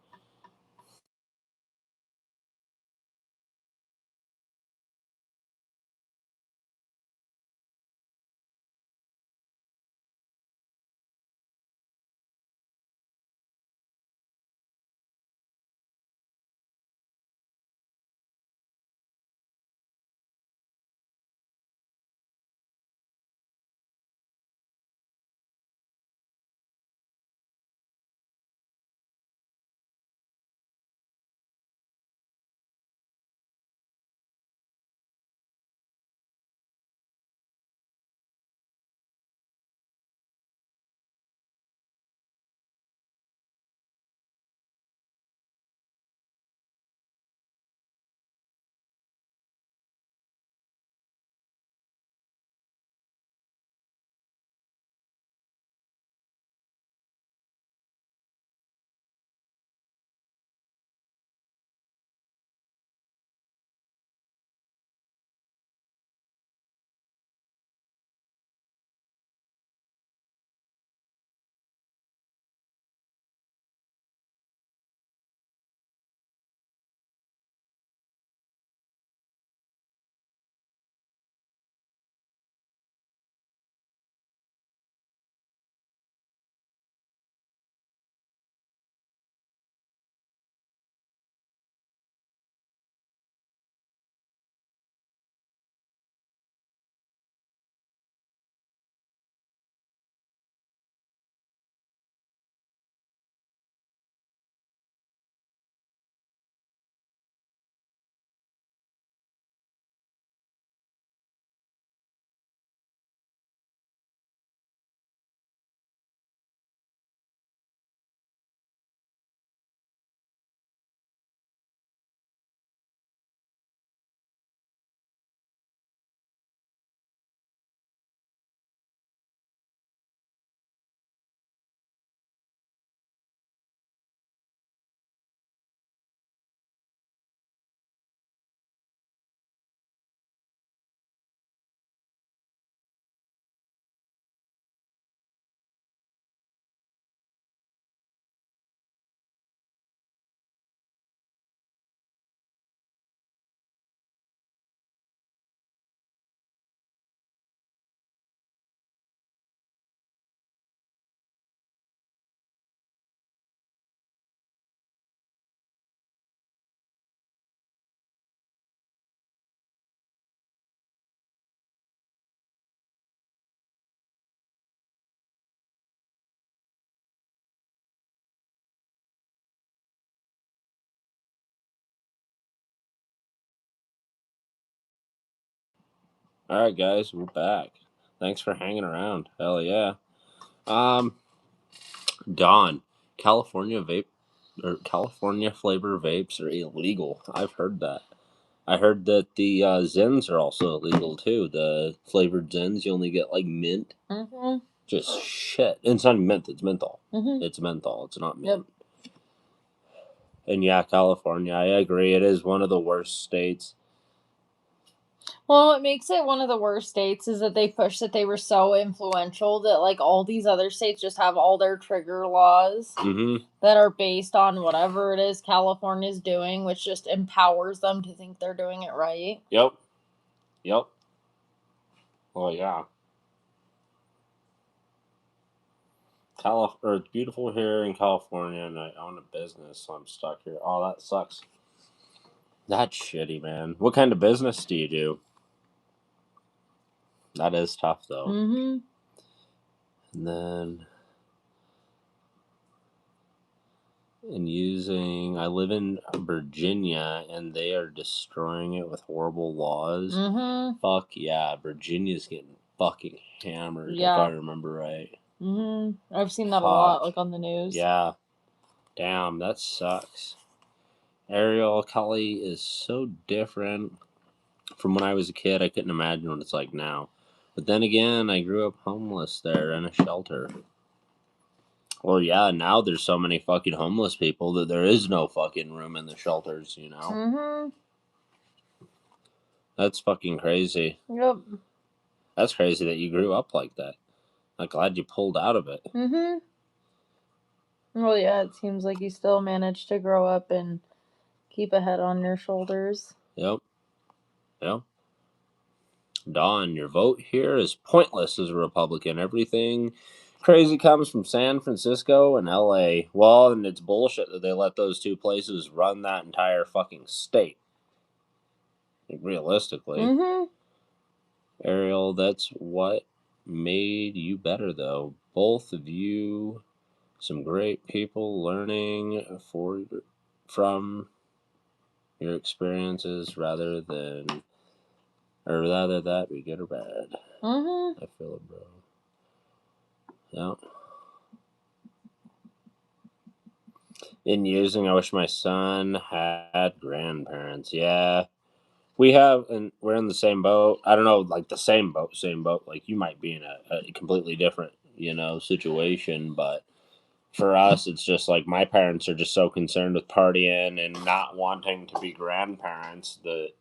B: All right, guys, we're back. Thanks for hanging around. Hell yeah. Don, California flavor vapes are illegal. I've heard that. I heard that the Zins are also illegal too. The flavored Zins, you only get like mint.
A: Mm-hmm.
B: Just shit. It's not mint. It's menthol.
A: Mm-hmm.
B: It's menthol. It's not
A: Yep.
B: mint. And yeah, California, I agree. It is one of the worst states.
A: Well, what makes it one of the worst states is that they push that they were so influential that like all these other states just have all their trigger laws
B: Mm-hmm.
A: that are based on whatever it is California's doing, which just empowers them to think they're doing it right.
B: Yep. Yep. Well, yeah. It's beautiful here in California, and I own a business, so I'm stuck here. Oh, that sucks. That's shitty, man. What kind of business do you do? That is tough, though.
A: Mm-hmm.
B: And then, I live in Virginia, and they are destroying it with horrible laws.
A: Mm-hmm.
B: Fuck yeah, Virginia's getting fucking hammered, if I remember right.
A: Mm-hmm. I've seen that a lot, like on the news.
B: Yeah. Damn, that sucks. Ariel, Cali is so different from when I was a kid. I couldn't imagine what it's like now. But then again, I grew up homeless there in a shelter. Well, yeah, now there's so many fucking homeless people that there is no fucking room in the shelters, you know?
A: Mm-hmm.
B: That's fucking crazy.
A: Yep.
B: That's crazy that you grew up like that. I'm glad you pulled out of it.
A: Mm-hmm. Well, yeah, it seems like you still managed to grow up and keep a head on your shoulders.
B: Yep. Yep. Don, your vote here is pointless as a Republican. Everything crazy comes from San Francisco and LA. Well, and it's bullshit that they let those two places run that entire fucking state. Realistically.
A: Mm-hmm.
B: Ariel, that's what made you better, though. Both of you, some great people learning from your experiences rather that be good or bad.
A: Mm-hmm.
B: I feel it, bro. Yeah. In using, I wish my son had grandparents. Yeah. We have, and we're in the same boat. I don't know, like the same boat. Like you might be in a completely different, situation. But for us, it's just like my parents are just so concerned with partying and not wanting to be grandparents that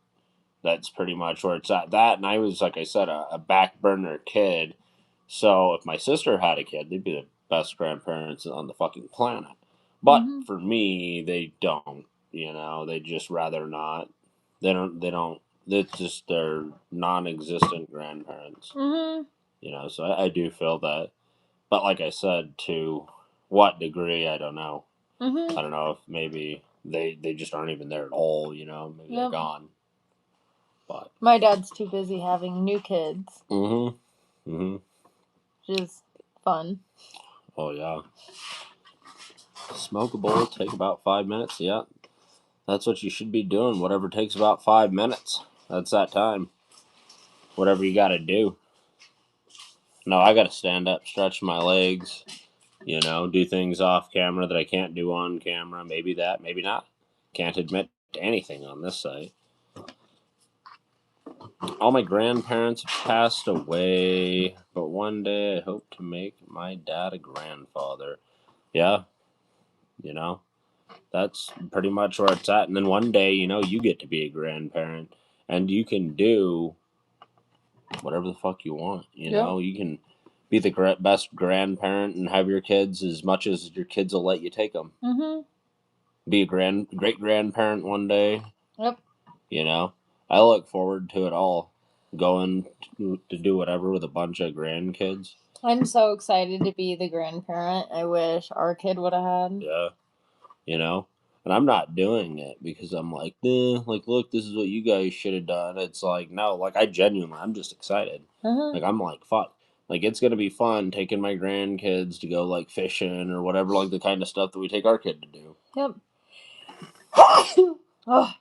B: that's pretty much where it's at. That, and I was, like I said, a back burner kid. So if my sister had a kid, they'd be the best grandparents on the fucking planet. But
A: Mm-hmm.
B: for me, they don't. They just rather not. They don't. They don't. It's just their non-existent grandparents.
A: Mm-hmm.
B: So I do feel that. But like I said, to what degree, I don't know.
A: Mm-hmm.
B: I don't know if maybe they just aren't even there at all. Maybe they're gone. But
A: my dad's too busy having new kids.
B: Mm-hmm. Mm-hmm.
A: Which is fun.
B: Oh yeah. Smoke a bowl, take about 5 minutes. Yeah. That's what you should be doing. Whatever takes about 5 minutes. That's that time. Whatever you gotta do. No, I gotta stand up, stretch my legs, do things off camera that I can't do on camera. Maybe that, maybe not. Can't admit to anything on this site. All my grandparents have passed away, but one day I hope to make my dad a grandfather. Yeah, that's pretty much where it's at. And then one day, you get to be a grandparent and you can do whatever the fuck you want. You can be the best grandparent and have your kids as much as your kids will let you take them.
A: Mm-hmm.
B: Be a great grandparent one day.
A: Yep.
B: I look forward to it all. Going to do whatever with a bunch of grandkids.
A: I'm so excited to be the grandparent I wish our kid would have had.
B: Yeah. And I'm not doing it because I'm like, look, this is what you guys should have done. It's like, no, like I'm just excited.
A: Uh-huh.
B: Like I'm like, fuck, like it's gonna be fun taking my grandkids to go like fishing or whatever, like the kind of stuff that we take our kid to do.
A: Yep. Oh.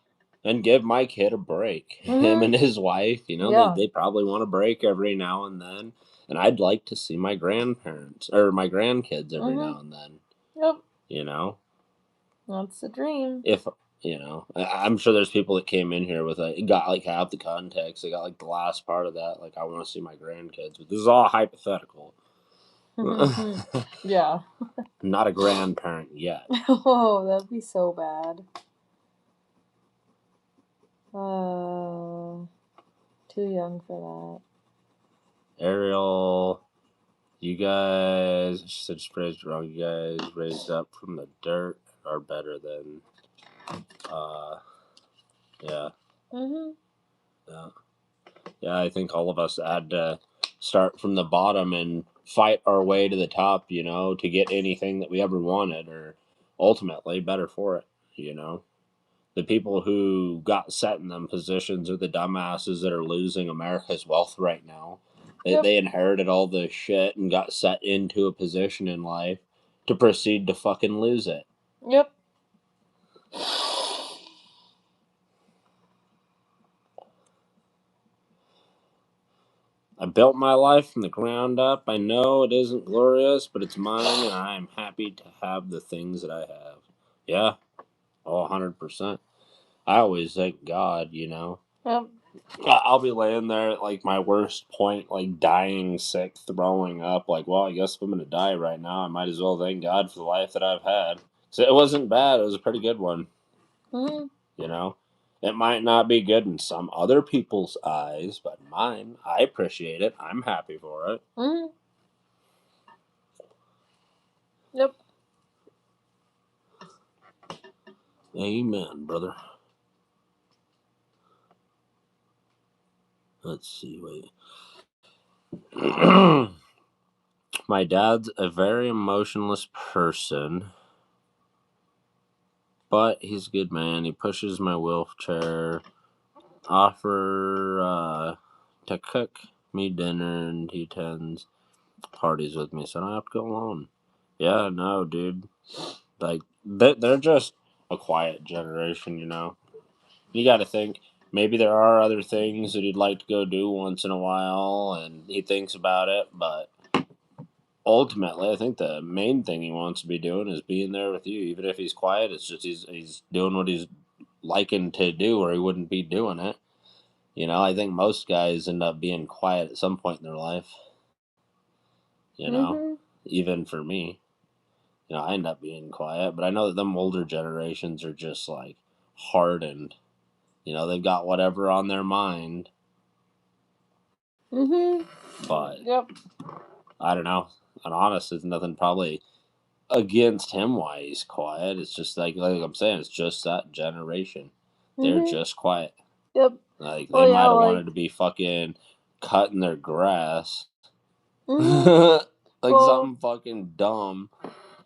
B: And give my kid a break. Him and his wife,
A: Yeah.
B: they probably want a break every now and then. And I'd like to see my grandparents or my grandkids every now and then.
A: Yep.
B: You know,
A: That's the dream.
B: if I'm sure there's people that came in here with got like half the context. They got like the last part of that. Like, I want to see my grandkids, but this is all hypothetical.
A: Yeah.
B: Not a grandparent yet.
A: Oh, that'd be so bad. Too young for
B: Ariel, you guys, she said she phrased it wrong. You guys raised up from the dirt are better than, yeah. Yeah. Yeah, I think all of us had to start from the bottom and fight our way to the top, to get anything that we ever wanted, or ultimately better for it. The people who got set in them positions are the dumbasses that are losing America's wealth right now. They inherited all this shit and got set into a position in life to proceed to fucking lose it.
A: Yep.
B: I built my life from the ground up. I know it isn't glorious, but it's mine, and I am happy to have the things that I have. Yeah, 100%. I always thank God,
A: Yep.
B: I'll be laying there at like my worst point, like dying, sick, throwing up. Like, well, I guess if I'm gonna die right now, I might as well thank God for the life that I've had. So it wasn't bad. It was a pretty good one. It might not be good in some other people's eyes, but mine, I appreciate it. I'm happy for it.
A: Yep.
B: Amen, brother. Let's see, wait. My dad's a very emotionless person, but he's a good man. He pushes my wheelchair, offer to cook me dinner, and he attends parties with me, so I don't have to go alone. Yeah, no, dude. Like, they're just a quiet generation, You got to think, maybe there are other things that he'd like to go do once in a while, and he thinks about it, but ultimately, I think the main thing he wants to be doing is being there with you. Even if he's quiet, it's just he's doing what he's liking to do, or he wouldn't be doing it. I think most guys end up being quiet at some point in their life. Even for me, I end up being quiet, but I know that them older generations are just like hardened. They've got whatever on their mind. But
A: Yep.
B: I don't know. And honest, there's nothing probably against him why he's quiet. It's just like I'm saying, it's just that generation. They're just quiet.
A: Yep.
B: Like they might have wanted to be fucking cutting their grass. Something fucking dumb.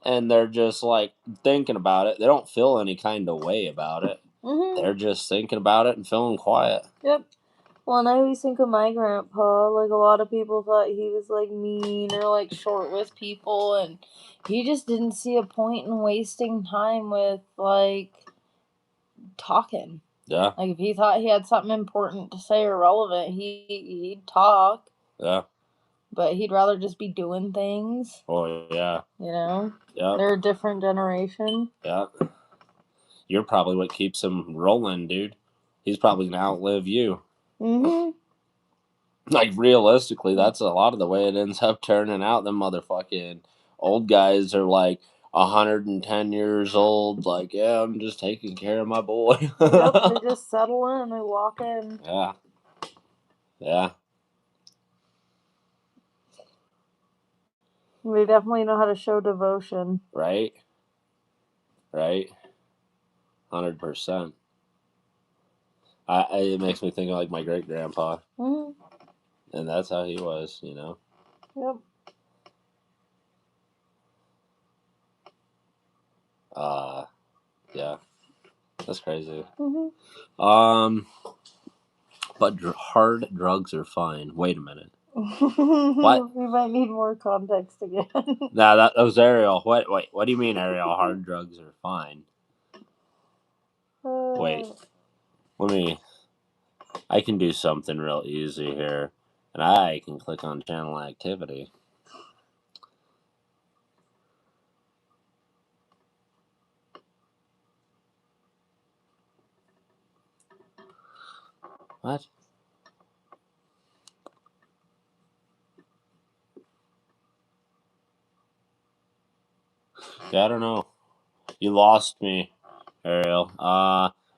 B: And they're just like thinking about it. They don't feel any kind of way about it. They're just thinking about it and feeling quiet.
A: Yep. Well, and I always think of my grandpa. Like, a lot of people thought he was like mean or like short with people, and he just didn't see a point in wasting time with like talking.
B: Yeah.
A: Like, if he thought he had something important to say or relevant, he'd talk.
B: Yeah.
A: But he'd rather just be doing things.
B: Oh yeah. Yeah.
A: They're a different generation.
B: Yeah. You're probably what keeps him rolling, dude. He's probably gonna outlive you. Like, realistically, that's a lot of the way it ends up turning out. Them motherfucking old guys are like 110 years old. Like, yeah, I'm just taking care of my boy.
A: Yep, they just settle in. They walk in.
B: Yeah. Yeah.
A: They definitely know how to show devotion.
B: Right. Right. 100%. It makes me think of like my great grandpa, and that's how he was,
A: Yep.
B: Yeah, that's crazy. But hard drugs are fine. Wait a minute. What?
A: We might need more context again.
B: Nah, that was Ariel. What? Wait, what do you mean, Ariel? Hard drugs are fine. Wait. I can do something real easy here. And I can click on channel activity. What? Yeah, I don't know. You lost me, Ariel.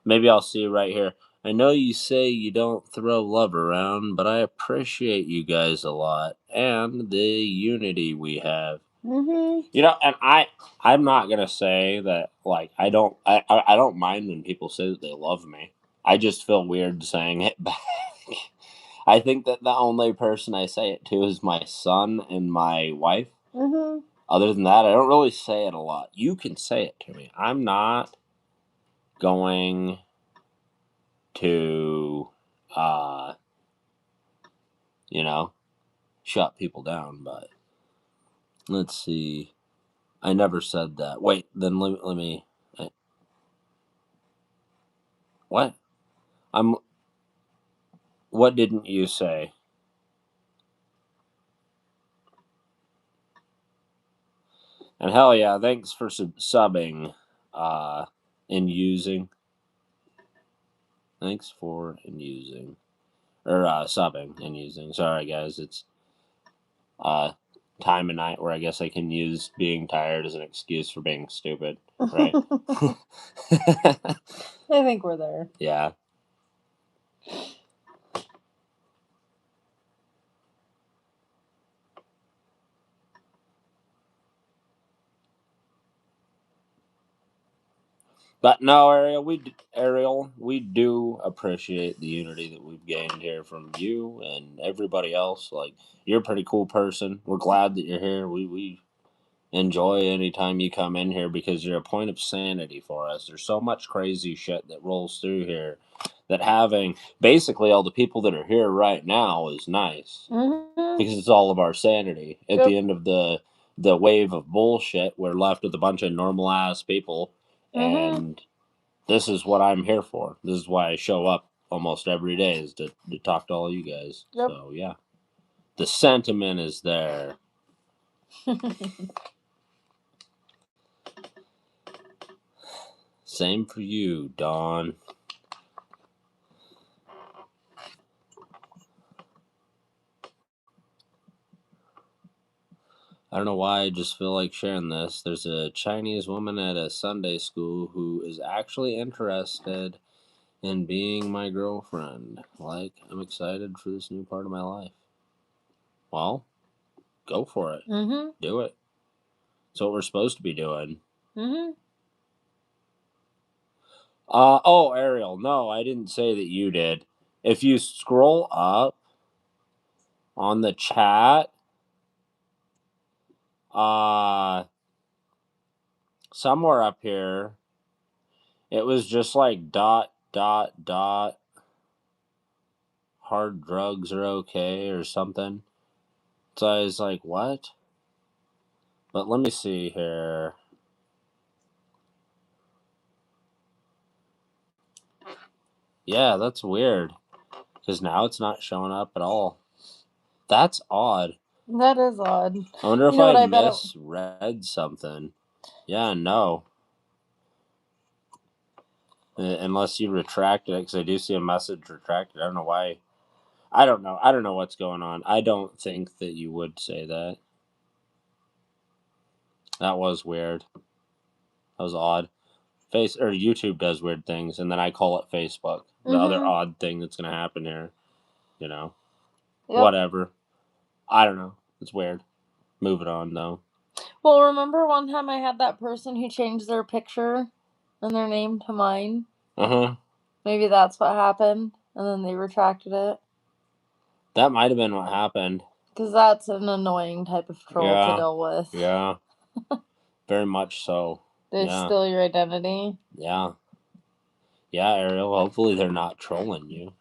B: Maybe I'll see you right here. I know you say you don't throw love around, but I appreciate you guys a lot and the unity we have.
A: Mm-hmm.
B: You know, and I'm not gonna say that like I don't mind when people say that they love me. I just feel weird saying it back. I think that the only person I say it to is my son and my wife.
A: Mm-hmm.
B: Other than that, I don't really say it a lot. You can say it to me. I'm not going to, you know, shut people down, but let's see. I never said that. Wait, then let me. What? I'm. What didn't you say? And hell yeah, thanks for subbing, and using. Thanks for and using, or subbing and using. Sorry guys, it's time of night where I guess I can use being tired as an excuse for being stupid, right?
A: I think we're there.
B: Yeah. But no, Ariel, we do appreciate the unity that we've gained here from you and everybody else. Like, you're a pretty cool person. We're glad that you're here. We enjoy any time you come in here because you're a point of sanity for us. There's so much crazy shit that rolls through here that having basically all the people that are here right now is nice
A: Mm-hmm.
B: because it's all of our sanity. At the end of the wave of bullshit, we're left with a bunch of normal ass people, and this is what I'm here for. This is why I show up almost every day, is to talk to all you guys.
A: Yep.
B: So yeah, the sentiment is there. Same for you, Dawn. I don't know why I just feel like sharing this. There's a Chinese woman at a Sunday school who is actually interested in being my girlfriend. Like, I'm excited for this new part of my life. Well, go for it.
A: Mm-hmm.
B: Do it. It's what we're supposed to be doing.
A: Mm-hmm.
B: Oh, Ariel, no, I didn't say that you did. If you scroll up on the chat, somewhere up here, it was just like dot, dot, dot, hard drugs are okay or something. So I was like, what? But let me see here. Yeah, that's weird. Because now it's not showing up at all. That's odd.
A: That is odd.
B: I wonder if
A: You know what,
B: I
A: I bet
B: misread something. Yeah, no. Unless you retracted it, because I do see a message retracted. I don't know why. I don't know. I don't know what's going on. I don't think that you would say that. That was weird. That was odd. YouTube does weird things, and then I call it Facebook. The other odd thing that's gonna happen here, you know.
A: Yep.
B: Whatever. I don't know. It's weird. Moving on though.
A: Well, remember one time I had that person who changed their picture and their name to mine?
B: Uh-huh.
A: Maybe that's what happened, and then they retracted it.
B: That might have been what happened.
A: Because that's an annoying type of troll to deal with.
B: Yeah. Very much so.
A: They steal your identity.
B: Yeah. Yeah, Ariel. Hopefully they're not trolling you.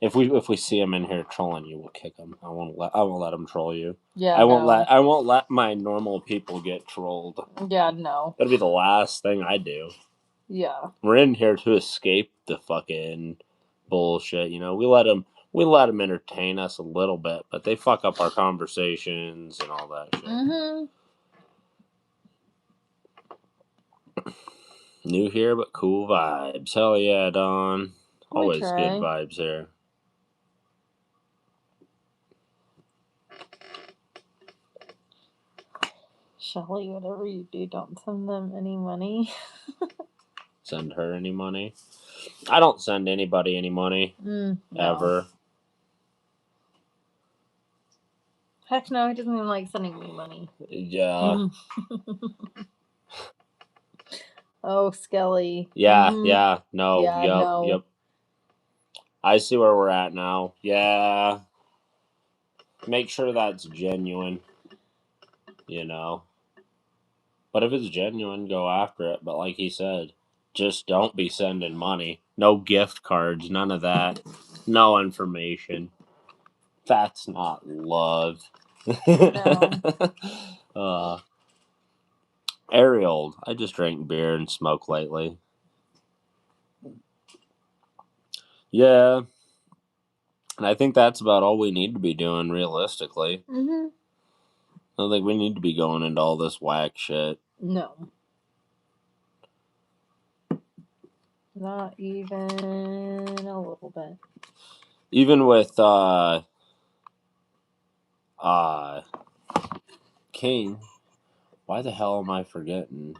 B: If we see them in here trolling you, we'll kick them. I won't let them troll you.
A: Yeah,
B: I won't let my normal people get trolled.
A: Yeah, no.
B: That'll be the last thing I do.
A: Yeah.
B: We're in here to escape the fucking bullshit. You know, we let them entertain us a little bit, but they fuck up our conversations and all that shit.
A: Mm-hmm.
B: New here, but cool vibes. Hell yeah, Don. Always
A: try.
B: good vibes here.
A: Shelly, whatever you do, don't send them any money.
B: Send her any money? I don't send anybody any money.
A: No.
B: Ever.
A: Heck no, he doesn't even like sending me money.
B: Yeah.
A: Oh, Skelly.
B: Yeah,
A: Mhm.
B: yeah. No,
A: Yeah,
B: yep,
A: no.
B: yep. I see where we're at now. Yeah. Make sure that's genuine. You know. But if it's genuine, go after it. But like he said, just don't be sending money. No gift cards, none of that. No information. That's not love.
A: No.
B: Ariel, I just drank beer and smoked lately. Yeah. And I think that's about all we need to be doing realistically.
A: Mm-hmm.
B: I don't think we need to be going into all this whack shit.
A: No. Not even a little bit.
B: Even with King, why the hell am I forgetting?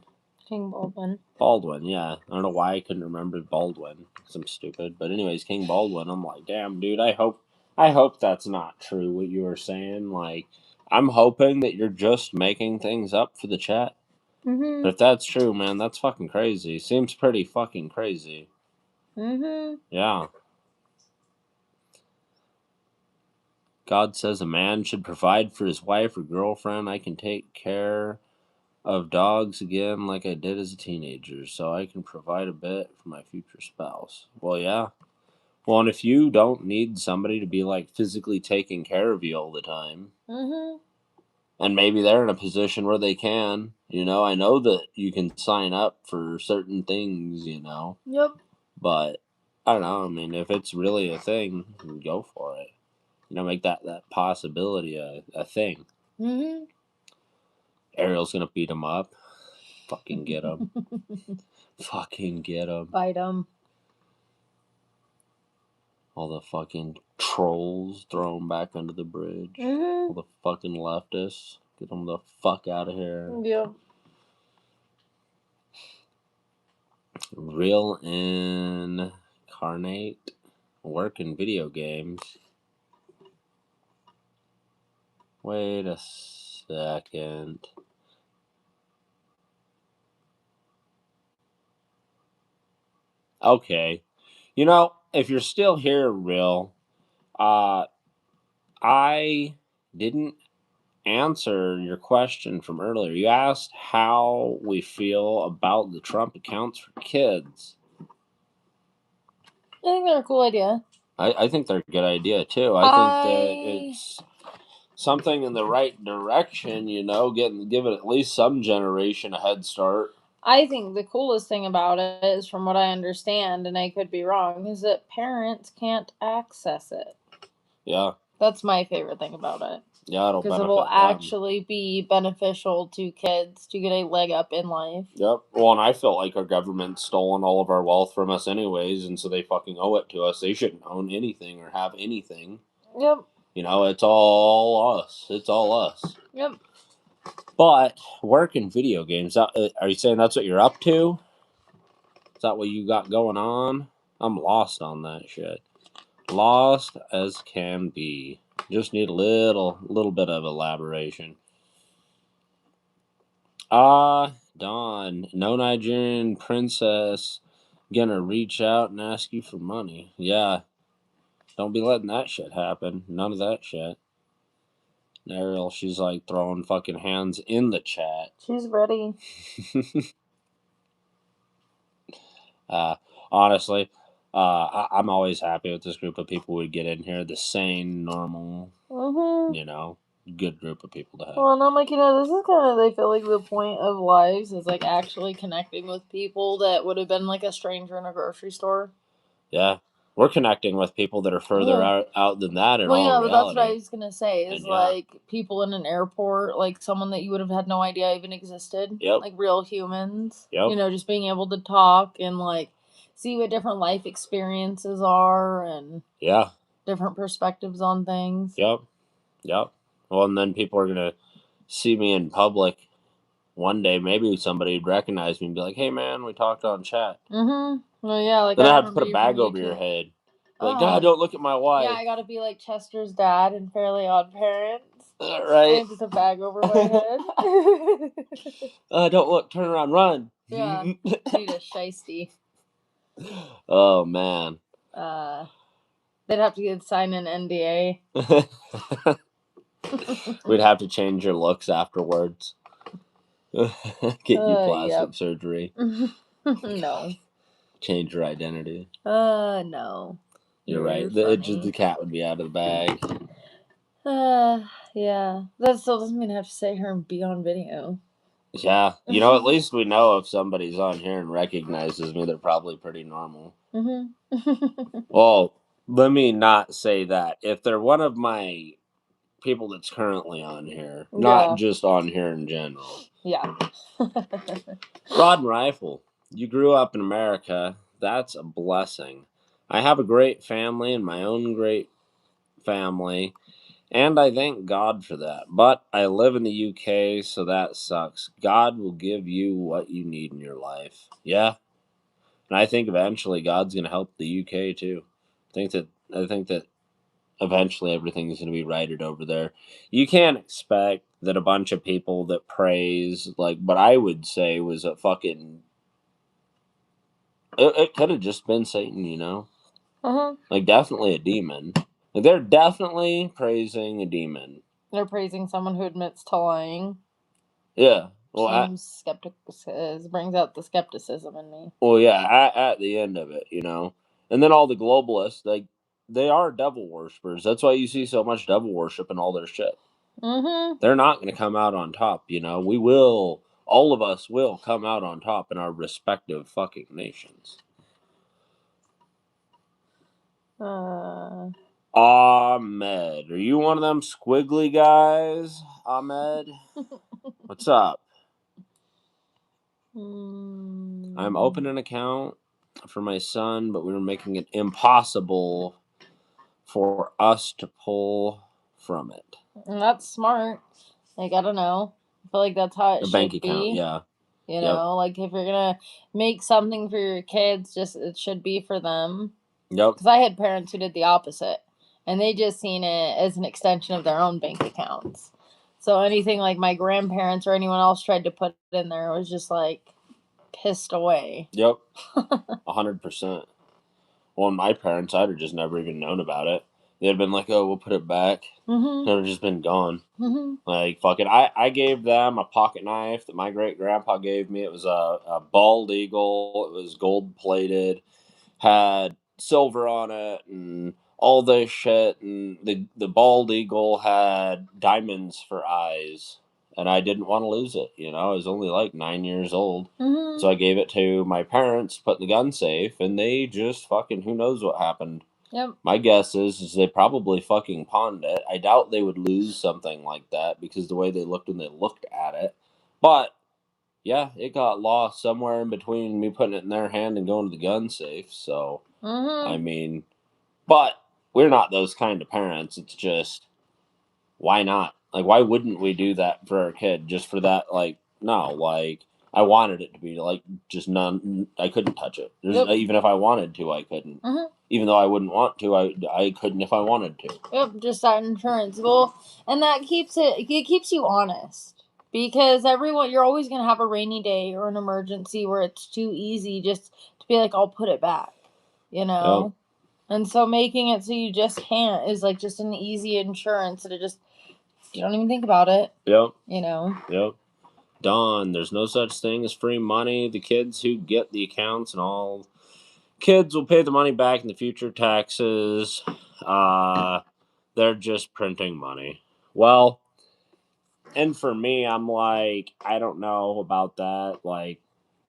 A: King Baldwin.
B: Baldwin, yeah. I don't know why I couldn't remember Baldwin. I'm stupid. But anyways, King Baldwin, I'm like, damn, dude, I hope that's not true what you were saying. Like, I'm hoping that you're just making things up for the chat.
A: Mm-hmm.
B: But if that's true, man, that's fucking crazy. Seems pretty fucking crazy.
A: Mm-hmm.
B: Yeah. God says a man should provide for his wife or girlfriend. I can take care of dogs again like I did as a teenager, so I can provide a bit for my future spouse. Well, yeah. Well, and if you don't need somebody to be like physically taking care of you all the time,
A: Mm-hmm.
B: and maybe they're in a position where they can, you know, I know that you can sign up for certain things, you know.
A: Yep.
B: But I don't know. I mean, if it's really a thing, go for it. You know, make that possibility a thing.
A: Mm-hmm.
B: Ariel's gonna beat him up. Fucking get him. Fucking get him.
A: Bite him.
B: All the fucking trolls, throw them back under the bridge.
A: Mm-hmm.
B: All the fucking leftists, get them the fuck out of here.
A: Yep.
B: Real incarnate work in video games. Wait a second. Okay. You know, if you're still here, Real, I didn't answer your question from earlier. You asked how we feel about the Trump accounts for kids.
A: I think they're a cool idea.
B: I think they're a good idea too. I think that it's something in the right direction, you know, giving at least some generation a head start.
A: I think the coolest thing about it is, from what I understand, and I could be wrong, is that parents can't access it.
B: Yeah.
A: That's my favorite thing about it.
B: Yeah, it'll
A: Because it
B: benefit
A: will
B: them.
A: actually be beneficial to kids to get a leg up in life.
B: Yep. Well, and I felt like our government's stolen all of our wealth from us anyways, and so they fucking owe it to us. They shouldn't own anything or have anything.
A: Yep.
B: You know, it's all us. It's all us.
A: Yep.
B: But work in video games, are you saying that's what you're up to? Is that what you got going on? I'm lost on that shit. Lost as can be. Just need a little bit of elaboration. Dawn, no Nigerian princess gonna reach out and ask you for money. Yeah. Don't be letting that shit happen. None of that shit. Ariel, she's like throwing fucking hands in the chat.
A: She's ready.
B: Honestly, I'm always happy with this group of people we get in here. The sane, normal,
A: Mm-hmm.
B: you know. good group of people to have.
A: Well, and I'm like, this is kind of, I feel like the point of lives is like actually connecting with people that would have been like a stranger in a grocery store.
B: Yeah. We're connecting with people that are further out than that in all reality.
A: But that's what I was going to say is like people in an airport, like someone that you would have had no idea even existed.
B: Yep.
A: Like real humans.
B: Yep.
A: Just being able to talk and like see what different life experiences are and different perspectives on things.
B: Yep. Well, and then people are going to see me in public one day. Maybe somebody would recognize me and be like, hey, man, we talked on chat.
A: Well, yeah. Like
B: then I have to put a bag over your head. Like, God, don't look at my wife.
A: Yeah, I got to be like Chester's dad in Fairly Odd Parents.
B: Right.
A: And just a bag over my head.
B: Don't look. Turn around. Run.
A: Yeah. Need a shiesty.
B: Oh, man.
A: They'd have to sign an NDA.
B: We'd have to change your looks afterwards. Get you plastic surgery.
A: No.
B: Change your identity.
A: No.
B: You're right. The cat would be out of the bag.
A: Yeah. That still doesn't mean I have to sit here and be on video.
B: Yeah. At least we know if somebody's on here and recognizes me, they're probably pretty normal. Well, let me not say that. If they're one of my people that's currently on here, not just on here in general.
A: Yeah.
B: Rod and Rifle, you grew up in America. That's a blessing. I have a great family and my own great family, and I thank God for that. But I live in the UK, so that sucks. God will give you what you need in your life. Yeah. And I think eventually God's going to help the UK too. I think that eventually everything's going to be righted over there. You can't expect that a bunch of people that praise, like what I would say was a fucking... It could have just been Satan, Like, definitely a demon. Like, they're definitely praising a demon.
A: They're praising someone who admits to lying.
B: Yeah.
A: Well, brings out the skepticism in me.
B: Well, yeah, at the end of it, And then all the globalists, like, they are devil worshippers. That's why you see so much devil worship in all their shit. They're not going to come out on top, We will, all of us will come out on top in our respective fucking nations. Ahmed, are you one of them squiggly guys, Ahmed? What's up? I'm opening an account for my son, but we were making it impossible for us to pull from it.
A: And that's smart. Like, I don't know. I feel like that's how it should
B: bank account,
A: be.
B: Yeah.
A: Like if you're gonna make something for your kids, it should be for them.
B: Yep.
A: Because I had parents who did the opposite, and they just seen it as an extension of their own bank accounts. So anything like my grandparents or anyone else tried to put in there was just like pissed away.
B: Yep. 100%. Well, my parents, I'd have just never even known about it. They'd been like, "Oh, we'll put it back." It would have just been gone. Like, fuck it. I gave them a pocket knife that my great grandpa gave me. It was a bald eagle. It was gold plated, had silver on it, and all this shit. And the bald eagle had diamonds for eyes. And I didn't want to lose it. I was only like 9 years old. So I gave it to my parents, put in the gun safe, and they just fucking, who knows what happened.
A: Yep.
B: My guess is they probably fucking pawned it. I doubt they would lose something like that because the way they looked when they looked at it. But, yeah, it got lost somewhere in between me putting it in their hand and going to the gun safe. So, I mean, but we're not those kind of parents. It's just, why not? Like, why wouldn't we do that for our kid? Just for that, like, no, like, I wanted it to be, like, just none, I couldn't touch it. Even if I wanted to, I couldn't. Even though I wouldn't want to, I couldn't if I wanted to.
A: Yep, just that insurance. Well, and that keeps you honest. Because you're always going to have a rainy day or an emergency where it's too easy just to be like, I'll put it back,
B: Yep.
A: And so making it so you just can't is like just an easy insurance that you don't even think about it.
B: Yep.
A: Yep.
B: Don, there's no such thing as free money. The kids who get the accounts and all kids will pay the money back in the future taxes. They're just printing money. Well, And for me, I'm like, I don't know about that. Like,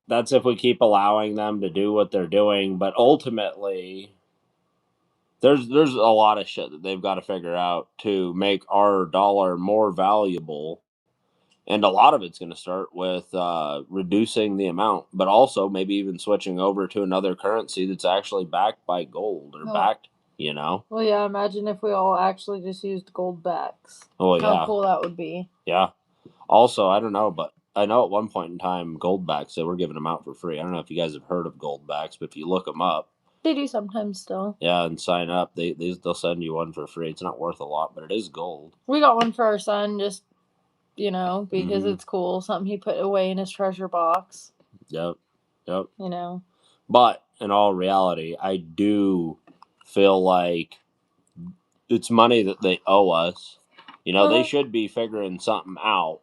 B: that's if we keep allowing them to do what they're doing. But ultimately, there's a lot of shit that they've got to figure out to make our dollar more valuable. And a lot of it's going to start with reducing the amount, but also maybe even switching over to another currency that's actually backed by gold or backed, you know?
A: Well, yeah, imagine if we all actually just used gold backs.
B: Oh, yeah.
A: How cool that would be.
B: Yeah. Also, I don't know, but I know at one point in time, gold backs, they were giving them out for free. I don't know if you guys have heard of gold backs, but if you look them up,
A: they do sometimes still.
B: Yeah, and sign up. They'll send you one for free. It's not worth a lot, but it is gold.
A: We got one for our son, just because it's cool. Something he put away in his treasure box.
B: Yep.
A: But
B: in all reality, I do feel like it's money that they owe us. They should be figuring something out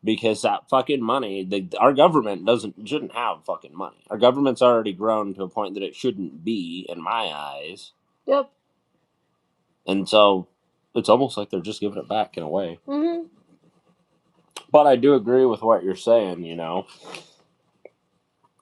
B: because that fucking money, our government shouldn't have fucking money. Our government's already grown to a point that it shouldn't be, in my eyes.
A: Yep.
B: And so it's almost like they're just giving it back in a way.
A: Mm-hmm.
B: But I do agree with what you're saying,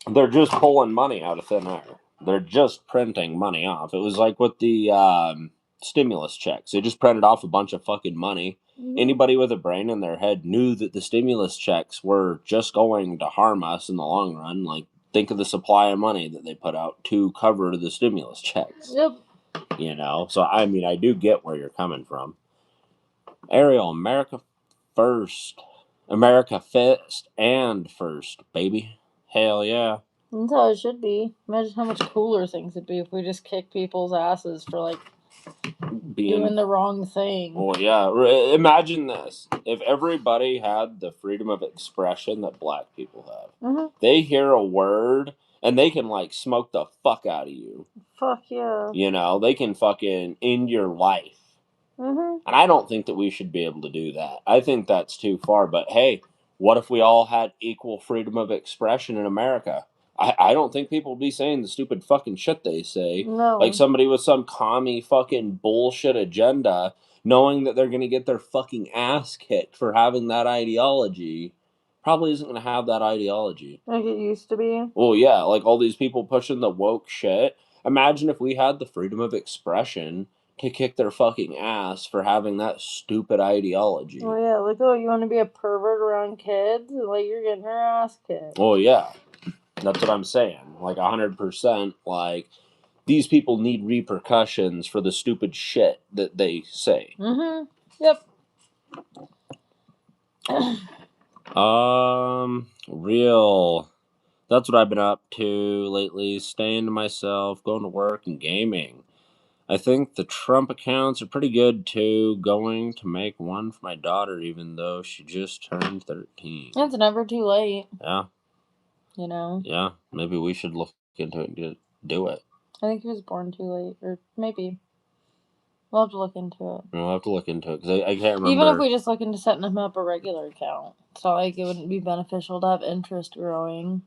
B: They're just pulling money out of thin air. They're just printing money off. It was like with the stimulus checks. They just printed off a bunch of fucking money. Mm-hmm. Anybody with a brain in their head knew that the stimulus checks were just going to harm us in the long run. Like, think of the supply of money that they put out to cover the stimulus checks.
A: Yep.
B: So, I mean, I do get where you're coming from. Ariel, America first. America fist and first, baby. Hell yeah.
A: That's how it should be. Imagine how much cooler things would be if we just kicked people's asses for doing the wrong thing.
B: Well, yeah. Imagine this: if everybody had the freedom of expression that black people have,
A: mm-hmm.
B: They hear a word and they can smoke the fuck out of you.
A: Fuck yeah.
B: They can fucking end your life.
A: Mm-hmm.
B: And I don't think that we should be able to do that. I think that's too far. But hey, what if we all had equal freedom of expression in America? I don't think people would be saying the stupid fucking shit they say.
A: No.
B: Like somebody with some commie fucking bullshit agenda, knowing that they're going to get their fucking ass kicked for having that ideology, probably isn't going to have that ideology.
A: Like it used to be?
B: Well, yeah, like all these people pushing the woke shit. Imagine if we had the freedom of expression to kick their fucking ass for having that stupid ideology.
A: Oh, yeah. Like, you want to be a pervert around kids? Like, you're getting your ass kicked.
B: Oh, yeah. That's what I'm saying. 100%. These people need repercussions for the stupid shit that they say.
A: Mm-hmm. Yep.
B: Real. That's what I've been up to lately. Staying to myself, going to work, and gaming. I think the Trump accounts are pretty good too. Going to make one for my daughter, even though she just turned 13.
A: It's never too late.
B: Yeah.
A: Yeah,
B: maybe we should look into it and do it.
A: I think he was born too late, or maybe. We'll have to look into it.
B: We'll have to look into it because I can't remember.
A: Even if we just look into setting him up a regular account, it's not like it wouldn't be beneficial to have interest growing.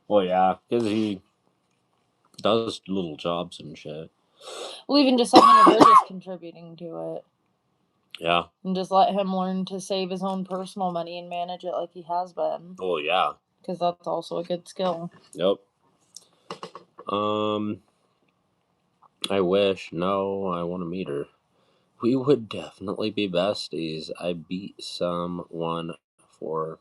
B: Well, yeah, because he does little jobs and shit.
A: Well, even just something if we're just contributing to it.
B: Yeah.
A: And just let him learn to save his own personal money and manage it like he has been.
B: Oh, yeah.
A: Because that's also a good skill.
B: Yep. I wish. No, I want to meet her. We would definitely be besties. I beat someone for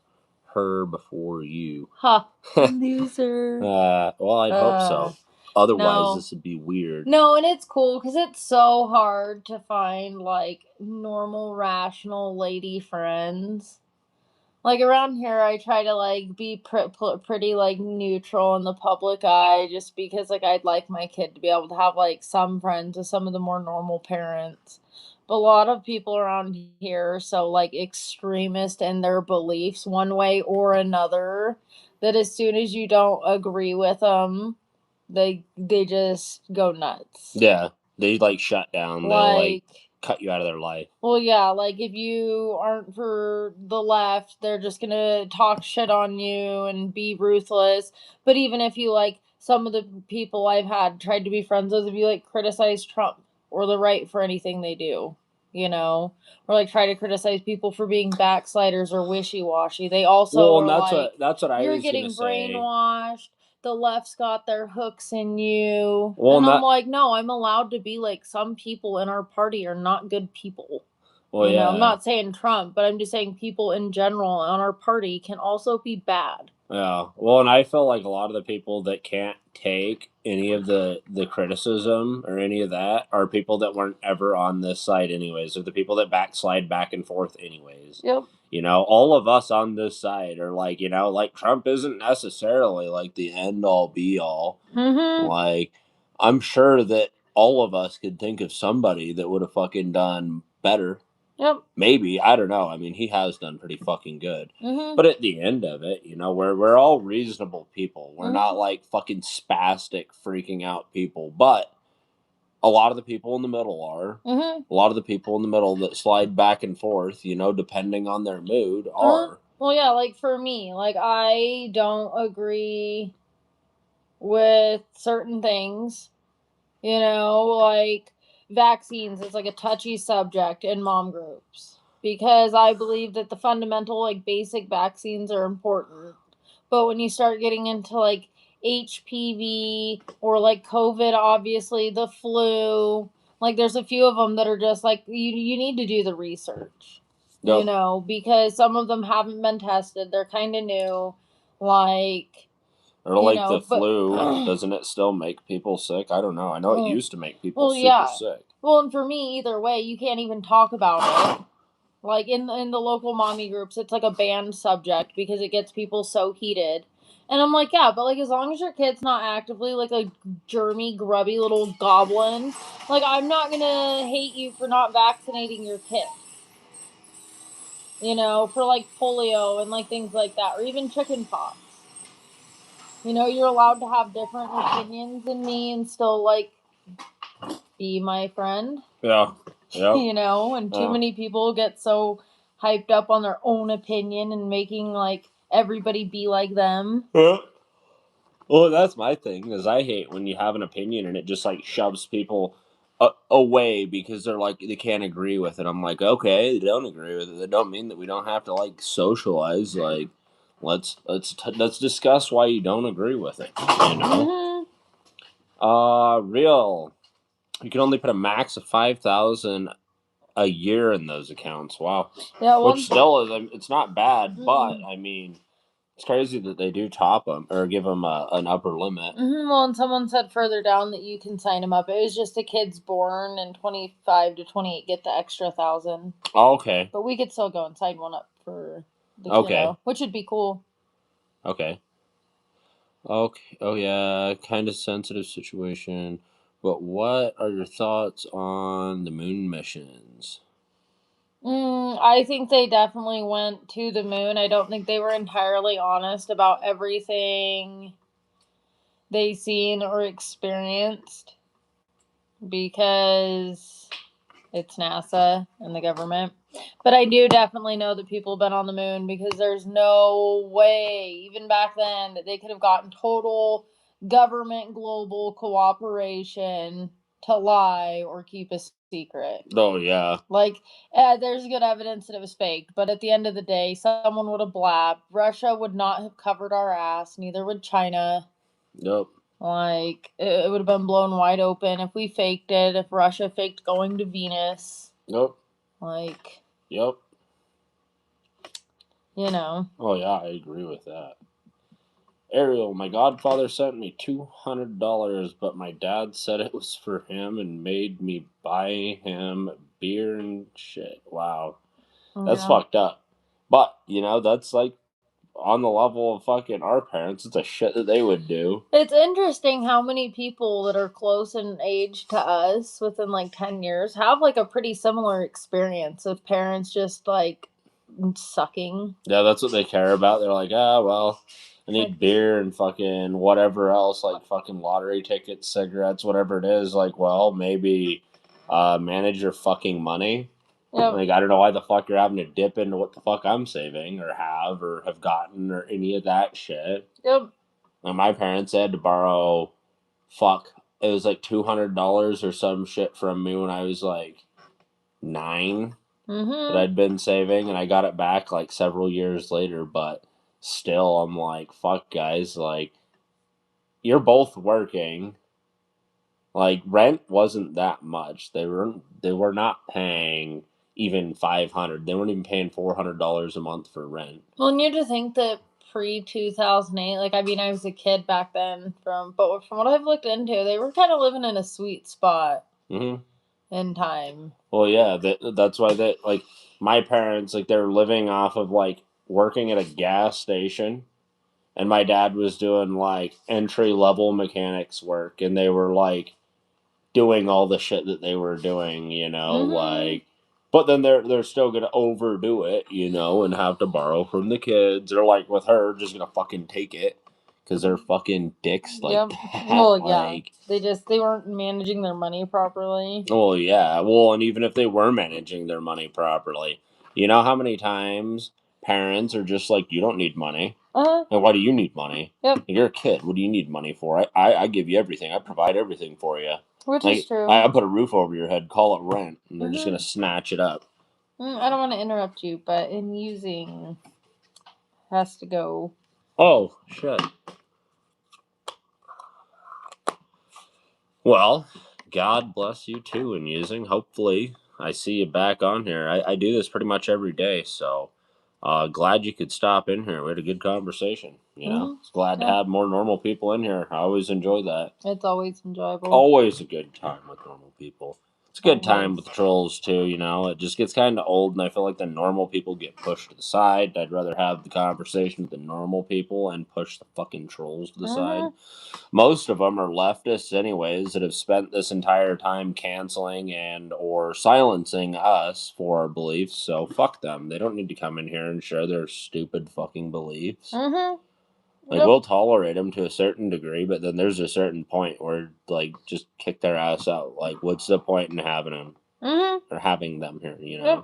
B: her before you.
A: Ha! Loser.
B: Well, I'd hope so. Otherwise, this would be weird.
A: No, and it's cool because it's so hard to find normal, rational lady friends. Around here, I try to be pretty neutral in the public eye, just because I'd like my kid to be able to have some friends with some of the more normal parents. But a lot of people around here are so extremist in their beliefs one way or another that as soon as you don't agree with them, they just go nuts.
B: Yeah, they shut down. They'll cut you out of their life.
A: Well, yeah, if you aren't for the left, they're just gonna talk shit on you and be ruthless. But even if you some of the people I've had tried to be friends with, if you criticize Trump or the right for anything they do, you know, or like try to criticize people for being backsliders or wishy-washy. They also are like,
B: that's what I
A: you're
B: was
A: getting
B: gonna say.
A: brainwashed. The left's got their hooks in you.
B: Well,
A: and I'm like, no, I'm allowed to be like, some people in our party are not good people.
B: Well,
A: you know,
B: yeah.
A: I'm not saying Trump, but I'm just saying people in general on our party can also be bad.
B: Yeah. Well, and I feel like a lot of the people that can't take any of the criticism or any of that are people that weren't ever on this side anyways, or the people that backslide back and forth anyways.
A: Yep.
B: You know, all of us on this side are like, you know, like Trump isn't necessarily like the end all be all.
A: Mm-hmm.
B: Like, I'm sure that all of us could think of somebody that would have fucking done better.
A: Yep.
B: Maybe, I don't know. I mean, he has done pretty fucking good.
A: Mm-hmm.
B: But at the end of it, you know, we're all reasonable people. We're not like fucking spastic freaking out people. But a lot of the people in the middle are.
A: Mm-hmm.
B: A lot of the people in the middle that slide back and forth, you know, depending on their mood, are.
A: Well, yeah, like for me, like I don't agree with certain things, you know, like vaccines is like a touchy subject in mom groups because I believe that the fundamental, like basic vaccines are important. But when you start getting into like HPV or like COVID, obviously the flu, like there's a few of them that are just like, you need to do the research.
B: Yep.
A: You know, because some of them haven't been tested. They're kind of new. Like,
B: or like the flu, doesn't it still make people sick? I don't know. I know it used to make people super sick.
A: Well, and for me, either way, you can't even talk about it. Like in the local mommy groups, it's like a banned subject because it gets people so heated. And I'm like, yeah, but like as long as your kid's not actively like a germy, grubby little goblin, like I'm not gonna hate you for not vaccinating your kid. You know, for like polio and like things like that, or even chicken pox. You know, you're allowed to have different opinions than me and still like be my friend.
B: Yeah. Yep.
A: You know, and too many people get so hyped up on their own opinion and making like everybody be like them.
B: Yeah. Well, that's my thing. Is I hate when you have an opinion and it just like shoves people away because they're like they can't agree with it. I'm like, okay, they don't agree with it. That don't mean that we don't have to like socialize. Like, let's discuss why you don't agree with it. You know. Real. You can only put a max of 5,000 a year in those accounts. Wow.
A: Yeah, well,
B: which still is. It's not bad, but I mean. It's crazy that they do top them or give them an upper limit.
A: Well, and someone said further down that you can sign them up. It was just the kids born in 25 to 28 get the extra 1,000.
B: Oh, okay.
A: But we could still go and sign one up for the kiddo, which would be cool.
B: Okay. Okay. Oh yeah, kind of sensitive situation. But what are your thoughts on the moon missions?
A: I think they definitely went to the moon. I don't think they were entirely honest about everything they seen or experienced because it's NASA and the government. But I do definitely know that people have been on the moon because there's no way, even back then, that they could have gotten total government global cooperation to lie or keep a secret.
B: Oh yeah.
A: Like, there's good evidence that it was faked, but at the end of the day, someone would have blabbed. Russia would not have covered our ass, neither would China.
B: Yep.
A: Like, it would have been blown wide open if we faked it, if Russia faked going to Venus.
B: Yep.
A: Like,
B: yep.
A: You know.
B: Oh yeah, I agree with that. Ariel, my godfather sent me $200, but my dad said it was for him and made me buy him beer and shit. Wow. That's fucked up. But, you know, that's like on the level of fucking our parents. It's a shit that they would do.
A: It's interesting how many people that are close in age to us within like 10 years have like a pretty similar experience of parents just like sucking.
B: Yeah, that's what they care about. They're like, well, I need beer and fucking whatever else, like fucking lottery tickets, cigarettes, whatever it is. Like, well, maybe manage your fucking money. Yep. Like, I don't know why the fuck you're having to dip into what the fuck I'm saving or have gotten or any of that shit.
A: Yep.
B: And my parents had to borrow, it was like $200 or some shit from me when I was like 9 that
A: Mm-hmm.
B: I'd been saving, and I got it back like several years later. But still, I'm like, fuck, guys, like you're both working. Like rent wasn't that much. They were not paying even $500. They weren't even paying $400 a month for rent.
A: Well, and you to think that pre-2008, like, I mean, I was a kid back then, but from what I've looked into, they were kind of living in a sweet spot
B: Mm-hmm.
A: in time.
B: Well, yeah, that's why like my parents, like they're living off of like working at a gas station, and my dad was doing like entry level mechanics work, and they were like doing all the shit that they were doing, like. But then they're still gonna overdo it, and have to borrow from the kids, or like with her, just gonna fucking take it because they're fucking dicks like
A: Yep.
B: that.
A: Well, yeah.
B: Like,
A: They weren't managing their money properly.
B: well, yeah. Well, and even if they were managing their money properly, you know how many times parents are just like, you don't need money. And why do you need money?
A: Yep.
B: You're a kid. What do you need money for? I give you everything. I provide everything for you.
A: Which
B: Like,
A: is true.
B: I put a roof over your head, call it rent, and they're just going to snatch it up.
A: I don't want to interrupt you, but in using has to go.
B: Oh, shit. Well, God bless you too in using. Hopefully, I see you back on here. I do this pretty much every day, so glad you could stop in here. We had a good conversation. It's glad to have more normal people in here. I always enjoy that.
A: It's always enjoyable.
B: Always a good time with normal people. It's a good time with trolls too. It just gets kind of old, and I feel like the normal people get pushed to the side. I'd rather have the conversation with the normal people and push the fucking trolls to the side. Most of them are leftists anyways that have spent this entire time canceling and or silencing us for our beliefs, so fuck them. They don't need to come in here and share their stupid fucking beliefs. Like, we'll tolerate them to a certain degree, but then there's a certain point where, like, just kick their ass out. Like, what's the point in having them or having them here?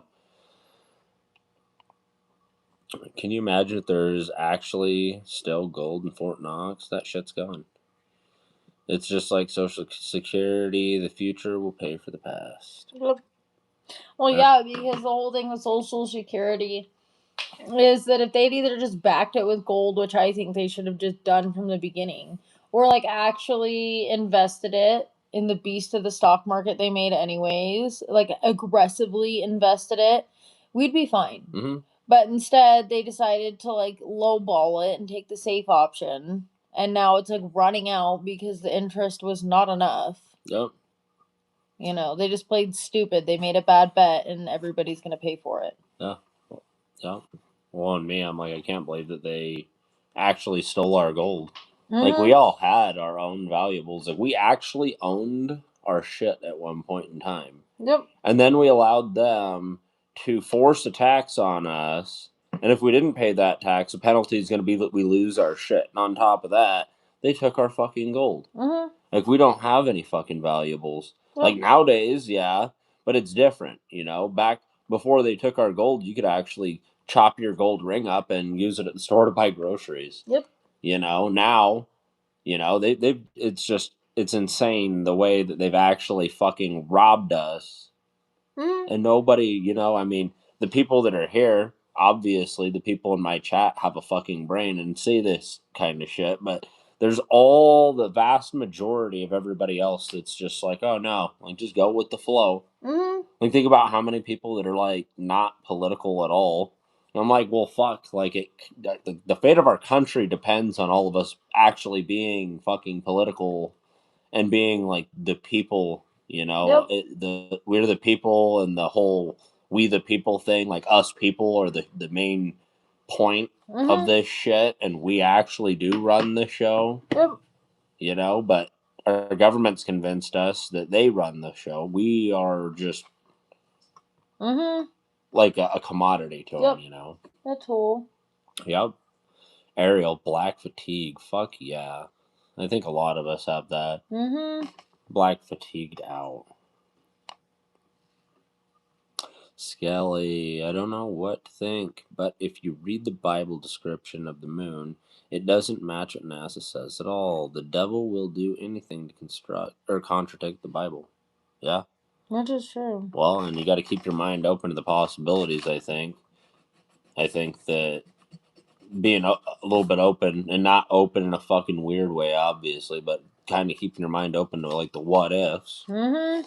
B: Can you imagine if there's actually still gold in Fort Knox? That shit's gone. It's just like Social Security. The future will pay for the past.
A: Well, yeah, because the whole thing with Social Security is that if they'd either just backed it with gold, which I think they should have just done from the beginning, or like actually invested it in the beast of the stock market they made anyways, like aggressively invested it, we'd be fine. But instead, they decided to like lowball it and take the safe option, and now it's like running out because the interest was not enough.
B: Yep.
A: They just played stupid. They made a bad bet, and everybody's gonna pay for it.
B: Yeah. Yeah. Well, and me, I'm like, I can't believe that they actually stole our gold. Like, we all had our own valuables. Like, we actually owned our shit at one point in time.
A: Yep.
B: And then we allowed them to force a tax on us. And if we didn't pay that tax, the penalty is going to be that we lose our shit. And on top of that, they took our fucking gold. Like, we don't have any fucking valuables. Yep. Like, nowadays, yeah, but it's different, Back before they took our gold, you could actually chop your gold ring up and use it at the store to buy groceries.
A: Yep.
B: Now, it's insane the way that they've actually fucking robbed us. And nobody, the people that are here, obviously the people in my chat have a fucking brain and see this kind of shit, but there's all the vast majority of everybody else that's just like, oh no, like just go with the flow. Like, think about how many people that are like not political at all. And I'm like, well, fuck, like the fate of our country depends on all of us actually being fucking political and being like the people,
A: Yep.
B: we're the people, and the whole we the people thing, like us people are the main point of this shit, and we actually do run the show.
A: Yep.
B: But our government's convinced us that they run the show. We are just like a commodity to them,
A: A tool.
B: Yep. Ariel, black fatigue. Fuck yeah. I think a lot of us have that. Black fatigued out. Skelly, I don't know what to think, but if you read the Bible description of the moon, it doesn't match what NASA says at all. The devil will do anything to construct or contradict the Bible. Yeah.
A: Which is true.
B: Well, and you got to keep your mind open to the possibilities, I think. I think that being a little bit open, and not open in a fucking weird way, obviously, but kind of keeping your mind open to like the what ifs.
A: Mm-hmm.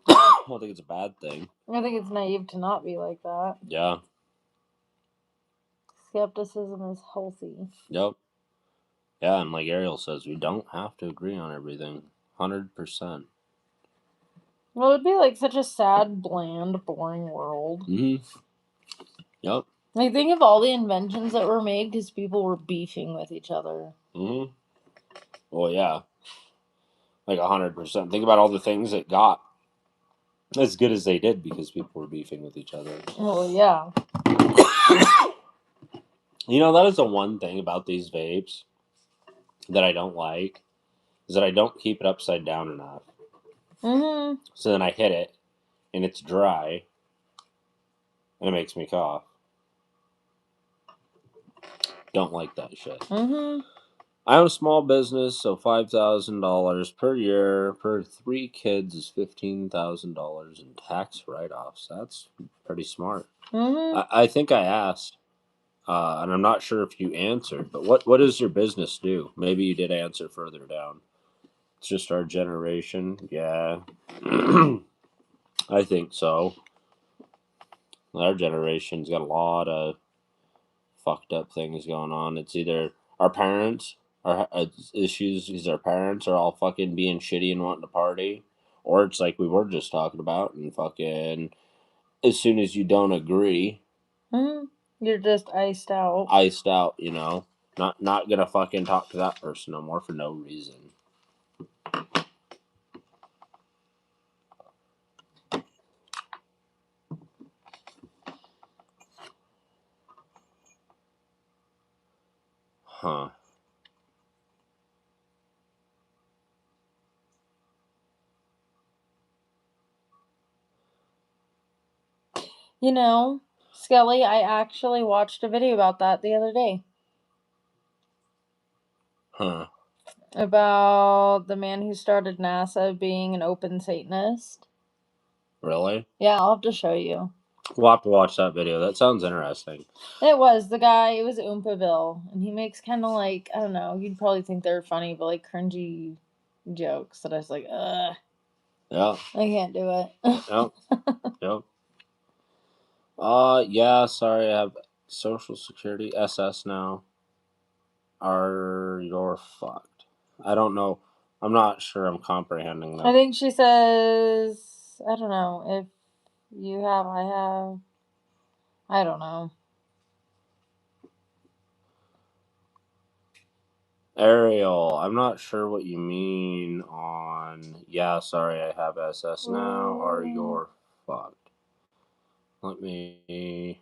B: I don't think it's a bad thing.
A: I think it's naive to not be like that.
B: Yeah.
A: Skepticism is healthy.
B: Yep. Yeah, and like Ariel says, we don't have to agree on everything. 100%.
A: Well, it'd be like such a sad, bland, boring world.
B: Mm-hmm. Yep.
A: Like, think of all the inventions that were made because people were beefing with each other.
B: Mm-hmm. Well, yeah. Like 100%. Think about all the things that got as good as they did because people were beefing with each other.
A: Well, yeah.
B: You know, that is the one thing about these vapes that I don't like, is that I don't keep it upside down enough.
A: Mm-hmm.
B: So then I hit it, and it's dry, and it makes me cough. Don't like that shit.
A: Mm-hmm.
B: I own a small business, so $5,000 per year per 3 kids is $15,000 in tax write-offs. That's pretty smart.
A: Mm-hmm.
B: I think I asked, and I'm not sure if you answered, but what does your business do? Maybe you did answer further down. It's just our generation. Yeah. I think so. Our generation's got a lot of fucked up things going on. It's either our parents are issues because our parents are all fucking being shitty and wanting to party, or it's like we were just talking about, and fucking as soon as you don't agree,
A: Mm-hmm. You're just iced out.
B: you know, not gonna fucking talk to that person no more for no reason. Huh.
A: You know, Skelly, I actually watched a video about that the other day.
B: Huh.
A: About the man who started NASA being an open Satanist.
B: Really?
A: Yeah, I'll have to show you.
B: We'll have to watch that video. That sounds interesting.
A: It was the guy, it was Oompaville, and he makes kind of like, I don't know, you'd probably think they're funny, but like cringy jokes that I was like, ugh.
B: Yeah.
A: I can't do it.
B: Yep. Yep. Yeah, sorry, I have Social Security SS now. You're fucked. I don't know. I'm not sure I'm comprehending that.
A: I think she says, I don't know, if you have, I have, I don't know.
B: Ariel, I'm not sure what you mean on, yeah, sorry, I have SS now, or you're fucked. Let me.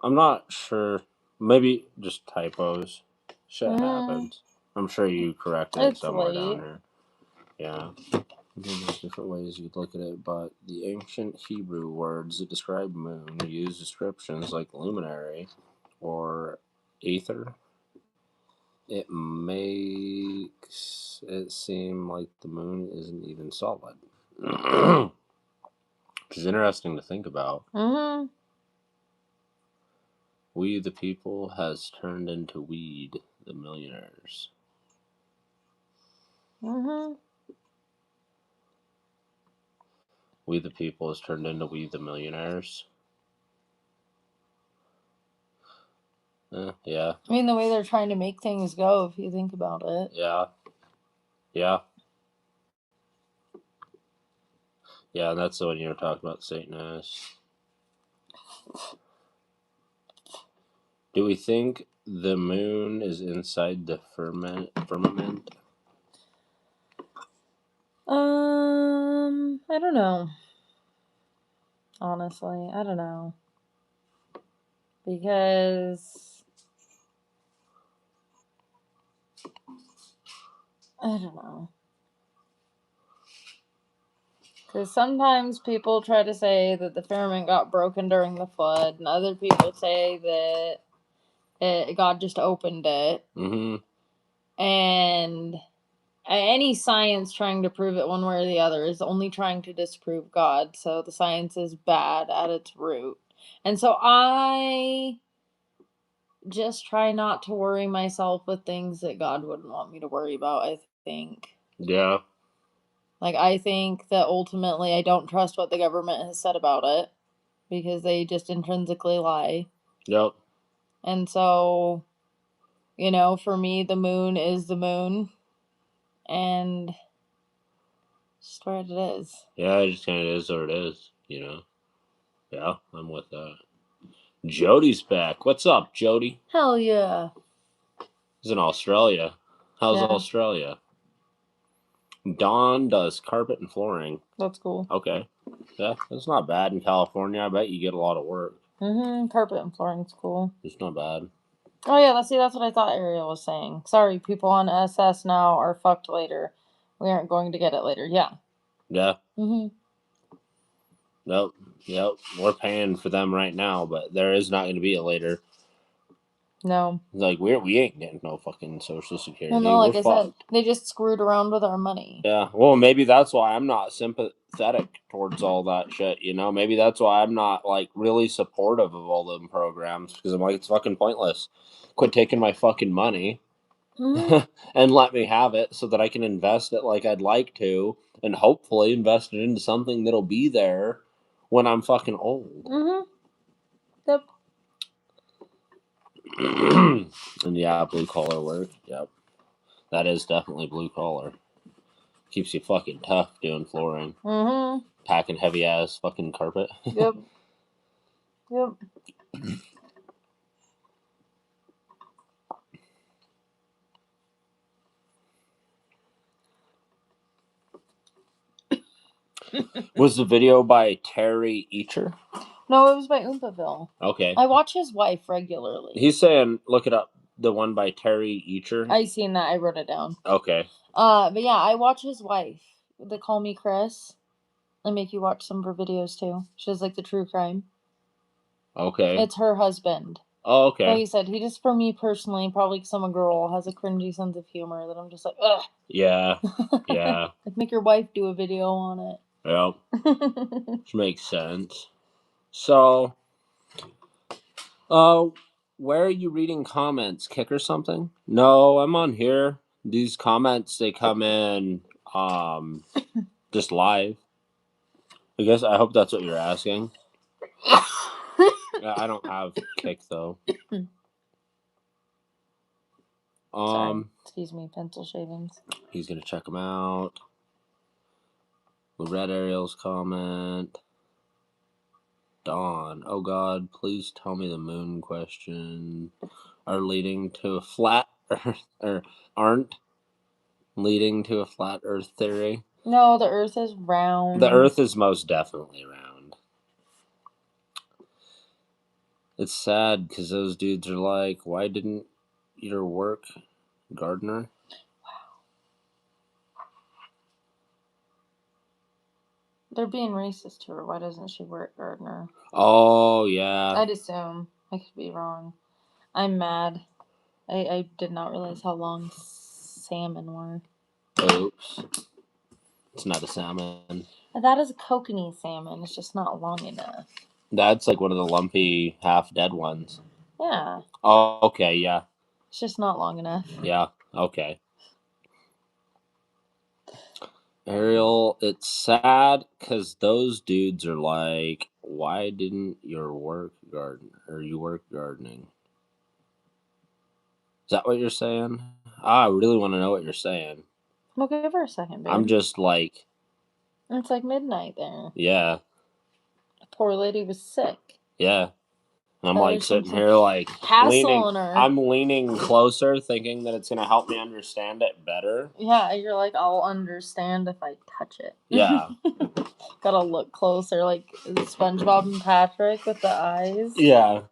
B: I'm not sure. Maybe just typos. Shit happens. I'm sure you corrected it
A: It's
B: somewhere
A: late.
B: down here. Yeah. There's different ways you'd look at it, but the ancient Hebrew words that describe moon use descriptions like luminary or aether. It makes it seem like the moon isn't even solid. Which is interesting to think about.
A: Mm-hmm.
B: We the people has turned into weed the millionaires.
A: Mm-hmm.
B: We the people has turned into we the millionaires. Yeah.
A: I mean, the way they're trying to make things go, if you think about it.
B: Yeah. Yeah. Yeah, and that's the one you were talking about, Satanists. Do we think the moon is inside the firmament?
A: I don't know. Honestly, I don't know. Because I don't know. Because sometimes people try to say that the firmament got broken during the flood, and other people say that God just opened it.
B: Mm-hmm.
A: And any science trying to prove it one way or the other is only trying to disprove God. So the science is bad at its root. And so I just try not to worry myself with things that God wouldn't want me to worry about, I think.
B: Yeah.
A: Like, I think that ultimately I don't trust what the government has said about it because they just intrinsically lie.
B: Yep.
A: And so, you know, for me, the moon is the moon. And just where it is.
B: Yeah, it just kind of is what it is, you know? Yeah, I'm with that. Jody's back. What's up, Jody?
A: Hell yeah.
B: He's in Australia. How's
A: Yeah.
B: Australia? Dawn does carpet and flooring.
A: That's cool.
B: Okay. Yeah, that's not bad in California. I bet you get a lot of work.
A: Carpet and flooring's cool.
B: It's not bad.
A: Oh yeah, that's what I thought Ariel was saying. Sorry, people on SS now are fucked later. We aren't going to get it later. Yeah.
B: Yeah.
A: Mm-hmm.
B: Yep. We're paying for them right now, but there is not going to be a later.
A: No.
B: Like we ain't getting no fucking Social Security.
A: Well, no, like
B: We're
A: I said, they just screwed around with our money.
B: Yeah. Well, maybe that's why I'm not sympathetic towards all that shit. You know, maybe that's why I'm not like really supportive of all them programs because I'm like it's fucking pointless. Quit taking my fucking money. And let me have it so that I can invest it like I'd like to and hopefully invest it into something that'll be there when I'm fucking old.
A: Yep.
B: And yeah, blue collar work. Yep. That is definitely blue collar. Keeps you fucking tough doing flooring. Packing heavy ass fucking carpet.
A: Yep. Yep.
B: Was the video by Terry Eacher?
A: No, it was by Oompaville.
B: Okay.
A: I watch his wife regularly.
B: He's saying, look it up. The one by Terry Eacher.
A: I seen that. I wrote it down.
B: Okay.
A: But yeah, I watch his wife. They call me Chris. I make you watch some of her videos too. She does like the true crime.
B: Okay.
A: It's her husband.
B: Oh, okay.
A: Like you said, he just, for me personally, probably because I'm a girl, has a cringy sense of humor that I'm just like, ugh.
B: Yeah. Yeah.
A: Like, make your wife do a video on it.
B: Yep. Which makes sense. So, where are you reading comments? Kick or something? No, I'm on here. These comments, they come in, just live. I guess, I hope that's what you're asking. Yeah, I don't have Kick, though.
A: Sorry. Excuse me, pencil shavings.
B: He's gonna check them out. We read Ariel's comment. Dawn. Oh God, please tell me the moon question are leading to a flat Earth or aren't leading to a flat Earth theory.
A: No, the Earth is round.
B: The Earth is most definitely round. It's sad because those dudes are like, why didn't your work, gardener?
A: They're being racist to her. Why doesn't she work gardener?
B: Oh, yeah.
A: I'd assume. I could be wrong. I'm mad. I did not realize how long salmon were.
B: Oops. It's not a salmon.
A: That is a kokanee salmon. It's just not long enough.
B: That's like one of the lumpy, half-dead ones.
A: Yeah.
B: Oh, okay, yeah.
A: It's just not long enough.
B: Yeah, okay. Ariel, it's sad because those dudes are like, why didn't your work garden or you work gardening? Is that what you're saying? I really want to know what you're saying.
A: Well, give her a second, babe.
B: I'm just like...
A: It's like midnight there.
B: Yeah.
A: The poor lady was sick.
B: Yeah. I'm like sitting here like
A: hassling her.
B: I'm leaning closer thinking that it's going to help me understand it better.
A: Yeah, you're like, I'll understand if I touch it.
B: Yeah.
A: Gotta look closer, like SpongeBob and Patrick with the eyes.
B: Yeah.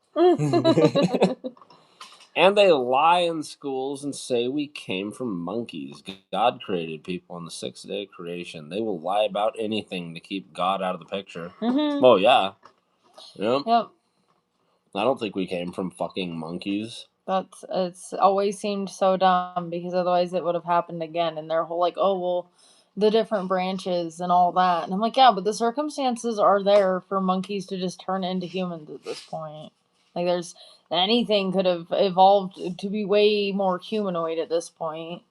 B: And they lie in schools and say we came from monkeys. God created people on the 6th day of creation. They will lie about anything to keep God out of the picture. Oh, yeah. Yep. I don't think we came from fucking monkeys.
A: It's always seemed so dumb because otherwise it would have happened again. And their whole like, oh well, the different branches and all that. And I'm like, yeah, but the circumstances are there for monkeys to just turn into humans at this point. Like there's anything could have evolved to be way more humanoid at this point.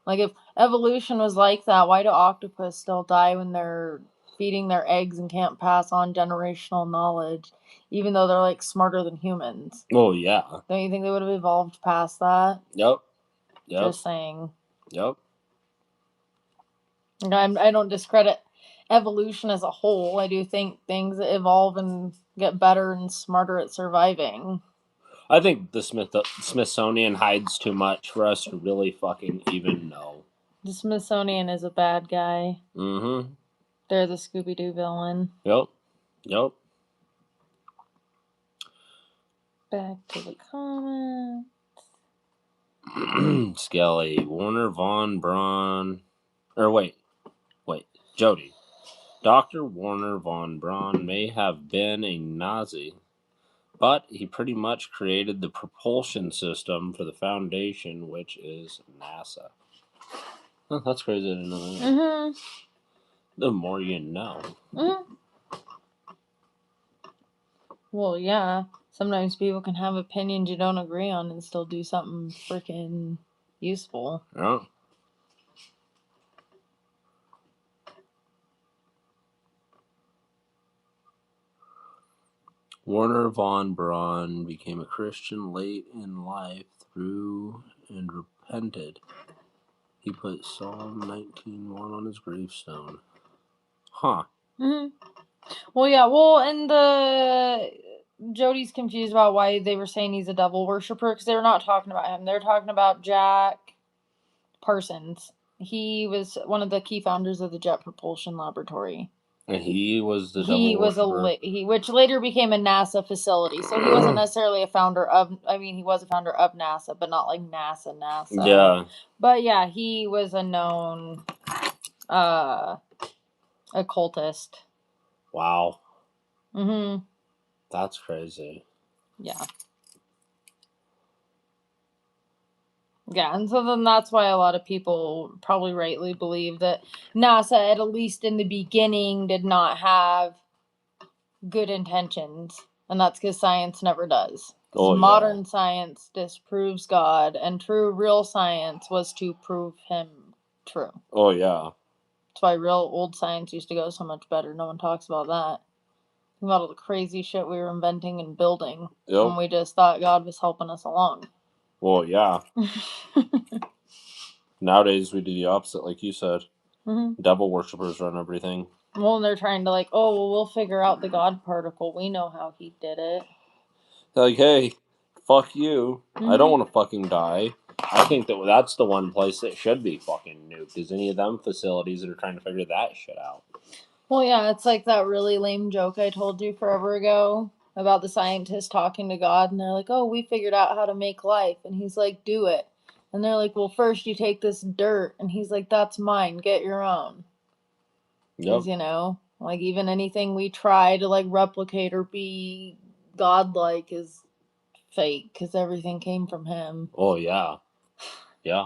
A: Like if evolution was like that, why do octopus still die when they're feeding their eggs and can't pass on generational knowledge, even though they're like smarter than humans?
B: Oh yeah.
A: Don't you think they would have evolved past that?
B: Yep.
A: Just saying.
B: Yep.
A: I don't discredit evolution as a whole. I do think things evolve and get better and smarter at surviving.
B: I think the Smithsonian hides too much for us to really fucking even know.
A: The Smithsonian is a bad guy.
B: Mm-hmm.
A: They're the Scooby-Doo villain.
B: Yep. Yep.
A: Back to the comments.
B: Skelly, Warner Von Braun. Or wait. Jody. Dr. Warner Von Braun may have been a Nazi, but he pretty much created the propulsion system for the Foundation, which is NASA. Oh, that's crazy. I didn't know that.
A: Mm-hmm.
B: The more you know.
A: Mm-hmm. Well, yeah. Sometimes people can have opinions you don't agree on and still do something freaking useful.
B: Yeah. Warner Von Braun became a Christian late in life through and repented. He put Psalm 19:1 on his gravestone. Huh.
A: Mm-hmm. Well, yeah. Well, and Jody's confused about why they were saying he's a devil worshiper because they were not talking about him. They're talking about Jack Parsons. He was one of the key founders of the Jet Propulsion Laboratory.
B: And he was the devil worshiper.
A: Which later became a NASA facility. So he wasn't necessarily a founder of. I mean, he was a founder of NASA, but not like NASA.
B: Yeah.
A: But yeah, he was a known occultist.
B: Wow.
A: Mm-hmm.
B: That's crazy.
A: Yeah. Yeah, and so then that's why a lot of people probably rightly believe that NASA, at least in the beginning, did not have good intentions. And that's because science never does. Modern science disproves God, and true, real science was to prove him true.
B: Oh, yeah.
A: That's why real old science used to go so much better. No one talks about that. Think about all the crazy shit we were inventing and building.
B: Yep.
A: And we just thought God was helping us along.
B: Well, yeah. Nowadays, we do the opposite, like you said.
A: Mm-hmm.
B: Devil worshippers run everything.
A: Well, and they're trying to like, oh, well, we'll figure out the God particle. We know how he did it.
B: Like, hey, fuck you. Mm-hmm. I don't want to fucking die. I think that's the one place that should be fucking nuked, is any of them facilities that are trying to figure that shit out.
A: Well, yeah, it's like that really lame joke I told you forever ago about the scientists talking to God, and they're like, oh, we figured out how to make life. And he's like, do it. And they're like, well, first you take this dirt. And he's like, that's mine. Get your own. Because, you know, like even anything we try to like replicate or be godlike is fake because everything came from him.
B: Oh, yeah. Yeah.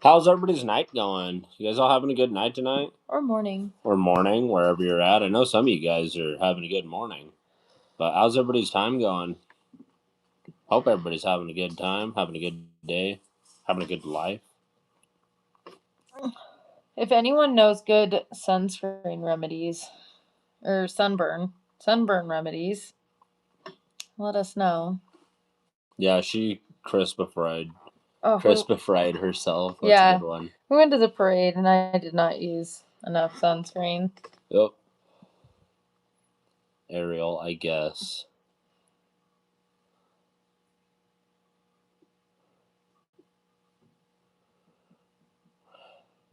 B: How's everybody's night going? You guys all having a good night tonight?
A: Or morning.
B: Or morning, wherever you're at. I know some of you guys are having a good morning. But how's everybody's time going? Hope everybody's having a good time, having a good day, having a good life.
A: If anyone knows good sunscreen remedies or sunburn remedies, let us know.
B: Yeah, she crispified herself. That's a good one.
A: We went to the parade and I did not use enough sunscreen.
B: Yep. Ariel, I guess.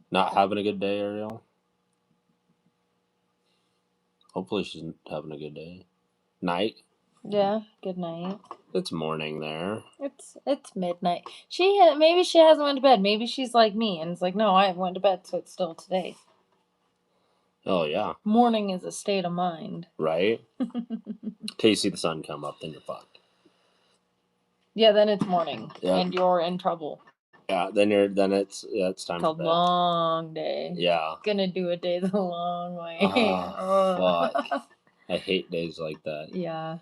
B: Not having a good day, Ariel? Hopefully she's having a good day. Night?
A: Yeah, good night.
B: It's morning there.
A: It's midnight. Maybe she hasn't went to bed. Maybe she's like me and it's like, no, I haven't went to bed, so it's still today.
B: Oh, yeah.
A: Morning is a state of mind.
B: Right? Till you see the sun come up, then you're fucked.
A: Yeah, then it's morning.
B: Yep.
A: And you're in trouble.
B: Yeah, then it's time
A: It's a
B: for bed.
A: long day.
B: Yeah.
A: Gonna do a day the long way.
B: Oh, fuck. I hate days like that.
A: Yeah.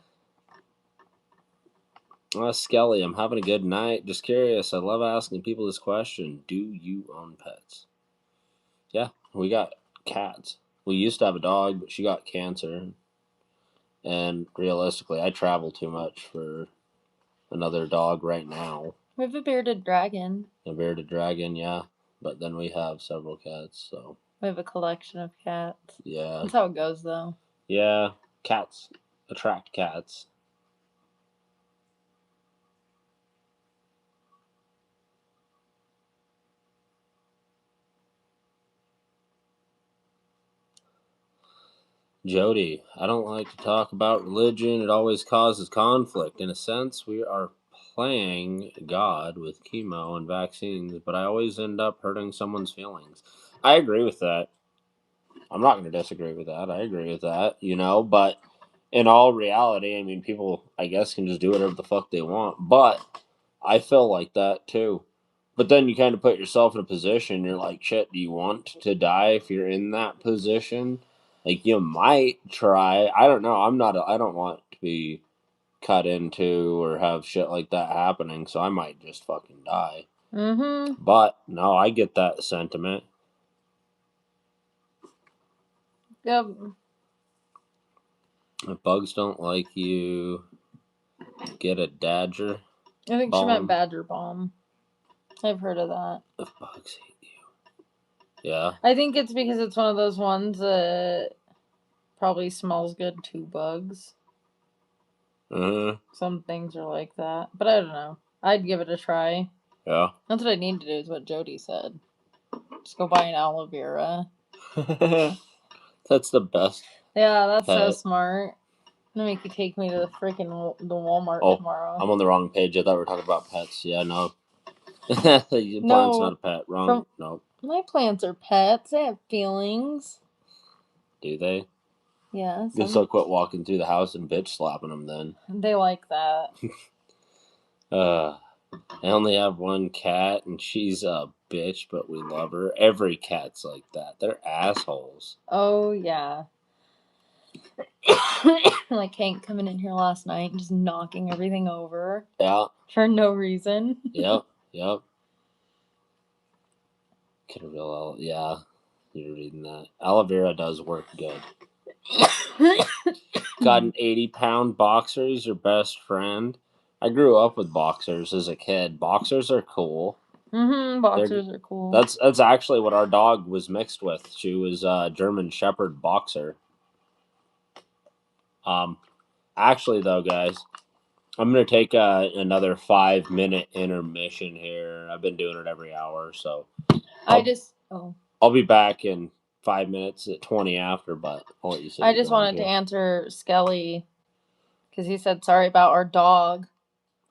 B: Skelly, I'm having a good night. Just curious. I love asking people this question. Do you own pets? Yeah, we got cats. We used to have a dog, but she got cancer. And realistically, I travel too much for another dog right now.
A: We have a bearded dragon.
B: A bearded dragon, yeah. But then we have several cats, so.
A: We have a collection of cats.
B: Yeah.
A: That's how it goes, though.
B: Yeah, cats attract cats. Jody, I don't like to talk about religion. It always causes conflict. In a sense, we are playing God with chemo and vaccines, but I always end up hurting someone's feelings. I agree with that. I'm not going to disagree with that. I agree with that, but in all reality, I mean, people, I guess, can just do whatever the fuck they want. But I feel like that too. But then you kind of put yourself in a position, you're like, shit, do you want to die if you're in that position? Like, you might try. I don't know. I don't want to be cut into or have shit like that happening, so I might just fucking die.
A: Mm-hmm.
B: But, no, I get that sentiment.
A: Yep.
B: If bugs don't like you, get a Dadger.
A: I think she
B: Balm.
A: meant badger balm. I've heard of that.
B: If bugs hate you. Yeah.
A: I think it's because it's one of those ones that probably smells good to bugs. Some things are like that. But I don't know. I'd give it a try.
B: Yeah.
A: That's what I need to do, is what Jody said. Just go buy an aloe vera.
B: That's the best.
A: Yeah, that's so
B: pet.
A: smart. I'm gonna make you take me to the freaking the Walmart tomorrow.
B: I'm on the wrong page. I thought we were talking about pets. Yeah, no. Plant's not a pet. Wrong. No.
A: My plants are pets. They have feelings.
B: Do they?
A: Yeah.
B: Guess I'll quit walking through the house and bitch slapping them then.
A: They like that.
B: I only have one cat and she's a bitch, but we love her. Every cat's like that. They're assholes.
A: Oh, yeah. Like Hank coming in here last night and just knocking everything over.
B: Yeah.
A: For no reason.
B: Yep. Yeah. You're reading that. Aloe vera does work good. Got an 80-pound boxer. He's your best friend. I grew up with boxers as a kid. Boxers are cool.
A: Mm-hmm. Boxers are cool.
B: That's actually what our dog was mixed with. She was a German Shepherd boxer. Actually, though, guys, I'm gonna take another 5-minute intermission here. I've been doing it every hour, so I'll be back in 5 minutes at 20 after. But I'll let you say.
A: I just wanted to answer Skelly because he said sorry about our dog.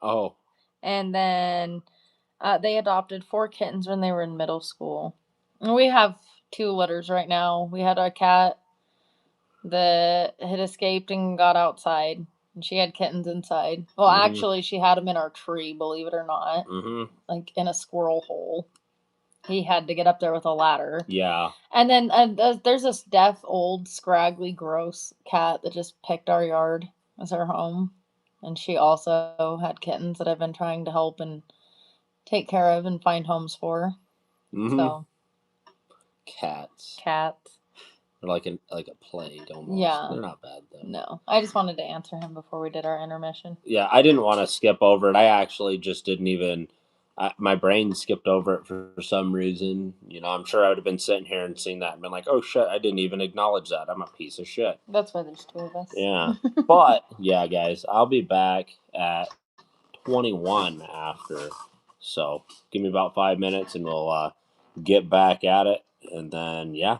B: Oh.
A: And then they adopted 4 kittens when they were in middle school. And we have 2 litters right now. We had a cat that had escaped and got outside. And she had kittens inside. Well, actually, she had them in our tree, believe it or not. Like in a squirrel hole. He had to get up there with a ladder.
B: Yeah.
A: And then there's this deaf, old, scraggly, gross cat that just picked our yard as her home. And she also had kittens that I've been trying to help and take care of and find homes for. So.
B: Cats. They're like a plague almost. Yeah. They're not bad, though.
A: No. I just wanted to answer him before we did our intermission.
B: Yeah, I didn't want to skip over it. I actually just didn't even... my brain skipped over it for some reason. I'm sure I would have been sitting here and seen that and been like, oh, shit, I didn't even acknowledge that. I'm a piece of shit.
A: That's why there's 2 of us.
B: Yeah. But, yeah, guys, I'll be back at 21 after. So, give me about 5 minutes and we'll get back at it. And then, yeah.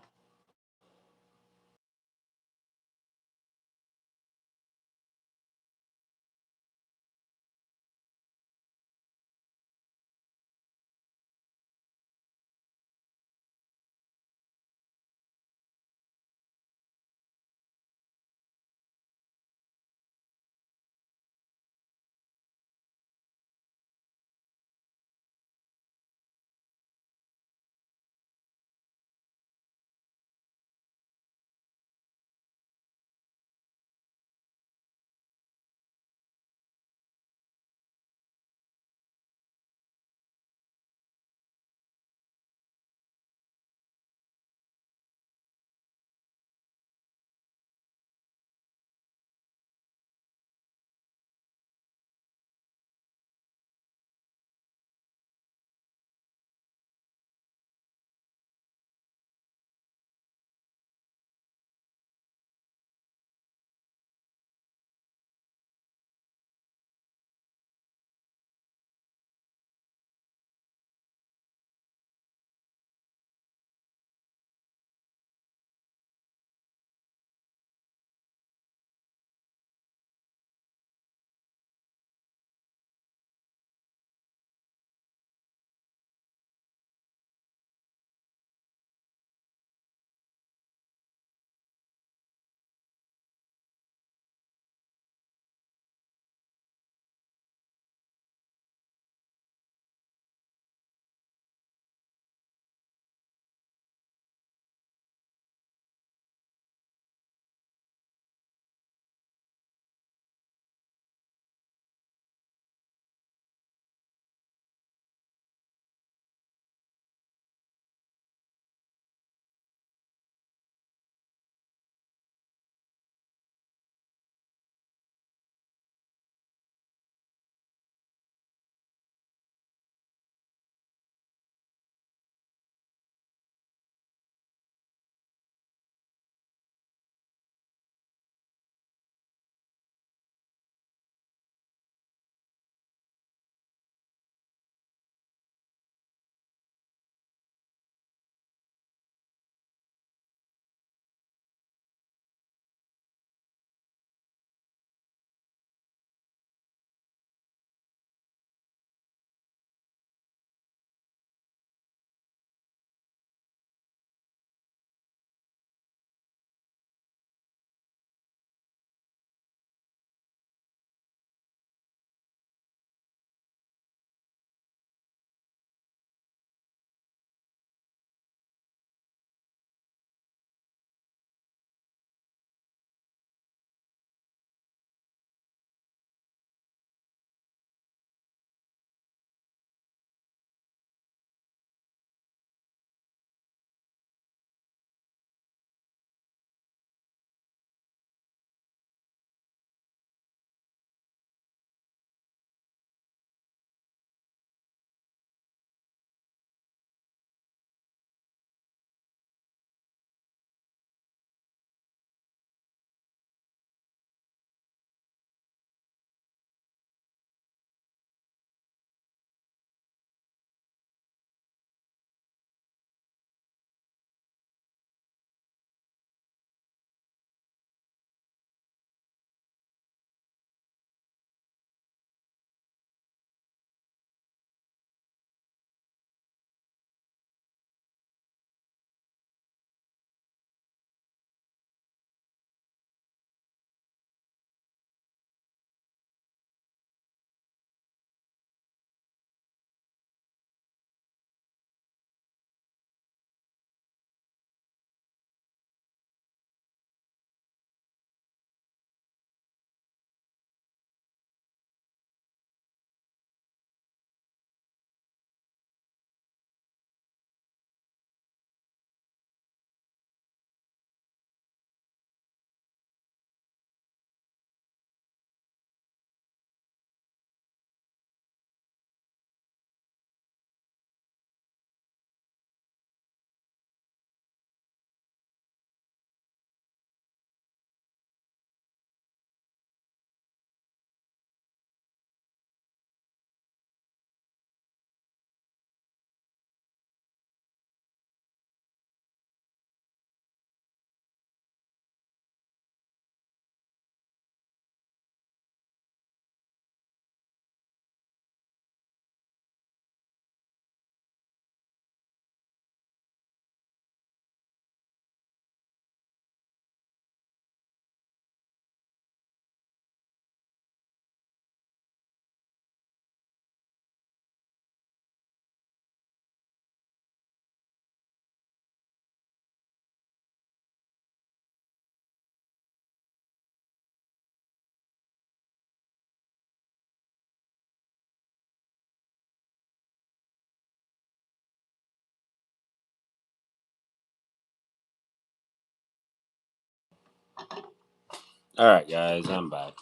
B: All right, guys, I'm back.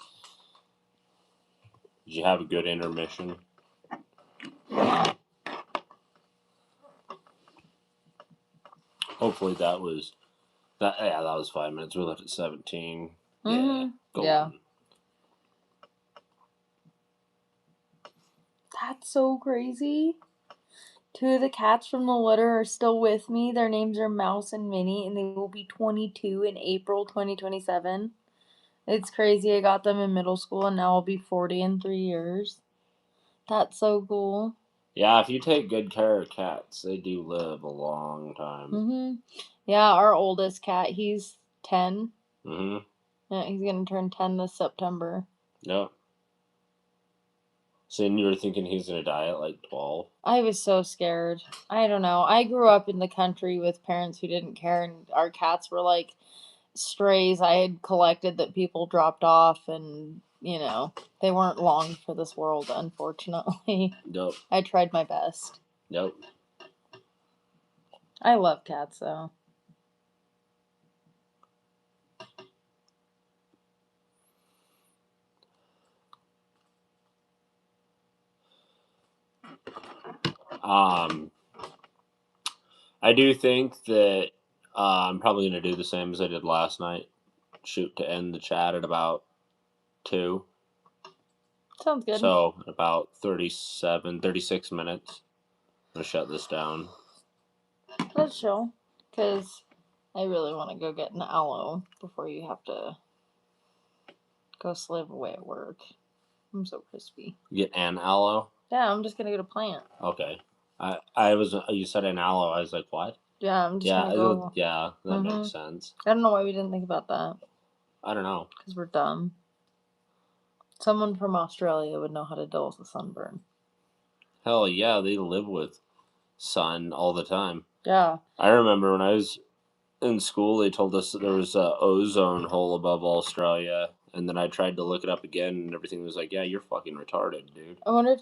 B: Did you have a good intermission? Hopefully that was that. Yeah, that was 5 minutes. We left at 17. Yeah,
A: Yeah. That's so crazy. 2 of the cats from the litter are still with me. Their names are Mouse and Minnie, and they will be 22 in April 2027. It's crazy. I got them in middle school, and now I'll be 40 in 3 years. That's so cool.
B: Yeah, if you take good care of cats, they do live a long time.
A: Yeah, our oldest cat, he's 10.
B: Yeah,
A: he's gonna turn 10 this September.
B: Yep. So you were thinking he's gonna die at like 12?
A: I was so scared. I don't know. I grew up in the country with parents who didn't care, and our cats were like strays I had collected that people dropped off, and they weren't long for this world, unfortunately.
B: Yep.
A: I tried my best.
B: Yep.
A: I love cats though.
B: I do think that I'm probably going to do the same as I did last night. Shoot to end the chat at about 2.
A: Sounds good.
B: So, about 36 minutes. I'm going to shut this down.
A: Let's chill. Because I really want to go get an aloe before you have to go slave away at work. I'm so crispy.
B: Get an aloe?
A: Yeah, I'm just going to get a plant.
B: Okay. You said an aloe. I was like, what?
A: Yeah, I'm just gonna go.
B: Yeah, that makes sense.
A: I don't know why we didn't think about that.
B: I don't know.
A: Because we're dumb. Someone from Australia would know how to deal with a sunburn.
B: Hell yeah, they live with sun all the time.
A: Yeah.
B: I remember when I was in school, they told us that there was an ozone hole above Australia, and then I tried to look it up again, and everything was like, yeah, you're fucking retarded, dude.
A: I wonder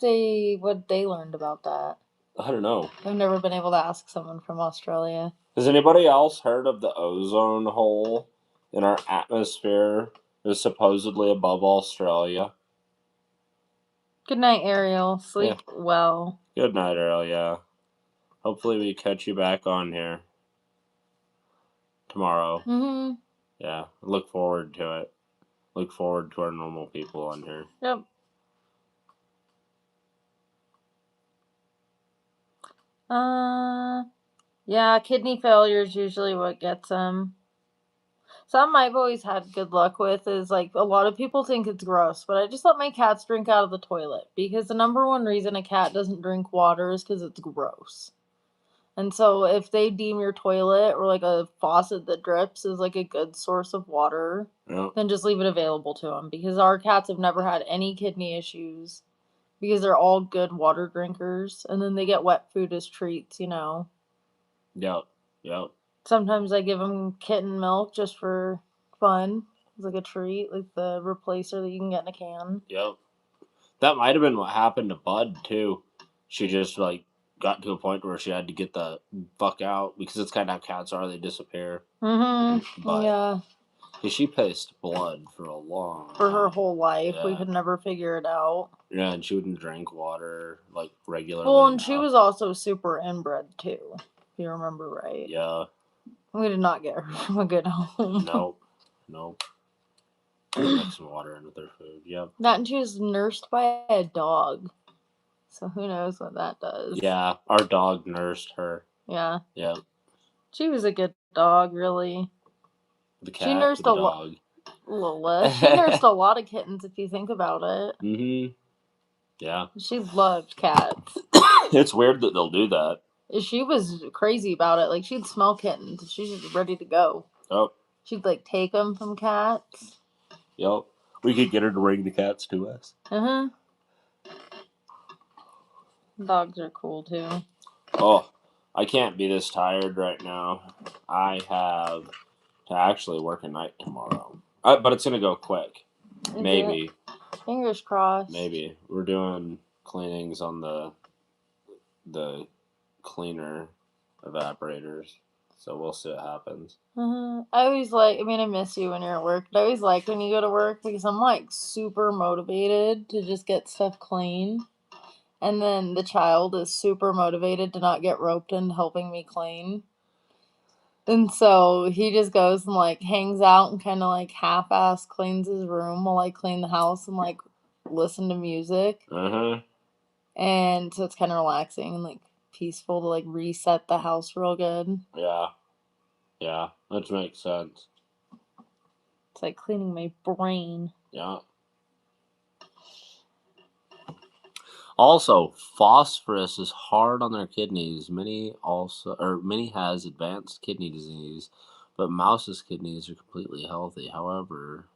A: what they learned about that.
B: I don't know.
A: I've never been able to ask someone from Australia.
B: Has anybody else heard of the ozone hole in our atmosphere is supposedly above Australia?
A: Good night, Ariel. Sleep well.
B: Good night, Ariel, yeah. Hopefully we catch you back on here tomorrow. Yeah, look forward to it. Look forward to our normal people on here.
A: Yep. Yeah, kidney failure is usually what gets them. Something I've always had good luck with is like a lot of people think it's gross, but I just let my cats drink out of the toilet because the number one reason a cat doesn't drink water is because it's gross. And so if they deem your toilet or like a faucet that drips is like a good source of water, then just leave it available to them because our cats have never had any kidney issues because they're all good water drinkers, and then they get wet food as treats,
B: Yep.
A: Sometimes I give them kitten milk just for fun. It's like a treat, like the replacer that you can get in a can.
B: Yep. That might have been what happened to Bud, too. She just, got to a point where she had to get the fuck out because it's kind of how cats are. They disappear. But,
A: yeah.
B: She pissed blood for a long time.
A: For her whole life. Yeah. We could never figure it out.
B: Yeah, and she wouldn't drink water, regularly.
A: Well, and she was also super inbred, too. If you remember right.
B: Yeah.
A: We did not get her from a good home.
B: Nope. Mix some water in with her food. Yep.
A: That, and she was nursed by a dog. So who knows what that does.
B: Yeah, our dog nursed her.
A: Yeah.
B: Yep.
A: She was a good dog, really.
B: The cat,
A: she nursed
B: the dog.
A: Lola. She nursed a lot of kittens, if you think about it.
B: Yeah.
A: She loved cats.
B: It's weird that they'll do that.
A: She was crazy about it. Like, she'd smell kittens. She's just ready to go.
B: Oh.
A: She'd, take them from cats.
B: Yep. We could get her to bring the cats to us.
A: Dogs are cool, too.
B: Oh, I can't be this tired right now. I have to actually work a night tomorrow. But it's going to go quick. Maybe.
A: Fingers crossed.
B: Maybe. We're doing cleanings on the cleaner evaporators. So we'll see what happens.
A: I always I miss you when you're at work, but I always like when you go to work because I'm like super motivated to just get stuff clean. And then the child is super motivated to not get roped into helping me clean. And so he just goes and like hangs out and kind of like half-ass cleans his room while I clean the house and like listen to music. And so it's kind of relaxing and like peaceful to like reset the house real good.
B: Yeah, that makes sense.
A: It's like cleaning my brain.
B: Yeah. Also, phosphorus is hard on their kidneys. Many has advanced kidney disease, but mouse's kidneys are completely healthy. However,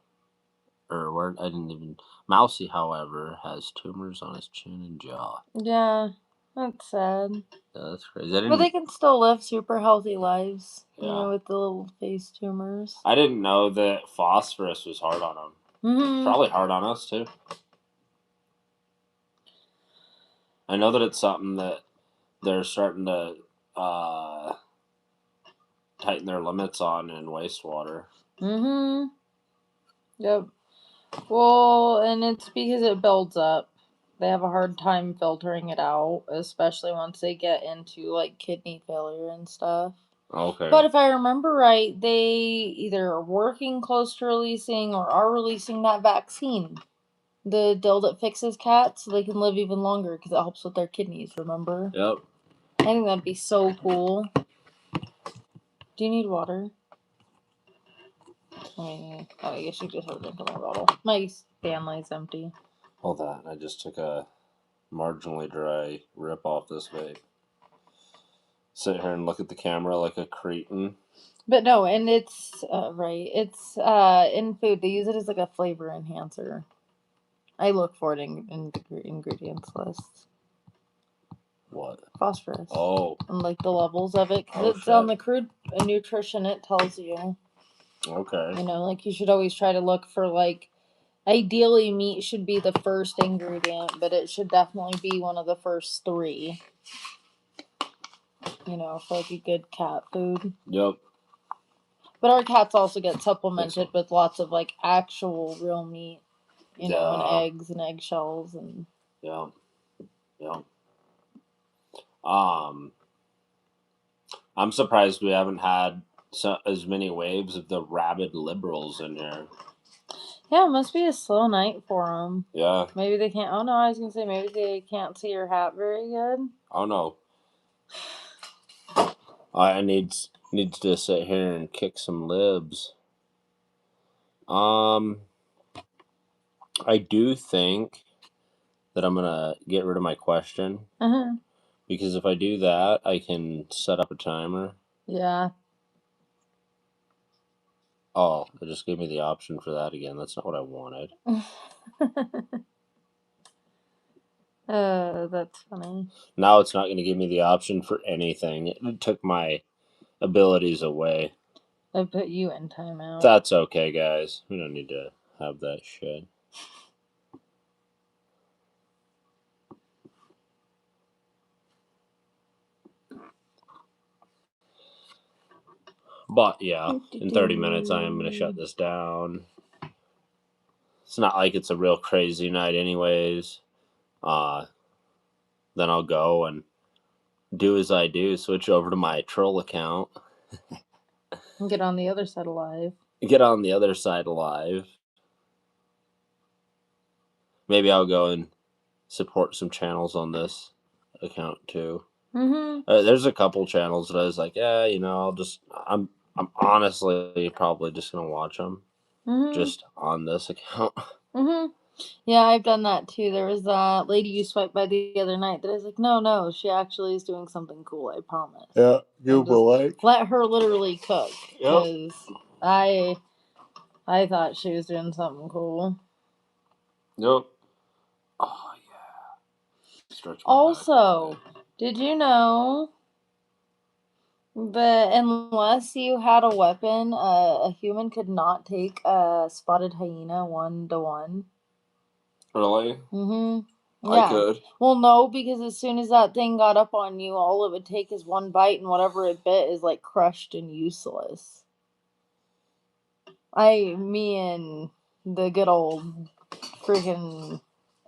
B: Mousy, however, has tumors on his chin and jaw.
A: Yeah, that's sad.
B: Yeah, that's crazy.
A: But they can still live super healthy lives,
B: Yeah.
A: with the little face tumors.
B: I didn't know that phosphorus was hard on them.
A: Mm-hmm.
B: Probably hard on us too. I know that it's something that they're starting to tighten their limits on in wastewater.
A: Mm-hmm. Yep. Well, and it's because it builds up. They have a hard time filtering it out, especially once they get into like kidney failure and stuff.
B: Okay.
A: But if I remember right, they either are working close to releasing or are releasing that vaccine. The dill that fixes cats so they can live even longer because it helps with their kidneys, remember?
B: Yep.
A: I think that'd be so cool. Do you need water? I guess you just have a drink in my bottle. My Stanley's empty.
B: Hold on, I just took a marginally dry rip off this vape. Sit here and look at the camera like a cretin.
A: But no, and it's right. It's in food. They use it as like a flavor enhancer. I look for it in ingredients lists.
B: What?
A: Phosphorus.
B: Oh.
A: And like the levels of it, because it's on the crude nutrition. It tells you.
B: Okay.
A: Like you should always try to look for like. Ideally, meat should be the first ingredient, but it should definitely be one of the first three. For like a good cat food.
B: Yep.
A: But our cats also get supplemented with lots of like actual real meat, and eggs and eggshells and.
B: Yeah. I'm surprised we haven't had as many waves of the rabid liberals in here.
A: Yeah, it must be a slow night for them.
B: Yeah.
A: Maybe they can't. Oh no, I was gonna say maybe they can't see your hat very good.
B: Oh no. I needs to sit here and kick some libs. I do think that I'm gonna get rid of my question. Because if I do that, I can set up a timer.
A: Yeah.
B: Oh, it just gave me the option for that again. That's not what I wanted.
A: That's funny.
B: Now it's not going to give me the option for anything. It took my abilities away.
A: I put you in timeout.
B: That's okay, guys. We don't need to have that shit. But yeah, in 30 minutes I am going to shut this down. It's not like it's a real crazy night anyways. Then I'll go and do as I do, switch over to my troll account.
A: And get on the other side alive.
B: Maybe I'll go and support some channels on this account too. There's a couple channels that I was like, yeah, I'm honestly probably just gonna watch them just on this account.
A: Yeah, I've done that too. There was that lady you swiped by the other night that I was like, no, she actually is doing something cool. I promise.
B: Yeah,
A: let her literally cook because I thought she was doing something cool.
B: Yep. Oh yeah.
A: Also, did you know that unless you had a weapon, a human could not take a spotted hyena 1-to-1?
B: Really? I could.
A: Well, no, because as soon as that thing got up on you, all it would take is one bite, and whatever it bit is like crushed and useless. Me and the good old freaking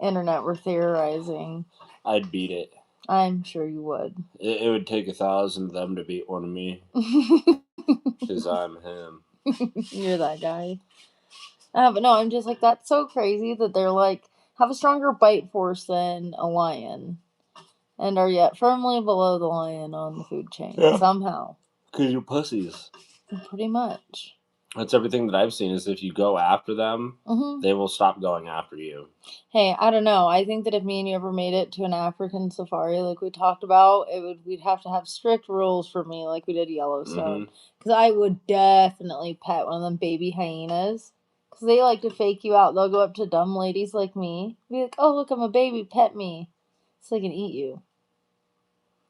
A: internet were theorizing.
B: I'd beat it.
A: I'm sure you would.
B: It would take 1,000 of them to beat one of me. Because I'm him.
A: You're that guy. But no, I'm just like, that's so crazy that they're like, have a stronger bite force than a lion. And are yet firmly below the lion on the food chain.
B: Yeah.
A: Somehow.
B: Because you're pussies.
A: Pretty much.
B: That's everything that I've seen is if you go after them, they will stop going after you.
A: Hey, I don't know. I think that if me and you ever made it to an African safari like we talked about, we'd have to have strict rules for me like we did Yellowstone. Because I would definitely pet one of them baby hyenas. Because they like to fake you out. They'll go up to dumb ladies like me. Be like, oh, look, I'm a baby. Pet me. So they can eat you.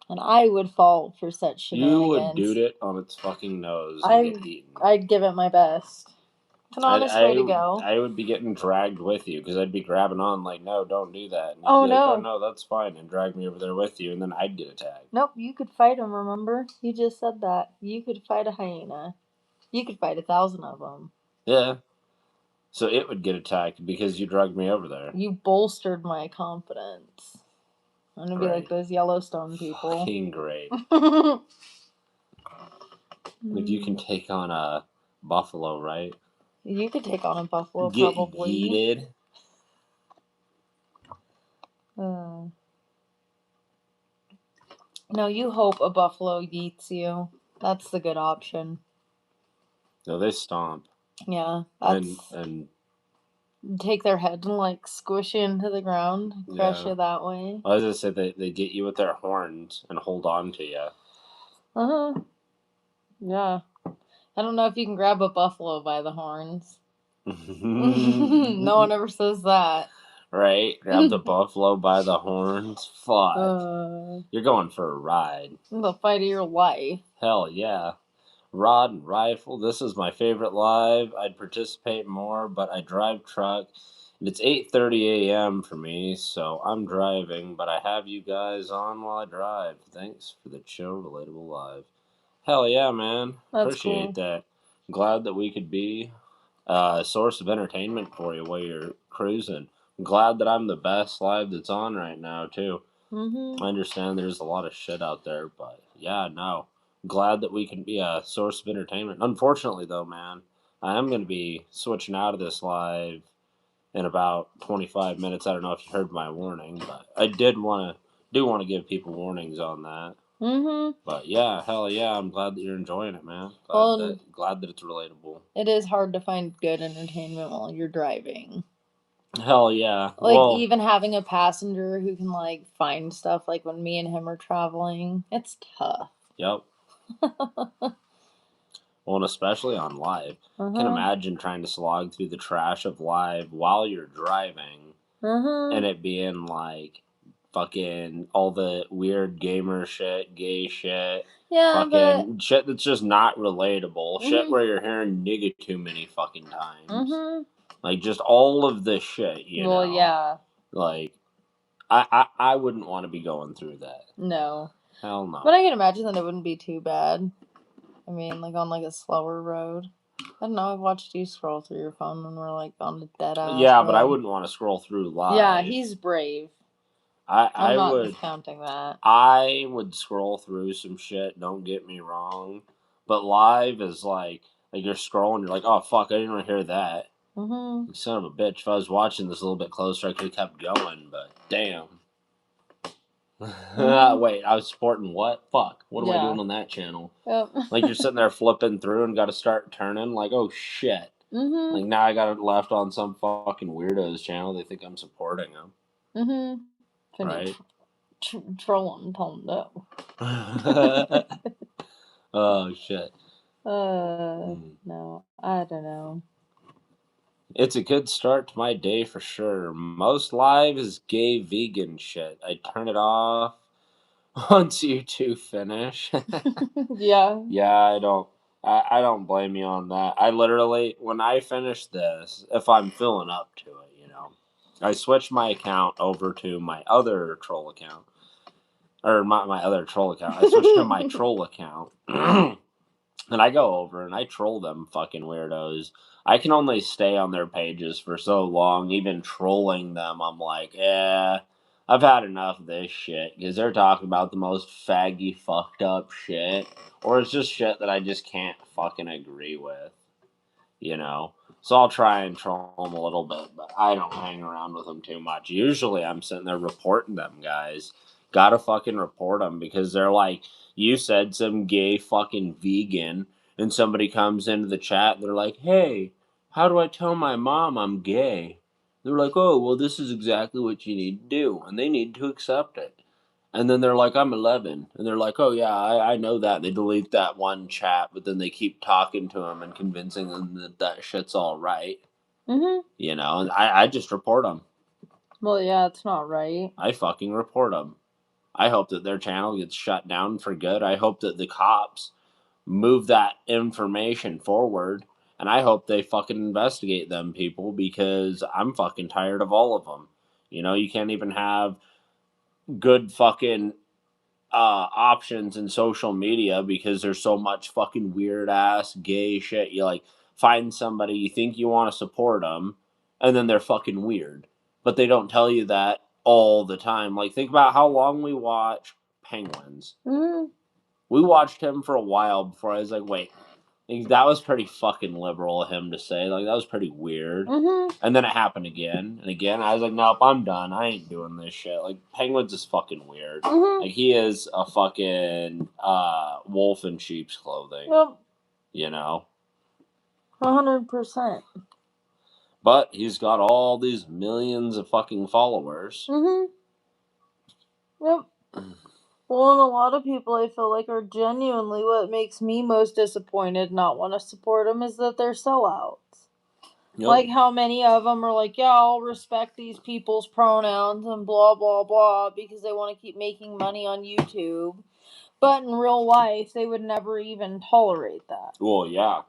A: And I would fall for such shenanigans.
B: You would dude it on its fucking nose and get eaten.
A: I'd give it my best. It's an honest way to go.
B: I would be getting dragged with you because I'd be grabbing on like, no, don't do that. And
A: oh,
B: be like,
A: no.
B: oh, no, that's fine. And drag me over there with you, and then I'd get attacked.
A: Nope, you could fight them, remember? You just said that. You could fight a hyena. You could fight 1,000 of them.
B: Yeah. So it would get attacked because you dragged me over there.
A: You bolstered my confidence. I'm going to be like those Yellowstone people.
B: Fucking great. Like you can take on a buffalo, right?
A: You could take on a buffalo,
B: get
A: probably.
B: Yeeted.
A: No, you hope a buffalo yeets you. That's the good option.
B: No, they stomp.
A: Yeah,
B: and
A: take their head and like squish you into the ground, crush you that way.
B: I was gonna say they get you with their horns and hold on to you.
A: Yeah. I don't know if you can grab a buffalo by the horns. No one ever says that.
B: Right? Grab the buffalo by the horns. Fuck. You're going for a ride.
A: The fight of your life.
B: Hell yeah. Rod and rifle. This is my favorite live. I'd participate more, but I drive truck. And it's 8:30 a.m. for me, so I'm driving, but I have you guys on while I drive. Thanks for the chill, relatable live. Hell yeah, man.
A: That's
B: Appreciate that. Glad that we could be a source of entertainment for you while you're cruising. I'm glad that I'm the best live that's on right now, too. I understand there's a lot of shit out there, but yeah, no. Glad that we can be a source of entertainment. Unfortunately, though, man, I am going to be switching out of this live in about 25 minutes. I don't know if you heard my warning, but I want to give people warnings on that. But yeah, hell yeah, I'm glad that you're enjoying it, man. Glad that it's relatable.
A: It is hard to find good entertainment while you're driving.
B: Hell yeah.
A: Like, even having a passenger who can, like, find stuff, like when me and him are traveling, it's tough.
B: Yep. Well, and especially on live. I can imagine trying to slog through the trash of live while you're driving. And it being, like, fucking all the weird gamer shit, gay shit.
A: Yeah,
B: fucking shit that's just not relatable. Shit where you're hearing nigga too many fucking times. Like, just all of this shit, you know?
A: Well, yeah.
B: Like, I wouldn't want to be going through that.
A: No.
B: Hell no.
A: But I can imagine that it wouldn't be too bad. I mean, like, on, like, a slower road. I don't know, I've watched you scroll through your phone when we're, like, on the dead-ass
B: Yeah,
A: road.
B: but I wouldn't want to scroll through live.
A: Yeah, he's brave. I'm not discounting that.
B: I would scroll through some shit, don't get me wrong. But live is like you're scrolling, you're like, oh, fuck, I didn't even hear that. You son of a bitch. If I was watching this a little bit closer, I could have kept going, but damn. Wait, I was supporting what? Fuck. What am I doing on that channel?
A: Yep.
B: Like, you're sitting there flipping through and got to start turning. Like, oh, shit. Like, now I got it left on some fucking weirdo's channel. They think I'm supporting them. Right?
A: Trolling Tondo.
B: Oh, shit.
A: No, I don't know.
B: It's a good start to my day for sure. Most live is gay vegan shit. I turn it off once you two finish.
A: Yeah.
B: Yeah, I don't blame you on that. I literally, when I finish this, if I'm filling up to it, you know, I switched my account over to my other troll account. Or my other troll account. I switched to my troll account. And I go over and I troll them fucking weirdos. I can only stay on their pages for so long. Even trolling them, I'm like, yeah, I've had enough of this shit. Because they're talking about the most faggy, fucked up shit. Or it's just shit that I just can't fucking agree with. You know? So I'll try and troll them a little bit, but I don't hang around with them too much. Usually I'm sitting there reporting them, guys. Gotta fucking report them because they're like, you said some gay fucking vegan, and somebody comes into the chat, they're like, hey, how do I tell my mom I'm gay? They're like, oh, well, this is exactly what you need to do, and they need to accept it. And then they're like, I'm 11. And they're like, oh, yeah, I know that. They delete that one chat, but then they keep talking to them and convincing them that that shit's all right.
A: Mm-hmm.
B: You know, and I just report them.
A: Well, yeah, it's not right.
B: I fucking report them. I hope that their channel gets shut down for good. I hope that the cops move that information forward. And I hope they fucking investigate them people because I'm fucking tired of all of them. You know, you can't even have good fucking options in social media because there's so much fucking weird ass gay shit. You like find somebody you think you want to support them, and then they're fucking weird, but they don't tell you that all the time. Like think about how long we watch Penguins.
A: Mm-hmm.
B: We watched him for a while before I was like, wait, that was pretty fucking liberal of him to say. Like that was pretty weird.
A: Mm-hmm.
B: And then it happened again and again. I was like, nope, I'm done. I ain't doing this shit. Like Penguins is fucking weird.
A: Mm-hmm.
B: Like he is a fucking wolf in sheep's clothing.
A: Yep.
B: You know.
A: 100%.
B: But he's got all these millions of fucking followers.
A: Mm-hmm. Yep. Well, and a lot of people I feel like are genuinely what makes me most disappointed not want to support them is that they're sellouts.
B: Yep.
A: Like how many of them are like, yeah, I'll respect these people's pronouns and blah, blah, blah because they want to keep making money on YouTube. But in real life, they would never even tolerate that.
B: Well, yeah.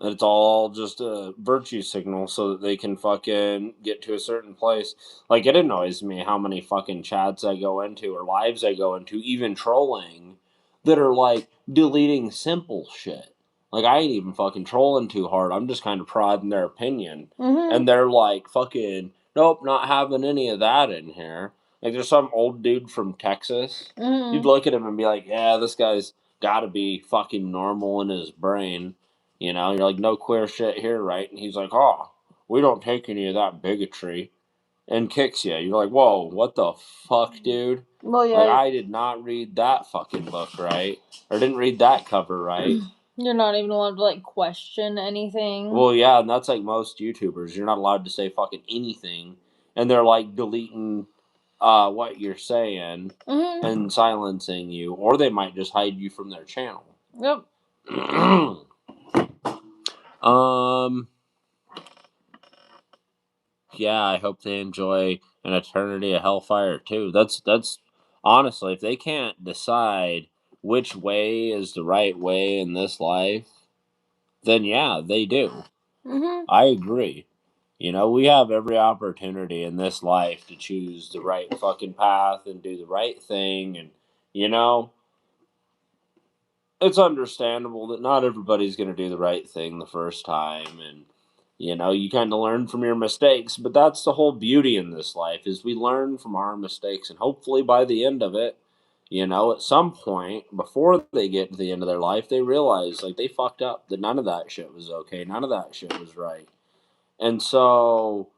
B: It's all just a virtue signal so that they can fucking get to a certain place. Like, it annoys me how many fucking chats I go into or lives I go into, even trolling, that are like deleting simple shit. Like, I ain't even fucking trolling too hard. I'm just kind of prodding their opinion.
A: Mm-hmm.
B: And they're like, fucking, nope, not having any of that in here. Like, there's some old dude from Texas.
A: Mm-hmm.
B: You'd look at him and be like, yeah, this guy's gotta be fucking normal in his brain. You know, you're like, no queer shit here, right? And he's like, oh, we don't take any of that bigotry. And kicks you. You're like, whoa, what the fuck, dude?
A: Well, yeah.
B: Like, I did not read that fucking book right. Or didn't read that cover right.
A: You're not even allowed to, like, question anything.
B: Well, yeah, and that's like most YouTubers. You're not allowed to say fucking anything. And they're like deleting what you're saying
A: Mm-hmm.
B: and silencing you. Or they might just hide you from their channel.
A: Yep.
B: Yeah, I hope they enjoy an eternity of hellfire too. That's honestly, if they can't decide which way is the right way in this life, then yeah, they do.
A: Mm-hmm.
B: I agree. You know, we have every opportunity in this life to choose the right fucking path and do the right thing, and you know, it's understandable that not everybody's going to do the right thing the first time, and you know, you kind of learn from your mistakes, but that's the whole beauty in this life is we learn from our mistakes, and hopefully by the end of it, you know, at some point before they get to the end of their life, they realize like they fucked up, that none of that shit was okay, none of that shit was right. And so,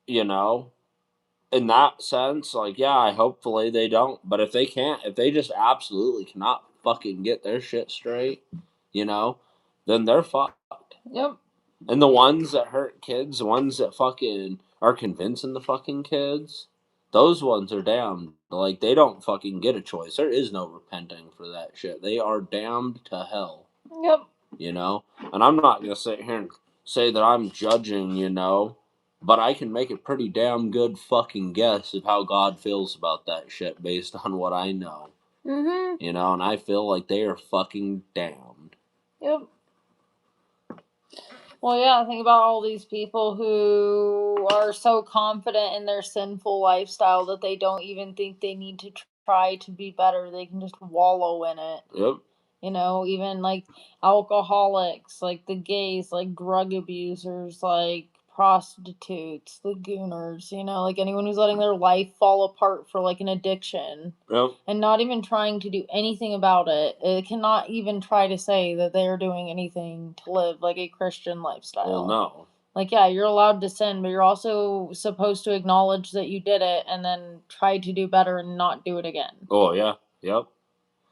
B: you know, in that sense, like, yeah, hopefully they don't. But if they can't, if they just absolutely cannot fucking get their shit straight, you know, then they're fucked.
A: Yep.
B: And the ones that hurt kids, the ones that fucking are convincing the fucking kids, those ones are damned. Like, they don't fucking get a choice. There is no repenting for that shit. They are damned to hell.
A: Yep.
B: You know? And I'm not going to sit here and say that I'm judging, you know, but I can make a pretty damn good fucking guess of how God feels about that shit based on what I know.
A: Mm-hmm.
B: You know, and I feel like they are fucking damned.
A: Yep. Well, yeah, think about all these people who are so confident in their sinful lifestyle that they don't even think they need to try to be better. They can just wallow in it.
B: Yep.
A: You know, even like alcoholics, like the gays, like drug abusers, like prostitutes, the gooners, you know, like anyone who's letting their life fall apart for like an addiction.
B: Yep.
A: And not even trying to do anything about it. It cannot even try to say that they are doing anything to live like a Christian lifestyle.
B: Well, no.
A: Like, yeah, you're allowed to sin, but you're also supposed to acknowledge that you did it and then try to do better and not do it again.
B: Oh, yeah. Yep.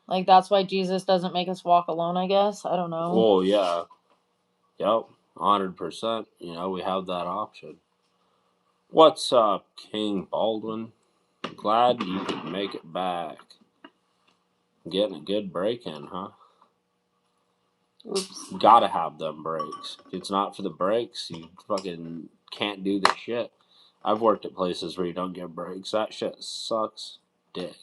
A: Like, that's why Jesus doesn't make us walk alone, I guess. I don't know.
B: Oh, yeah. Yep. 100%. You know, we have that option. What's up, King Baldwin? Glad you could make it back. Getting a good break in, huh?
A: Oops.
B: Gotta have them breaks. If it's not for the breaks, you fucking can't do the shit. I've worked at places where you don't get breaks. That shit sucks dick.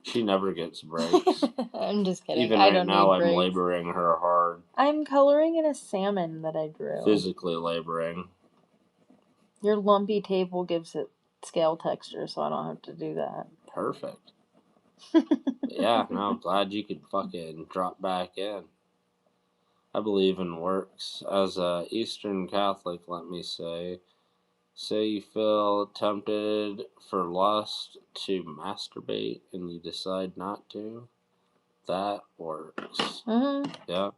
B: She never gets breaks.
A: I'm just kidding.
B: Even
A: I
B: right
A: don't
B: now,
A: need
B: I'm
A: breaks.
B: laboring her hard.
A: I'm coloring in a salmon that I drew.
B: Physically laboring.
A: Your lumpy table gives it scale texture, so I don't have to do that.
B: Perfect. Yeah, no, glad you could fucking drop back in. I believe in works. As a Eastern Catholic, let me say you feel tempted for lust to masturbate and you decide not to. That works. Yeah.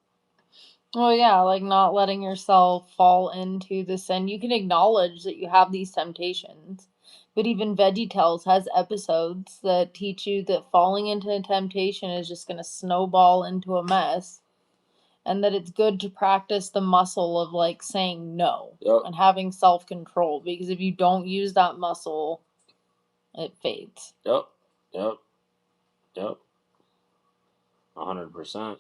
A: Well, yeah, like not letting yourself fall into the sin. You can acknowledge that you have these temptations. But even VeggieTales has episodes that teach you that falling into temptation is just going to snowball into a mess. And that it's good to practice the muscle of like saying no.
B: Yep.
A: And having self control. Because if you don't use that muscle, it fades.
B: Yep. 100%.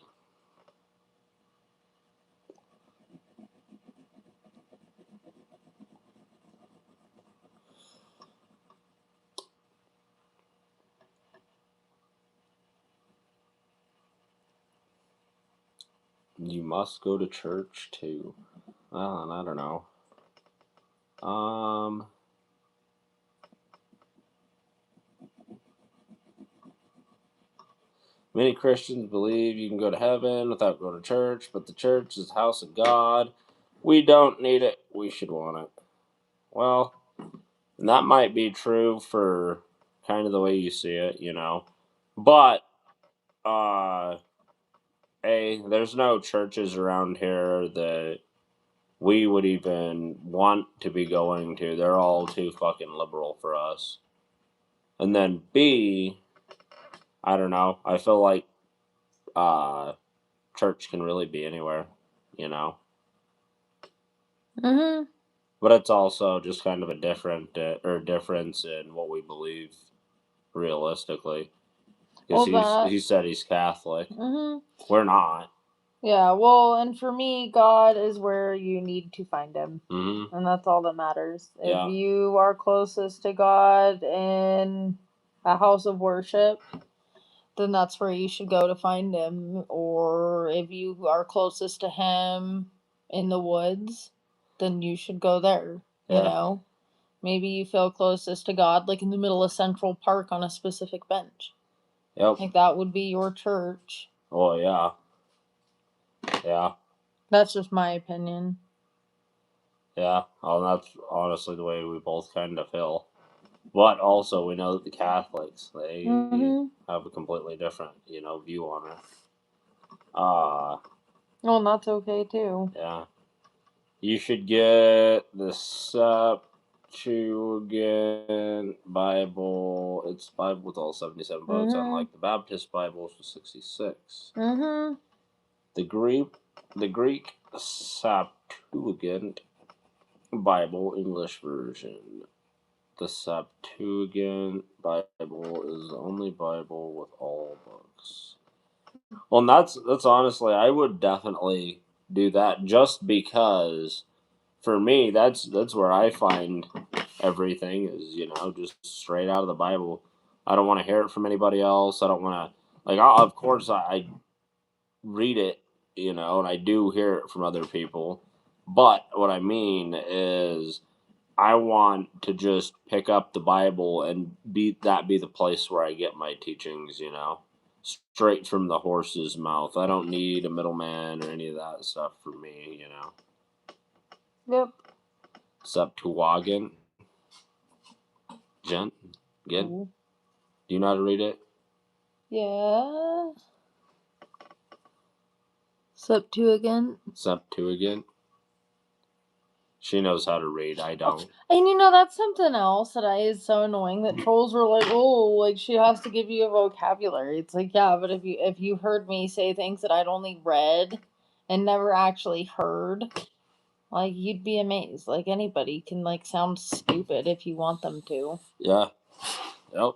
B: You must go to church too. Well, I don't know. Many Christians believe you can go to heaven without going to church, but the church is the house of God. We don't need it. We should want it. Well, that might be true for kind of the way you see it, you know. But, there's no churches around here that we would even want to be going to. They're all too fucking liberal for us. And then B, I don't know. I feel like church can really be anywhere, you know. But it's also just kind of a difference in what we believe realistically. Because he said he's Catholic. We're not.
A: Yeah, well, and for me, God is where you need to find him. And that's all that matters.
B: Yeah.
A: If you are closest to God in a house of worship, then that's where you should go to find him. Or if you are closest to him in the woods, then you should go there.
B: Yeah.
A: You know? Maybe you feel closest to God, like in the middle of Central Park on a specific bench.
B: Yep.
A: Like that would be your church.
B: Oh, yeah. Yeah.
A: That's just my opinion.
B: Yeah. Oh, that's honestly the way we both kind of feel. But also, we know that the Catholics, they have a completely different, view on it.
A: Well, and that's okay too.
B: Yeah. You should get the Septuagint Bible. It's Bible with all 77 books, unlike the Baptist Bibles with 66. The Greek Septuagint Bible, English version. The Septuagint Bible is the only Bible with all books. Well, and that's honestly, I would definitely do that just because, for me, that's where I find everything is, just straight out of the Bible. I don't want to hear it from anybody else. I don't want to, of course, I read it and I do hear it from other people. But what I mean is, I want to just pick up the Bible and be the place where I get my teachings, straight from the horse's mouth. I don't need a middleman or any of that stuff for me,
A: Yep.
B: Septuagint. Gent? Good?
A: Ooh.
B: Do you know how to read it?
A: Yeah. Septuagint.
B: Septuagint. She knows how to read. I don't.
A: And that's something else that is so annoying that trolls were like, oh, like she has to give you a vocabulary. It's like, yeah, but if you heard me say things that I'd only read and never actually heard, like you'd be amazed. Like anybody can like sound stupid if you want them to.
B: Yeah. Yep.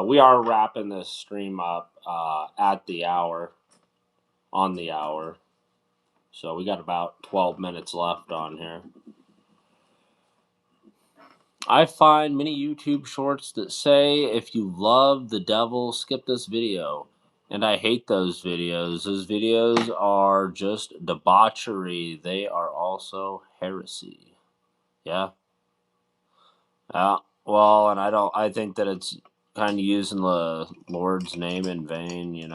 B: We are wrapping this stream up at the hour. On the hour. So we got about 12 minutes left on here. I find many YouTube shorts that say, if you love the devil, skip this video. And I hate those videos. Those videos are just debauchery. They are also heresy. Yeah. Yeah. Well, and I think that it's kind of using the Lord's name in vain,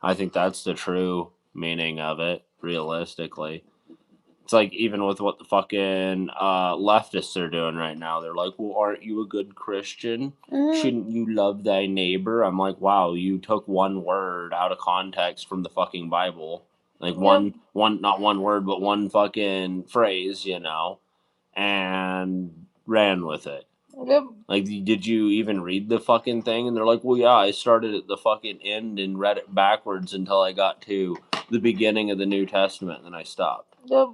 B: I think that's the true meaning of it, realistically. It's like even with what the fucking leftists are doing right now. They're like, well, aren't you a good Christian? Shouldn't you love thy neighbor? I'm like, wow, you took one word out of context from the fucking Bible. Like one not one word, but one fucking phrase, and ran with it.
A: Yep.
B: Like, did you even read the fucking thing? And they're like, well, yeah, I started at the fucking end and read it backwards until I got to the beginning of the New Testament, and then I stopped.
A: Yep.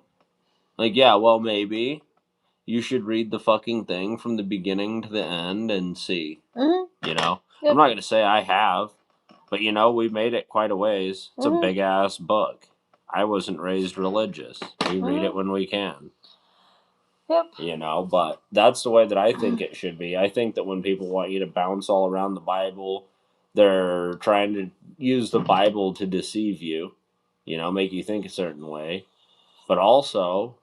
B: Like, yeah, well, maybe you should read the fucking thing from the beginning to the end and see.
A: Yep.
B: I'm not going to say I have, but, we made it quite a ways. It's a big-ass book. I wasn't raised religious. We read it when we can.
A: Yep.
B: But that's the way that I think it should be. I think that when people want you to bounce all around the Bible, they're trying to use the Bible to deceive you, make you think a certain way. But also,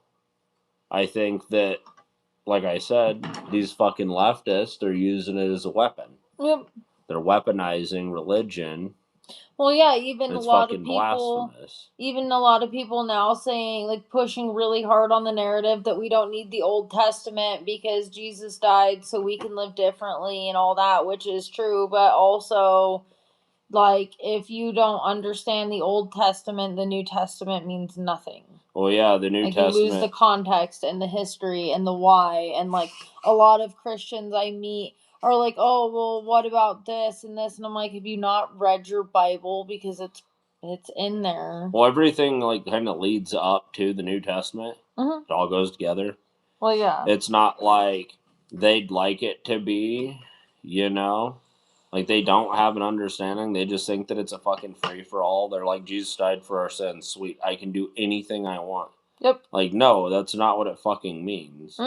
B: I think that, like I said, these fucking leftists are using it as a weapon.
A: Yep.
B: They're weaponizing religion.
A: Well, yeah, even
B: It's
A: a lot of
B: fucking
A: people,
B: blasphemous.
A: even a lot of people now saying, like, pushing really hard on the narrative that we don't need the Old Testament because Jesus died so we can live differently and all that, which is true, but also, like, if you don't understand the Old Testament, the New Testament means nothing.
B: Well, yeah, the New Testament.
A: You lose the context and the history and the why, and, like, a lot of Christians I meet are like, oh, well, what about this and this? And I'm like, have you not read your Bible? Because it's in there.
B: Well, everything, like, kind of leads up to the New Testament. It all goes together.
A: Well, yeah.
B: It's not like they'd like it to be, Like, they don't have an understanding. They just think that it's a fucking free-for-all. They're like, Jesus died for our sins. Sweet. I can do anything I want.
A: Yep.
B: Like, no, that's not what it fucking means.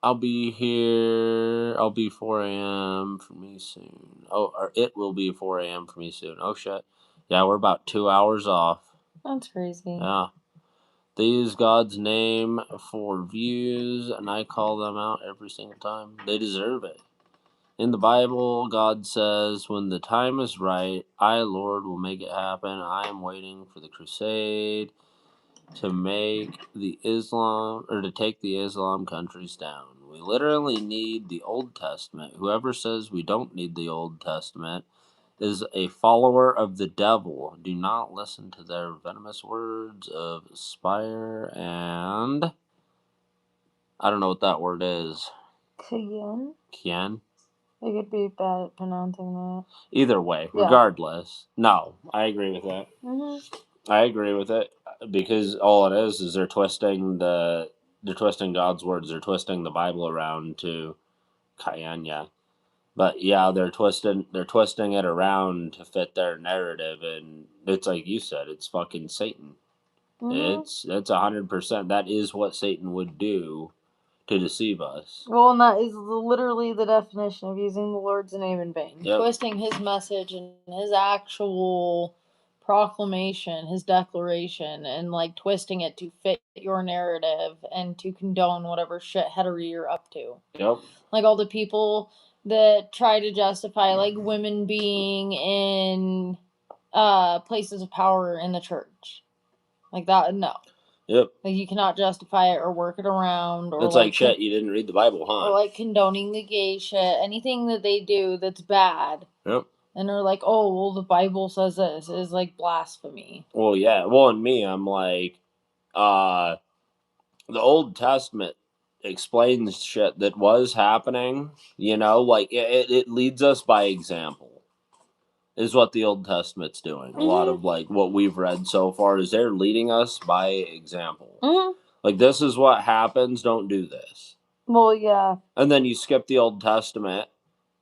B: I'll be here. I'll be 4 a.m. for me soon. Oh, or it will be 4 a.m. for me soon. Oh, shit. Yeah, we're about 2 hours off.
A: That's crazy.
B: Yeah. They use God's name for views, and I call them out every single time. They deserve it. In the Bible, God says, when the time is right, I, Lord, will make it happen. I am waiting for the crusade to take the Islam countries down. We literally need the Old Testament. Whoever says we don't need the Old Testament is a follower of the devil. Do not listen to their venomous words of spire and I don't know what that word is. Kien?
A: I could be bad at pronouncing that.
B: Either way, regardless. No, I agree with that. I agree with it because all it is they're twisting God's words. They're twisting the Bible around to Kayanya. But yeah, they're twisting it around to fit their narrative, and it's like you said, it's fucking Satan. It's 100%. That is what Satan would do to deceive us.
A: Well, and that is literally the definition of using the Lord's name in vain.
B: Yep.
A: Twisting his message and his actual proclamation, his declaration, and like twisting it to fit your narrative and to condone whatever shitheadery you're up to.
B: Yep.
A: Like all the people that try to justify like women being in places of power in the church. Like that, no.
B: Yep.
A: Like you cannot justify it or work it around, or
B: It's like shit. You didn't read the Bible, huh?
A: or like condoning the gay shit. Anything that they do that's bad.
B: Yep.
A: And they're like, oh, well, the Bible says this is like blasphemy.
B: Well, yeah. Well, and me, I'm like, the Old Testament explains shit that was happening. You know, like it leads us by example. Is what the Old Testament's doing. A lot of like what we've read so far is they're leading us by example. Like this is what happens. Don't do this.
A: Well, yeah.
B: And then you skip the Old Testament.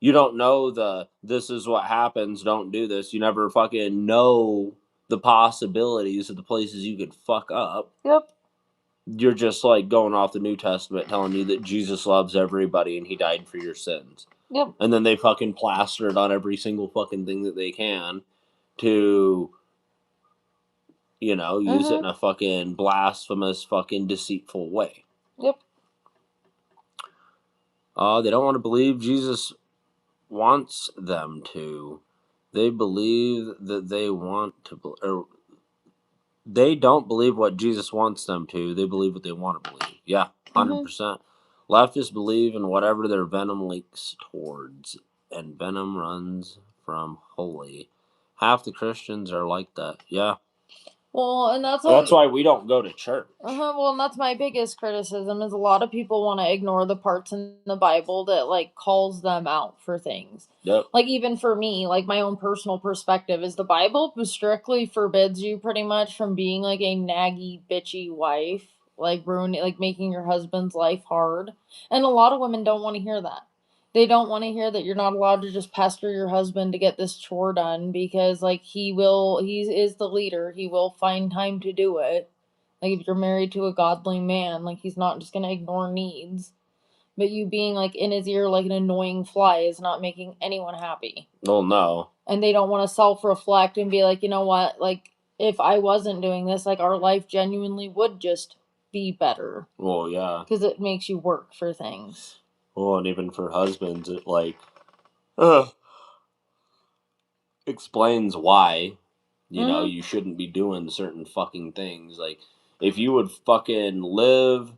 B: You don't know this is what happens. Don't do this. You never fucking know the possibilities of the places you could fuck up.
A: Yep.
B: You're just like going off the New Testament telling you that Jesus loves everybody and he died for your sins.
A: Yep.
B: And then they fucking plaster it on every single fucking thing that they can to, you know, use it in a fucking blasphemous, fucking deceitful way.
A: Yep.
B: They don't want to believe Jesus wants them to. They believe that they want to, they don't believe what Jesus wants them to. They believe what they want to believe. Yeah, 100%. Leftists believe in whatever their venom leaks towards, and venom runs from holy. Half the Christians are like that. Yeah.
A: Well, and that's
B: why we don't go to church.
A: Well, and that's my biggest criticism is a lot of people want to ignore the parts in the Bible that like calls them out for things.
B: Yep.
A: Like even for me, like my own personal perspective is the Bible strictly forbids you pretty much from being like a naggy, bitchy wife, like ruining, like making your husband's life hard. And a lot of women don't want to hear that. They don't want to hear that you're not allowed to just pester your husband to get this chore done because like he is the leader. He will find time to do it. Like if you're married to a godly man, like he's not just gonna ignore needs. But you being like in his ear like an annoying fly is not making anyone happy.
B: Oh no.
A: And they don't want to self-reflect and be like, you know what, like if I wasn't doing this, like our life genuinely would just be better.
B: Well, yeah.
A: Because it makes you work for things.
B: Well, and even for husbands, it like explains why, you know, you shouldn't be doing certain fucking things. Like, if you would fucking live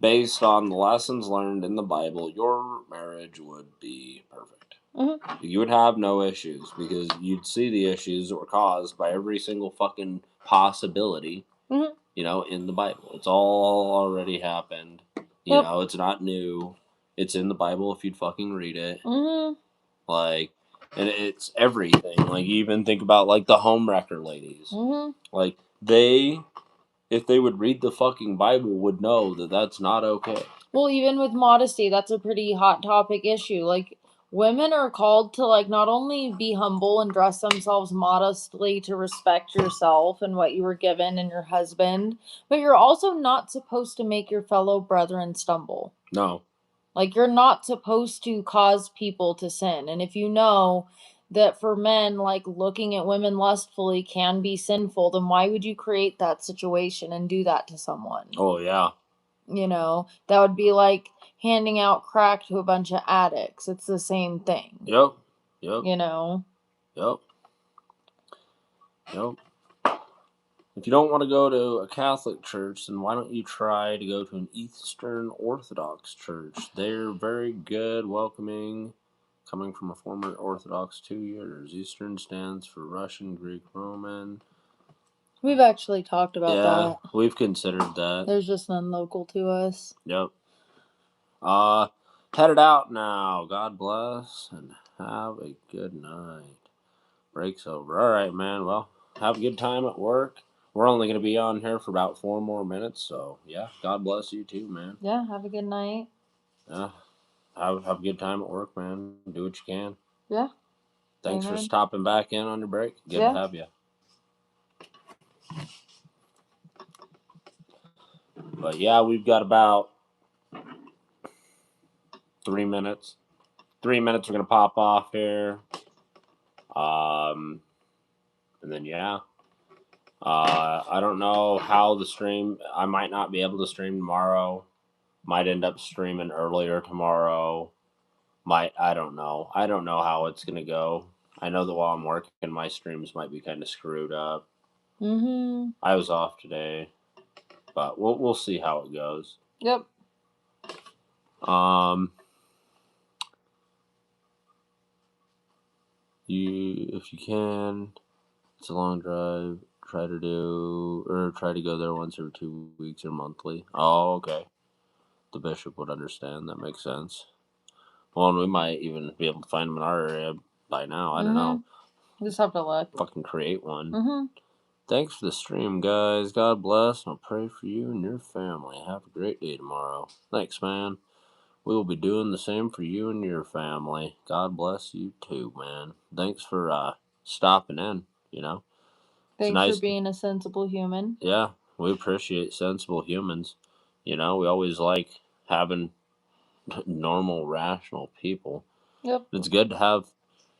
B: based on the lessons learned in the Bible, your marriage would be perfect. You would have no issues because you'd see the issues that were caused by every single fucking possibility, you know, in the Bible. It's all already happened. You know, it's not new. It's in the Bible if you'd fucking read it. Like, and it's everything. Like, you even think about, like, the homewrecker ladies. Like, if they would read the fucking Bible, would know that that's not okay.
A: Well, even with modesty, that's a pretty hot topic issue. Like, women are called to, like, not only be humble and dress themselves modestly to respect yourself and what you were given and your husband, but you're also not supposed to make your fellow brethren stumble.
B: No.
A: Like, you're not supposed to cause people to sin. And if you know that for men, like, looking at women lustfully can be sinful, then why would you create that situation and do that to someone?
B: Oh, yeah.
A: You know, that would be like handing out crack to a bunch of addicts. It's the same thing.
B: Yep.
A: You know?
B: Yep. If you don't want to go to a Catholic church, then why don't you try to go to an Eastern Orthodox church? They're very good, welcoming, coming from a former Orthodox 2 years. Eastern stands for Russian, Greek, Roman.
A: We've actually talked about that.
B: Yeah, we've considered that.
A: There's just none local to us.
B: Yep. Headed out now. God bless and have a good night. Break's over. All right, man. Well, have a good time at work. We're only going to be on here for about 4 more minutes, so yeah, God bless you too, man.
A: Yeah, have a good night.
B: Yeah, have a good time at work, man. Do what you can.
A: Yeah.
B: Thanks for stopping back in on your break. Good to have you. But yeah, we've got about 3 minutes. 3 minutes we're going to pop off here. And then, yeah. I don't know how the stream. I might not be able to stream tomorrow. Might end up streaming earlier tomorrow. I don't know. I don't know how it's gonna go. I know that while I'm working, my streams might be kind of screwed up.
A: Mm-hmm.
B: I was off today, but we'll see how it goes.
A: Yep.
B: If you can, it's a long drive. Try to go there once every 2 weeks or monthly. Oh, okay. The bishop would understand. That makes sense. Well, and we might even be able to find them in our area by now. I don't know.
A: Just have to look.
B: Fucking create one.
A: Mm-hmm.
B: Thanks for the stream, guys. God bless. I'll pray for you and your family. Have a great day tomorrow. Thanks, man. We will be doing the same for you and your family. God bless you too, man. Thanks for stopping in, you know.
A: Thanks for being a sensible human.
B: Yeah, we appreciate sensible humans. You know, we always like having normal, rational people.
A: Yep.
B: It's good to have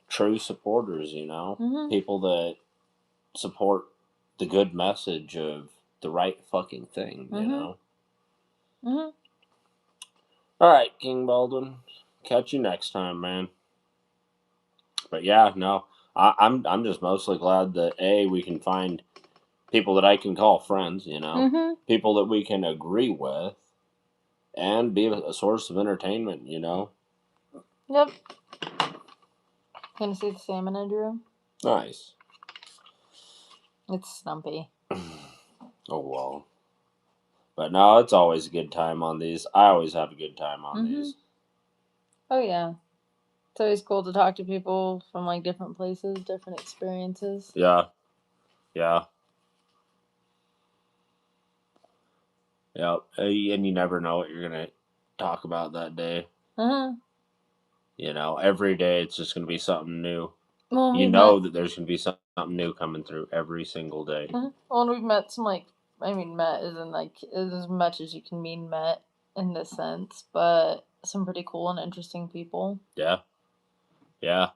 B: true supporters, you know.
A: Mm-hmm.
B: People that support the good message of the right fucking thing, you know.
A: Mm-hmm.
B: All right, King Baldwin. Catch you next time, man. But yeah, no, I'm just mostly glad that we can find people that I can call friends, you know, people that we can agree with, and be a source of entertainment, you know.
A: Yep. Gonna see the salmon I drew.
B: Nice.
A: It's stumpy.
B: Oh well. But no, it's always a good time on these. I always have a good time on these.
A: Oh yeah. It's always cool to talk to people from like different places, different experiences.
B: Yeah. Yeah. Yeah. And you never know what you're going to talk about that day. You know, every day it's just going to be something new. Well, you know that there's going to be something new coming through every single day.
A: Well, and we've met some met isn't like as much as you can mean met in this sense, but some pretty cool and interesting people.
B: Yeah. Yeah.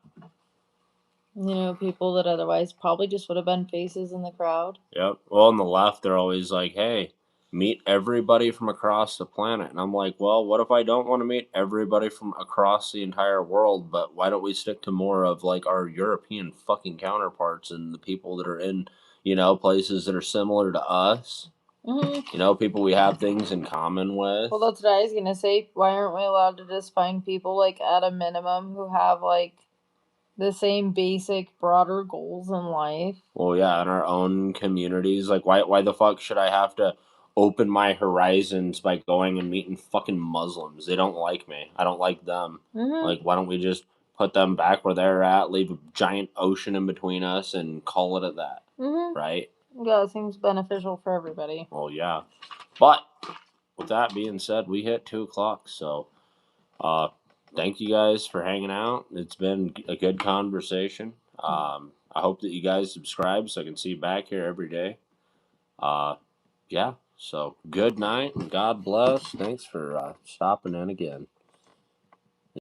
A: You know, people that otherwise probably just would have been faces in the crowd.
B: Yep. Well, on the left, they're always like, hey, meet everybody from across the planet. And I'm like, well, what if I don't want to meet everybody from across the entire world? But why don't we stick to more of like our European fucking counterparts and the people that are in, you know, places that are similar to us? You know, people we have things in common with.
A: Well, that's what I was going to say. Why aren't we allowed to just find people, like, at a minimum who have, like, the same basic, broader goals in life?
B: Well, yeah, in our own communities. Like, why the fuck should I have to open my horizons by going and meeting fucking Muslims? They don't like me. I don't like them. Like, why don't we just put them back where they're at, leave a giant ocean in between us, and call it at that? Right?
A: Yeah, it seems beneficial for everybody.
B: Well, yeah. But with that being said, we hit 2:00, so thank you guys for hanging out. It's been a good conversation. I hope that you guys subscribe so I can see you back here every day. Yeah, so good night and God bless. Thanks for stopping in again.